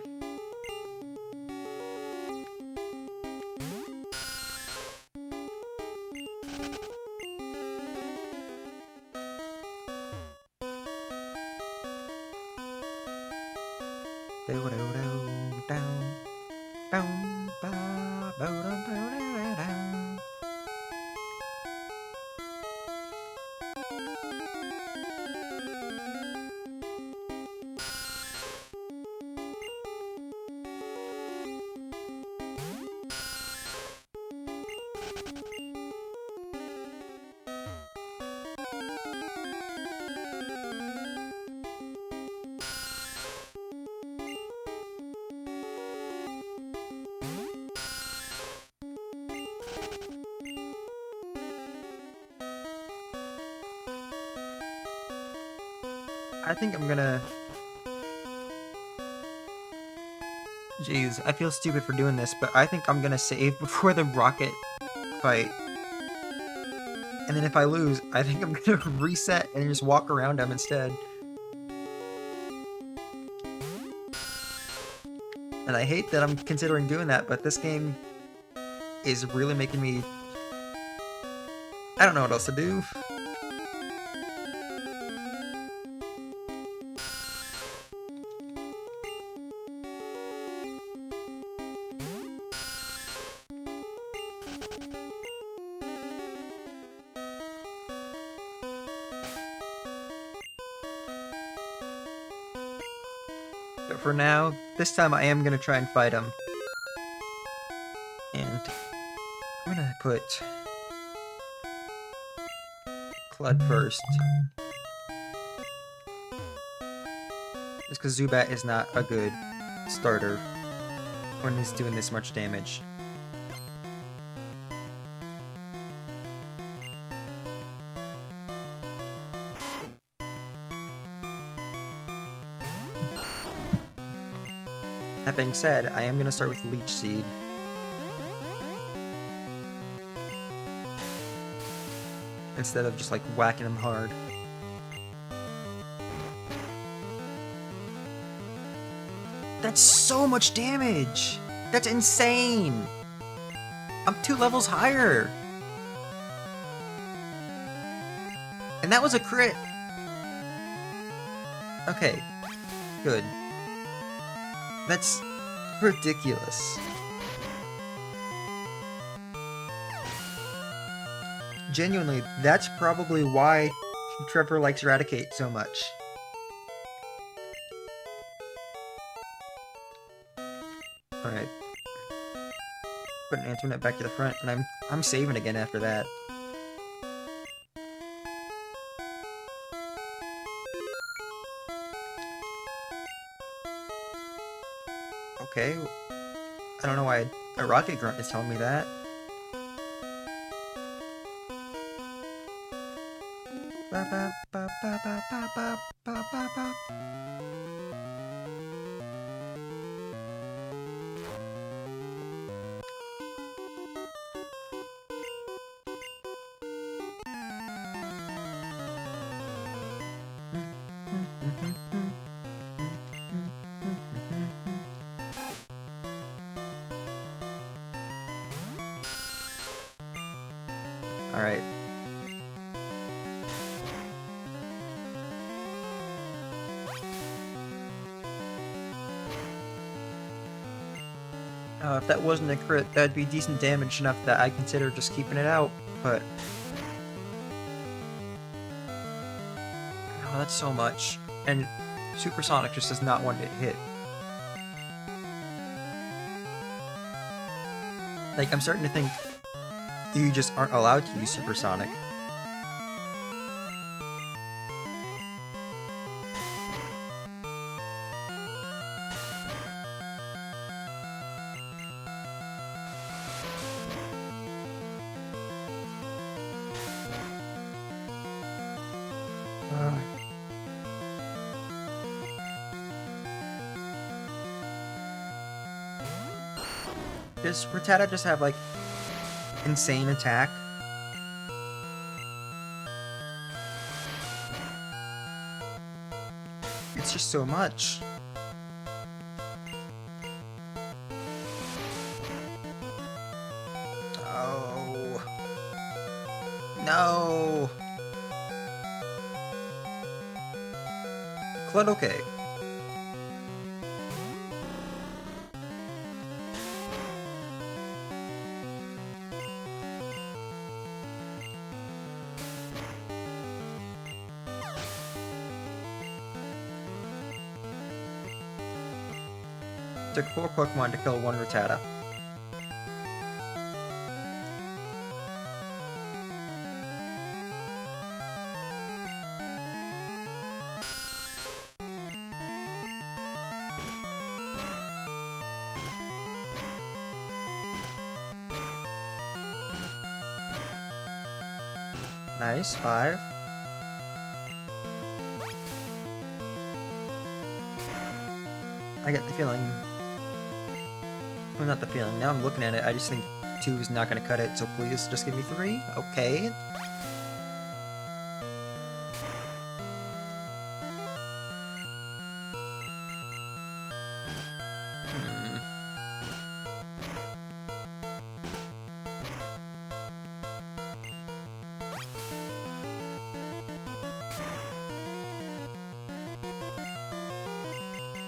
I think I'm gonna... Jeez, I feel stupid for doing this, but I think I'm gonna save before the rocket fight. And then if I lose, I think I'm gonna reset and just walk around him instead. And I hate that I'm considering doing that, but this game is really making me... I don't know what else to do. But for now, this time I am going to try and fight him. And I'm going to put Clud first. Just because Zubat is not a good starter when he's doing this much damage. That being said, I am going to start with Leech Seed. Instead of just like whacking him hard. That's so much damage! That's insane! I'm 2 levels higher! And that was a crit! Okay, good. That's ridiculous. Genuinely, that's probably why Trevor likes Eradicate so much. Alright. Put an Antoinette back to the front, and I'm saving again after that. Okay. I don't know why a Rocket Grunt is telling me that. Ba ba ba ba ba ba ba ba ba ba. Alright. If that wasn't a crit, that'd be decent damage enough that I'd consider just keeping it out, but... Oh, that's so much. And Supersonic just does not want to hit. Like, I'm starting to think you just aren't allowed to use Supersonic. Does Rattata just have, like, insane attack? just so much. Oh. No. Clud, okay. Took 4 Pokemon to kill 1 Rattata. Nice, 5. I get the feeling... Well, not the feeling. Now I'm looking at it, I just think 2 is not going to cut it, so please just give me 3. Okay.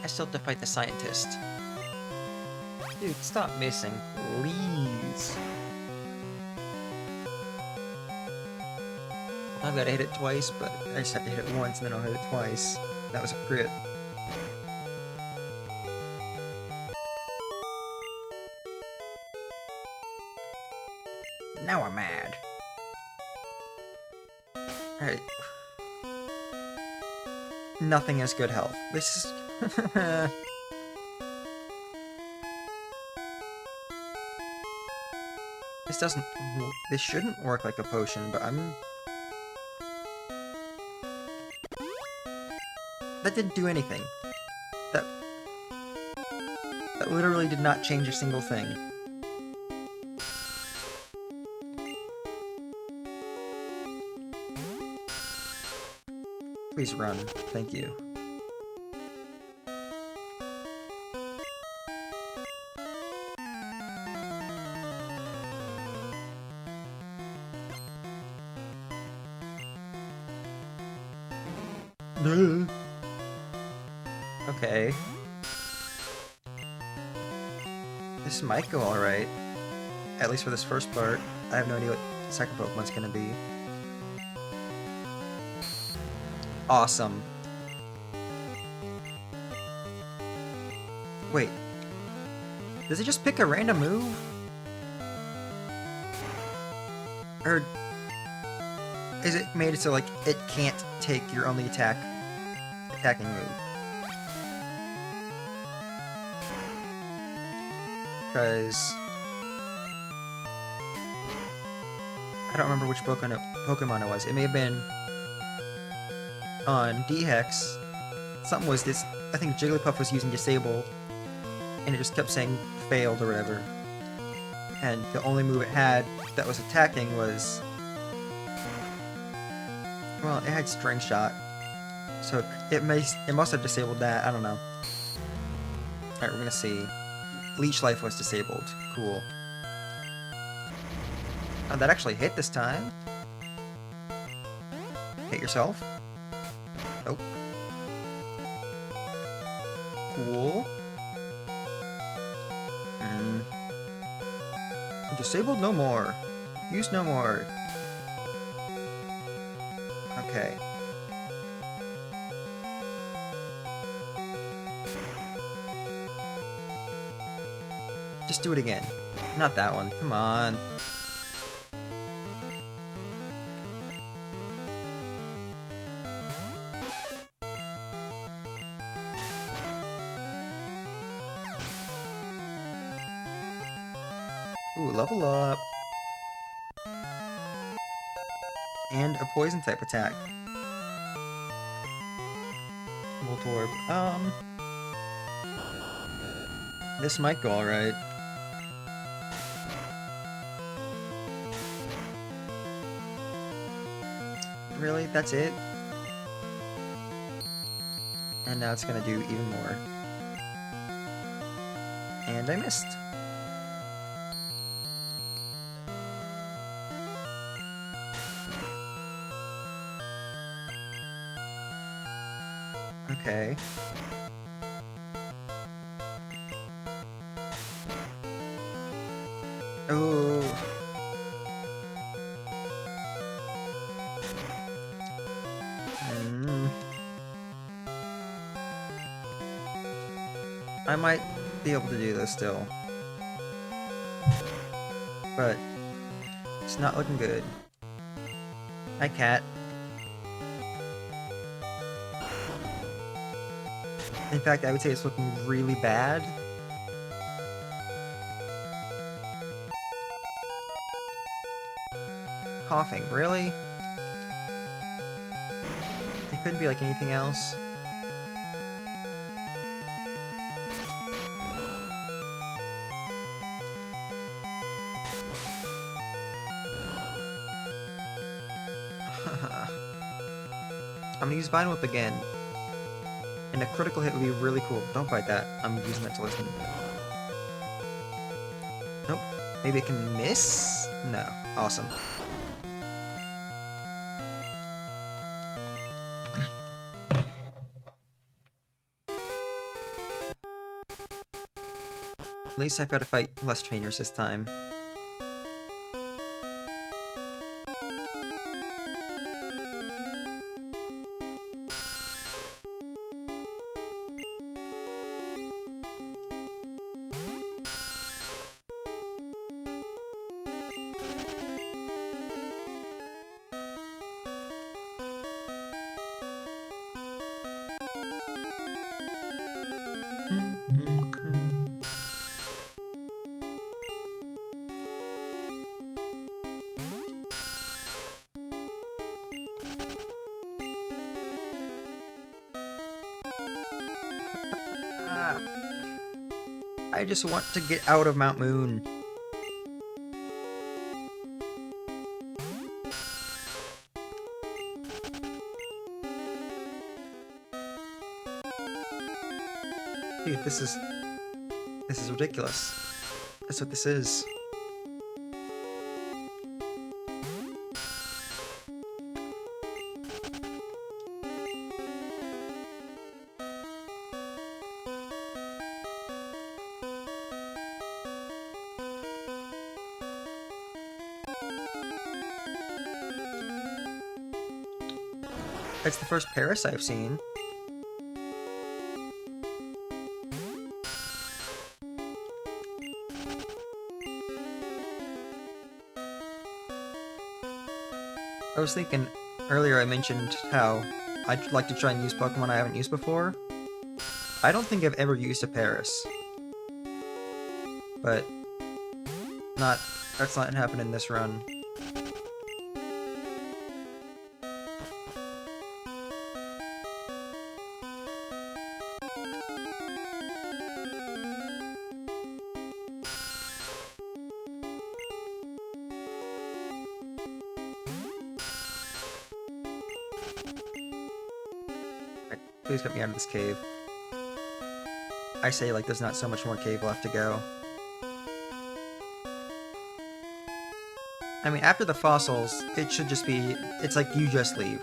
I still have to fight the scientist. Dude, stop missing, please. I've got to hit it twice, but I just have to hit it once and then I'll hit it twice. That was a crit. Now I'm mad. Alright. Nothing has good health. This is... This doesn't... This shouldn't work like a potion, but I'm... That didn't do anything. That literally did not change a single thing. Please run. Thank you. Okay. This might go alright. At least for this first part. I have no idea what the second Pokemon's gonna be. Awesome. Wait. Does it just pick a random move? Or... is it made it so, like, it can't take your only attacking move? Because... I don't remember which Pokemon it was. It may have been... on D-Hex. Something was this... I think Jigglypuff was using Disable, and it just kept saying failed or whatever. And the only move it had that was attacking was... well, it had String Shot. So it must have disabled that, I don't know. Alright, we're gonna see. Leech Life was disabled. Cool. Oh, that actually hit this time. Hit yourself. Nope. Cool. Disabled no more. Use no more. Okay. Just do it again. Not that one. Come on. Ooh, level up. And a poison type attack. Voltorb. This might go alright. Really? That's it? And now it's gonna do even more. And I missed. Okay. Oh. I might be able to do this still. But it's not looking good. Hi, cat. In fact, I would say it's looking really bad. Coughing, really? It couldn't be like anything else. I'm gonna use Vine Whip again. And a critical hit would be really cool. Don't bite that. I'm using that to listen. Nope. Maybe it can miss? No. Awesome. At least I've got to fight less trainers this time. I just want to get out of Mount Moon. Dude, this is ridiculous. That's what this is. That's the first Paris I've seen. I was thinking earlier I mentioned how I'd like to try and use Pokemon I haven't used before. I don't think I've ever used a Paris. But that's not happening this run. Please get me out of this cave. I say like there's not so much more cave left to go. I mean, after the fossils, it should just be... It's like you just leave.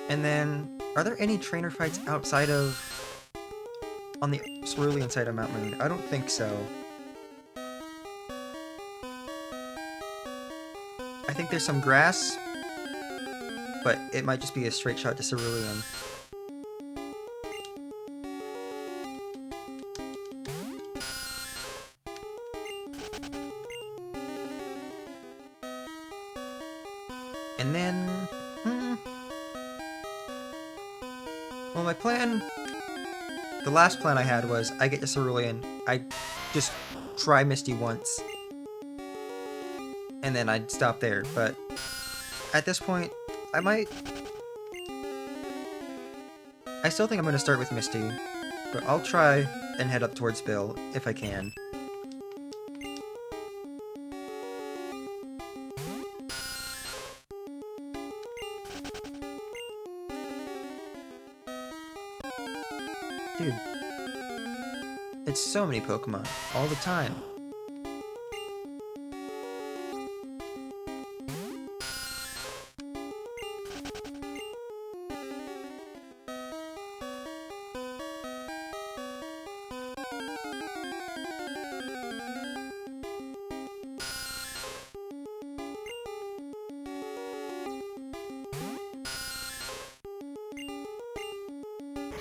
And then, are there any trainer fights outside of... on the cerulean side of Mount Moon? I don't think so. I think there's some grass, but it might just be a straight shot to cerulean. And then... Well, my plan... The last plan I had was, I get to cerulean, I just try Misty once, and then I'd stop there, but... At this point, I might... I still think I'm going to start with Misty, but I'll try and head up towards Bill, if I can. Dude. It's so many Pokemon. All the time.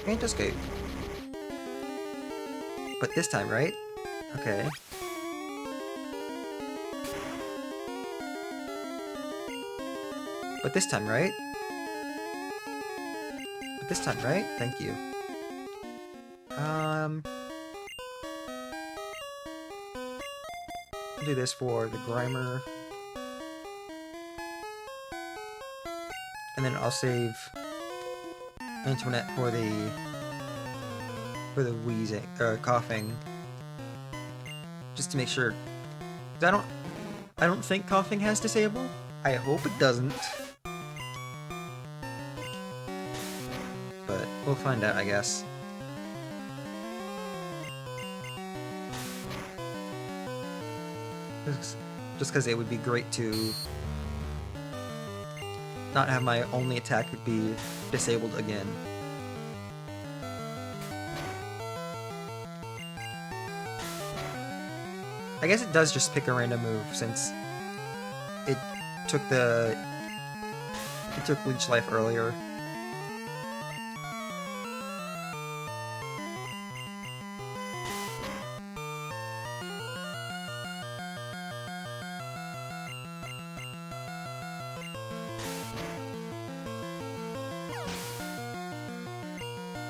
Can't escape. But this time, right? Okay. But this time, right? But this time, right? Thank you. I'll do this for the Grimer. And then I'll save Antoinette for the wheezing, coughing. Just to make sure. 'Cause I don't think coughing has disable. I hope it doesn't. But we'll find out, I guess. Just because it would be great to not have my only attack be disabled again. I guess it does just pick a random move since it took Leech Life earlier.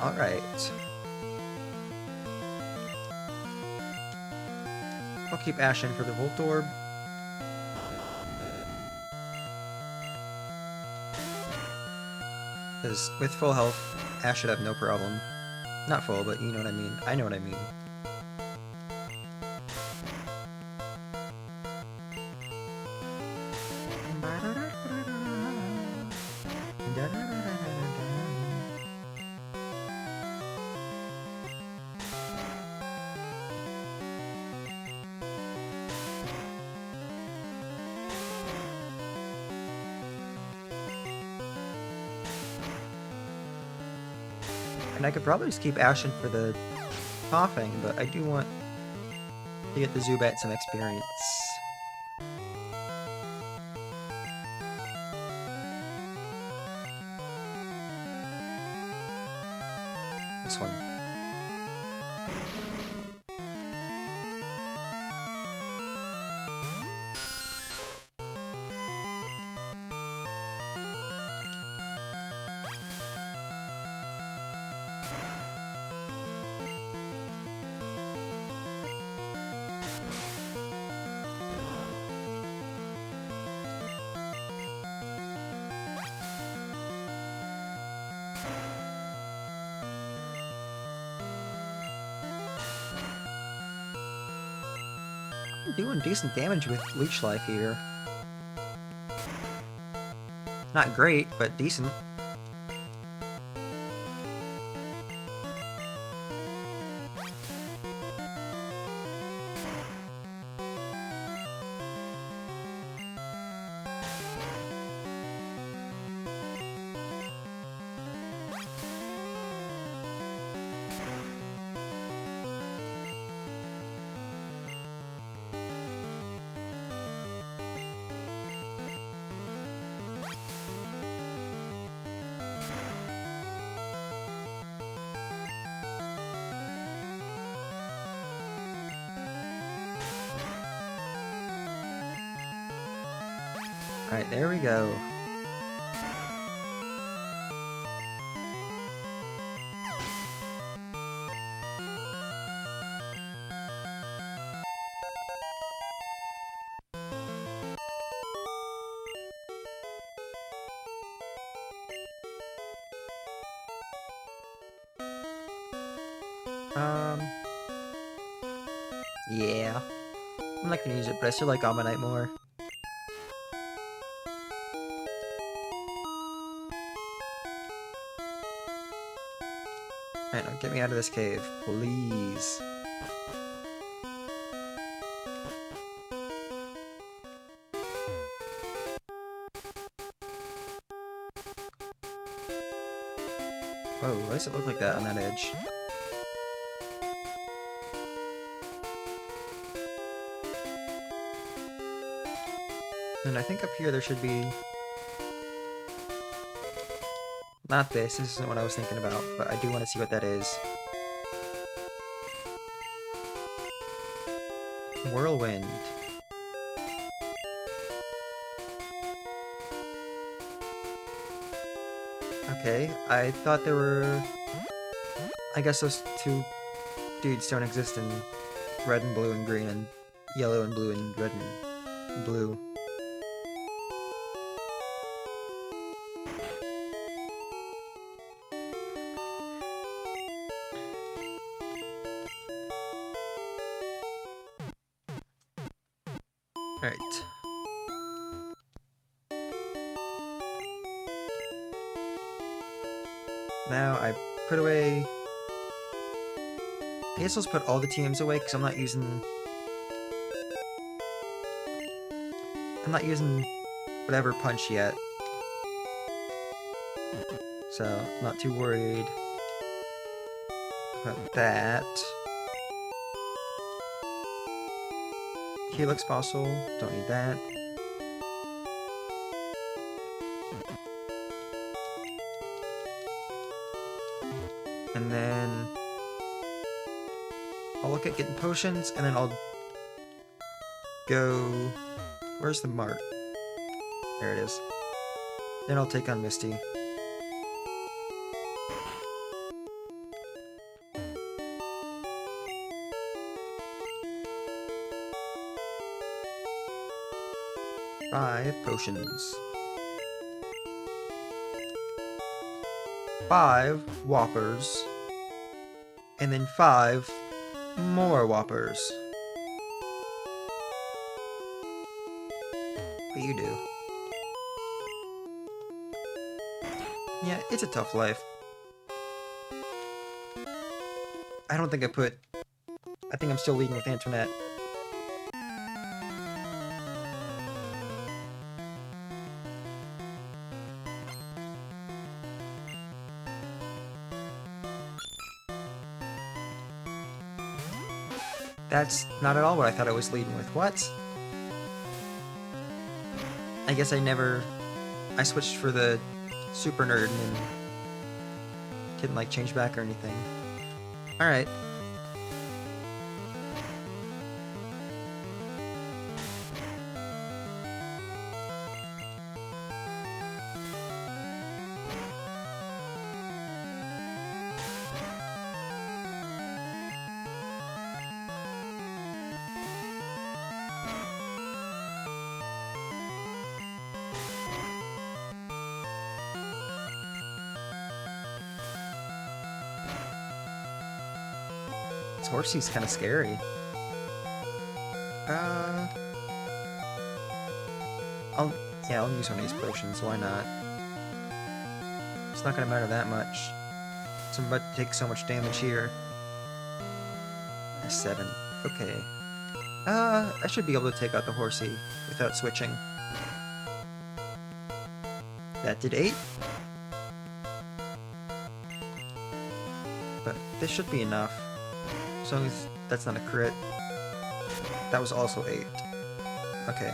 Alright. I'll keep Ash in for the Voltorb. Because with full health, Ash should have no problem. Not full, but you know what I mean. I know what I mean. And I could probably just keep Ashen for the coughing, but I do want to get the Zubat some experience. This one. Doing decent damage with Leech Life here. Not great, but decent. Alright, there we go. Yeah. I'm not gonna use it, but I still like Ammonite more. Alright, now get me out of this cave, please. Whoa, why does it look like that on that edge? And I think up here there should be... Not this isn't what I was thinking about, but I do want to see what that is. Whirlwind. Okay, I thought there were... I guess those two dudes don't exist in red and blue and green and yellow and blue and red and blue. Alright. Now I put away... I guess I'll just put all the TMs away because I'm not using whatever punch yet. So, I'm not too worried about that. Helix Fossil, don't need that. And then I'll look at getting potions, and then I'll go... Where's the mart? There it is. Then I'll take on Misty. Five potions. 5 whoppers. And then 5 more whoppers. What do you do? Yeah, it's a tough life. I don't think I put... I think I'm still leading with Antoinette. That's not at all what I thought I was leading with. What? I guess I switched for the super nerd and didn't, like, change back or anything. Alright. This horsey's kind of scary. I'll use one of these potions, why not? It's not gonna matter that much. So I'm about to take so much damage here. A 7. Okay. I should be able to take out the horsey without switching. That did 8. But this should be enough. As long as that's not a crit. That was also 8. Okay.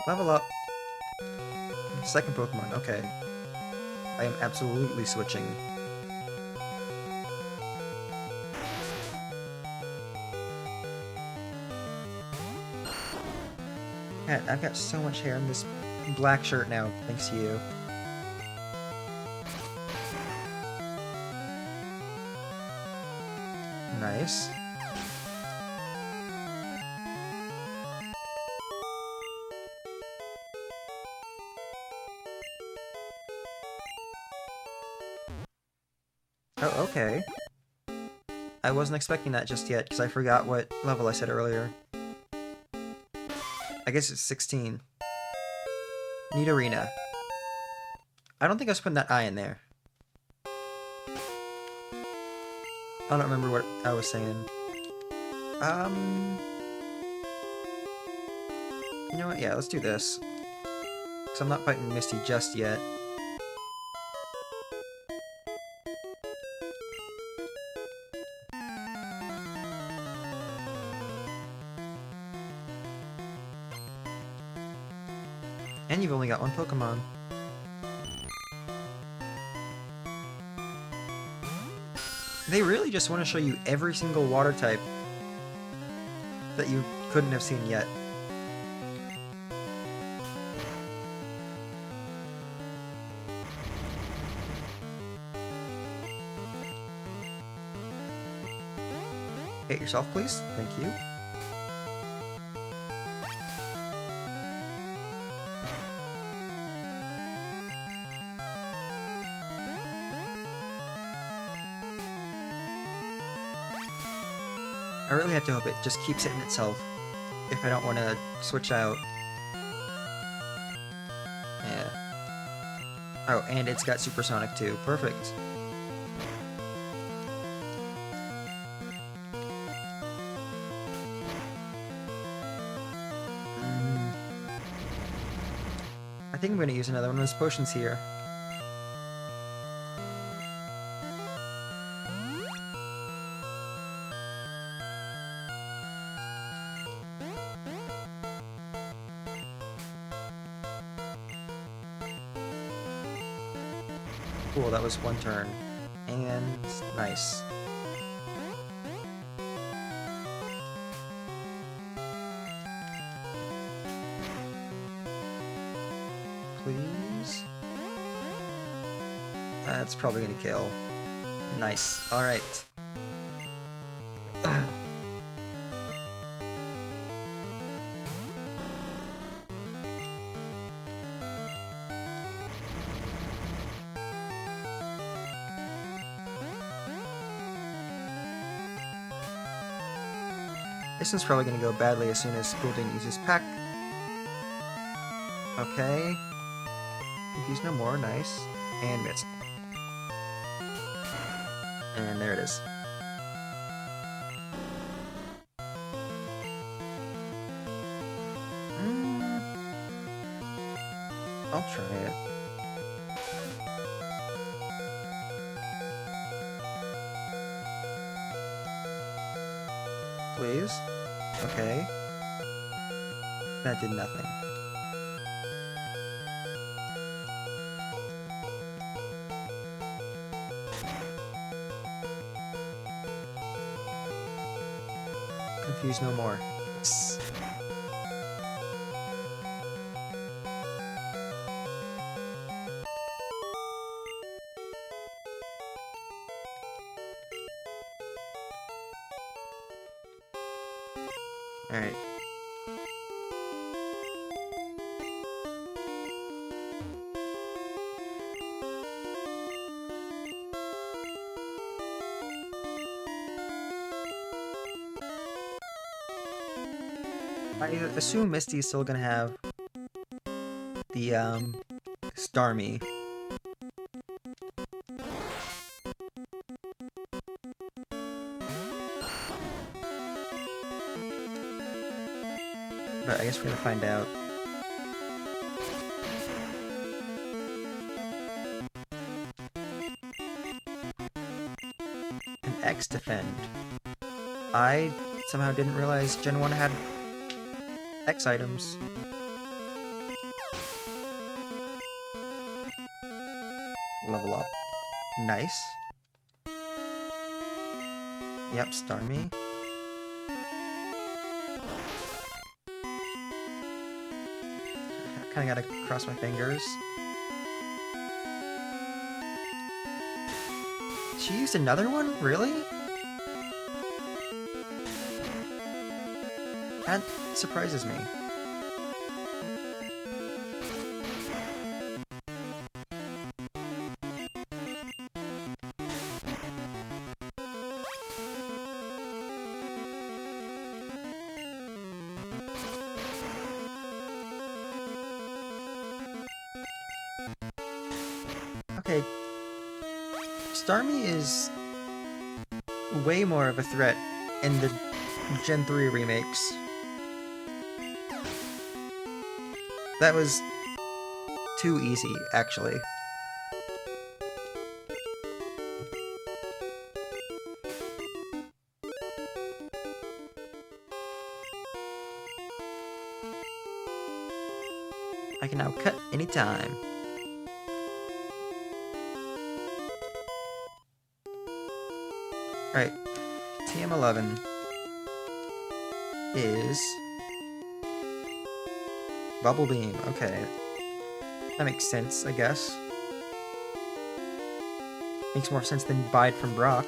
Level up. Second Pokemon, okay. I am absolutely switching. Man, I've got so much hair in this black shirt now, thanks to you. Nice. Oh, okay. I wasn't expecting that just yet, because I forgot what level I said earlier. I guess it's 16. Neat Arena. I don't think I was putting that eye in there. I don't remember what I was saying. You know what? Yeah, let's do this. Because I'm not fighting Misty just yet. And you've only got one Pokemon. They really just want to show you every single water type that you couldn't have seen yet. Hit yourself, please. Thank you. I really have to hope it just keeps hitting itself if I don't want to switch out. Yeah. Oh, and it's got Supersonic too. Perfect. I think I'm going to use another one of those potions here. Cool, that was one turn. And nice. Please? That's probably gonna kill. Nice. Alright. This one's probably gonna go badly as soon as Goulding uses Peck. Okay. Confuse no more, nice. And missed. And there it is. I'll try it. Please? Okay. That did nothing. Confuse no more. Yes. Alright. I assume Misty's still gonna have the, Starmie. But I guess we're gonna find out. An X defend. I somehow didn't realize Gen 1 had X items. Level up. Nice. Yep, Starmie. Kinda gotta cross my fingers. She used another one? Really? That surprises me. Starmie is way more of a threat in the Gen 3 remakes. That was too easy, actually. I can now cut anytime. Alright, TM11 is Bubble Beam. Okay, that makes sense, I guess. Makes more sense than Bide from Brock.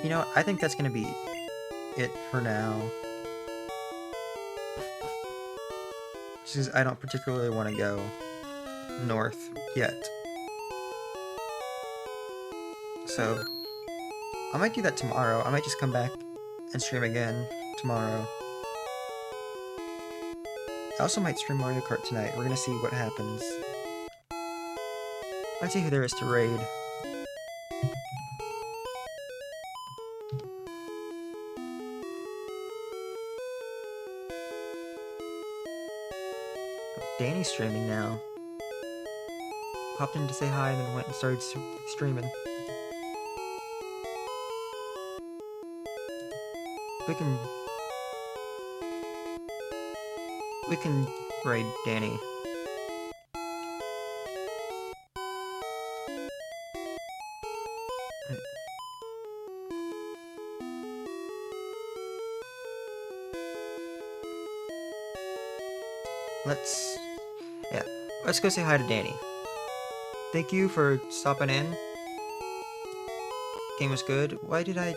You know, I think that's gonna be it for now. Just 'cause I don't particularly want to go north yet. So, I might do that tomorrow. I might just come back and stream again tomorrow. I also might stream Mario Kart tonight. We're gonna see what happens. Let's see who there is to raid. Danny's streaming now. Popped in to say hi and then went and started streaming. We can raid Danny. Let's go say hi to Danny. Thank you for stopping in. Game was good. Why did I'm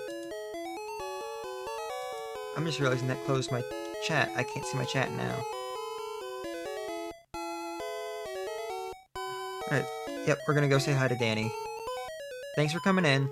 just realizing that closed my chat. I can't see my chat now. Alright, yep, we're gonna go say hi to Danny. Thanks for coming in.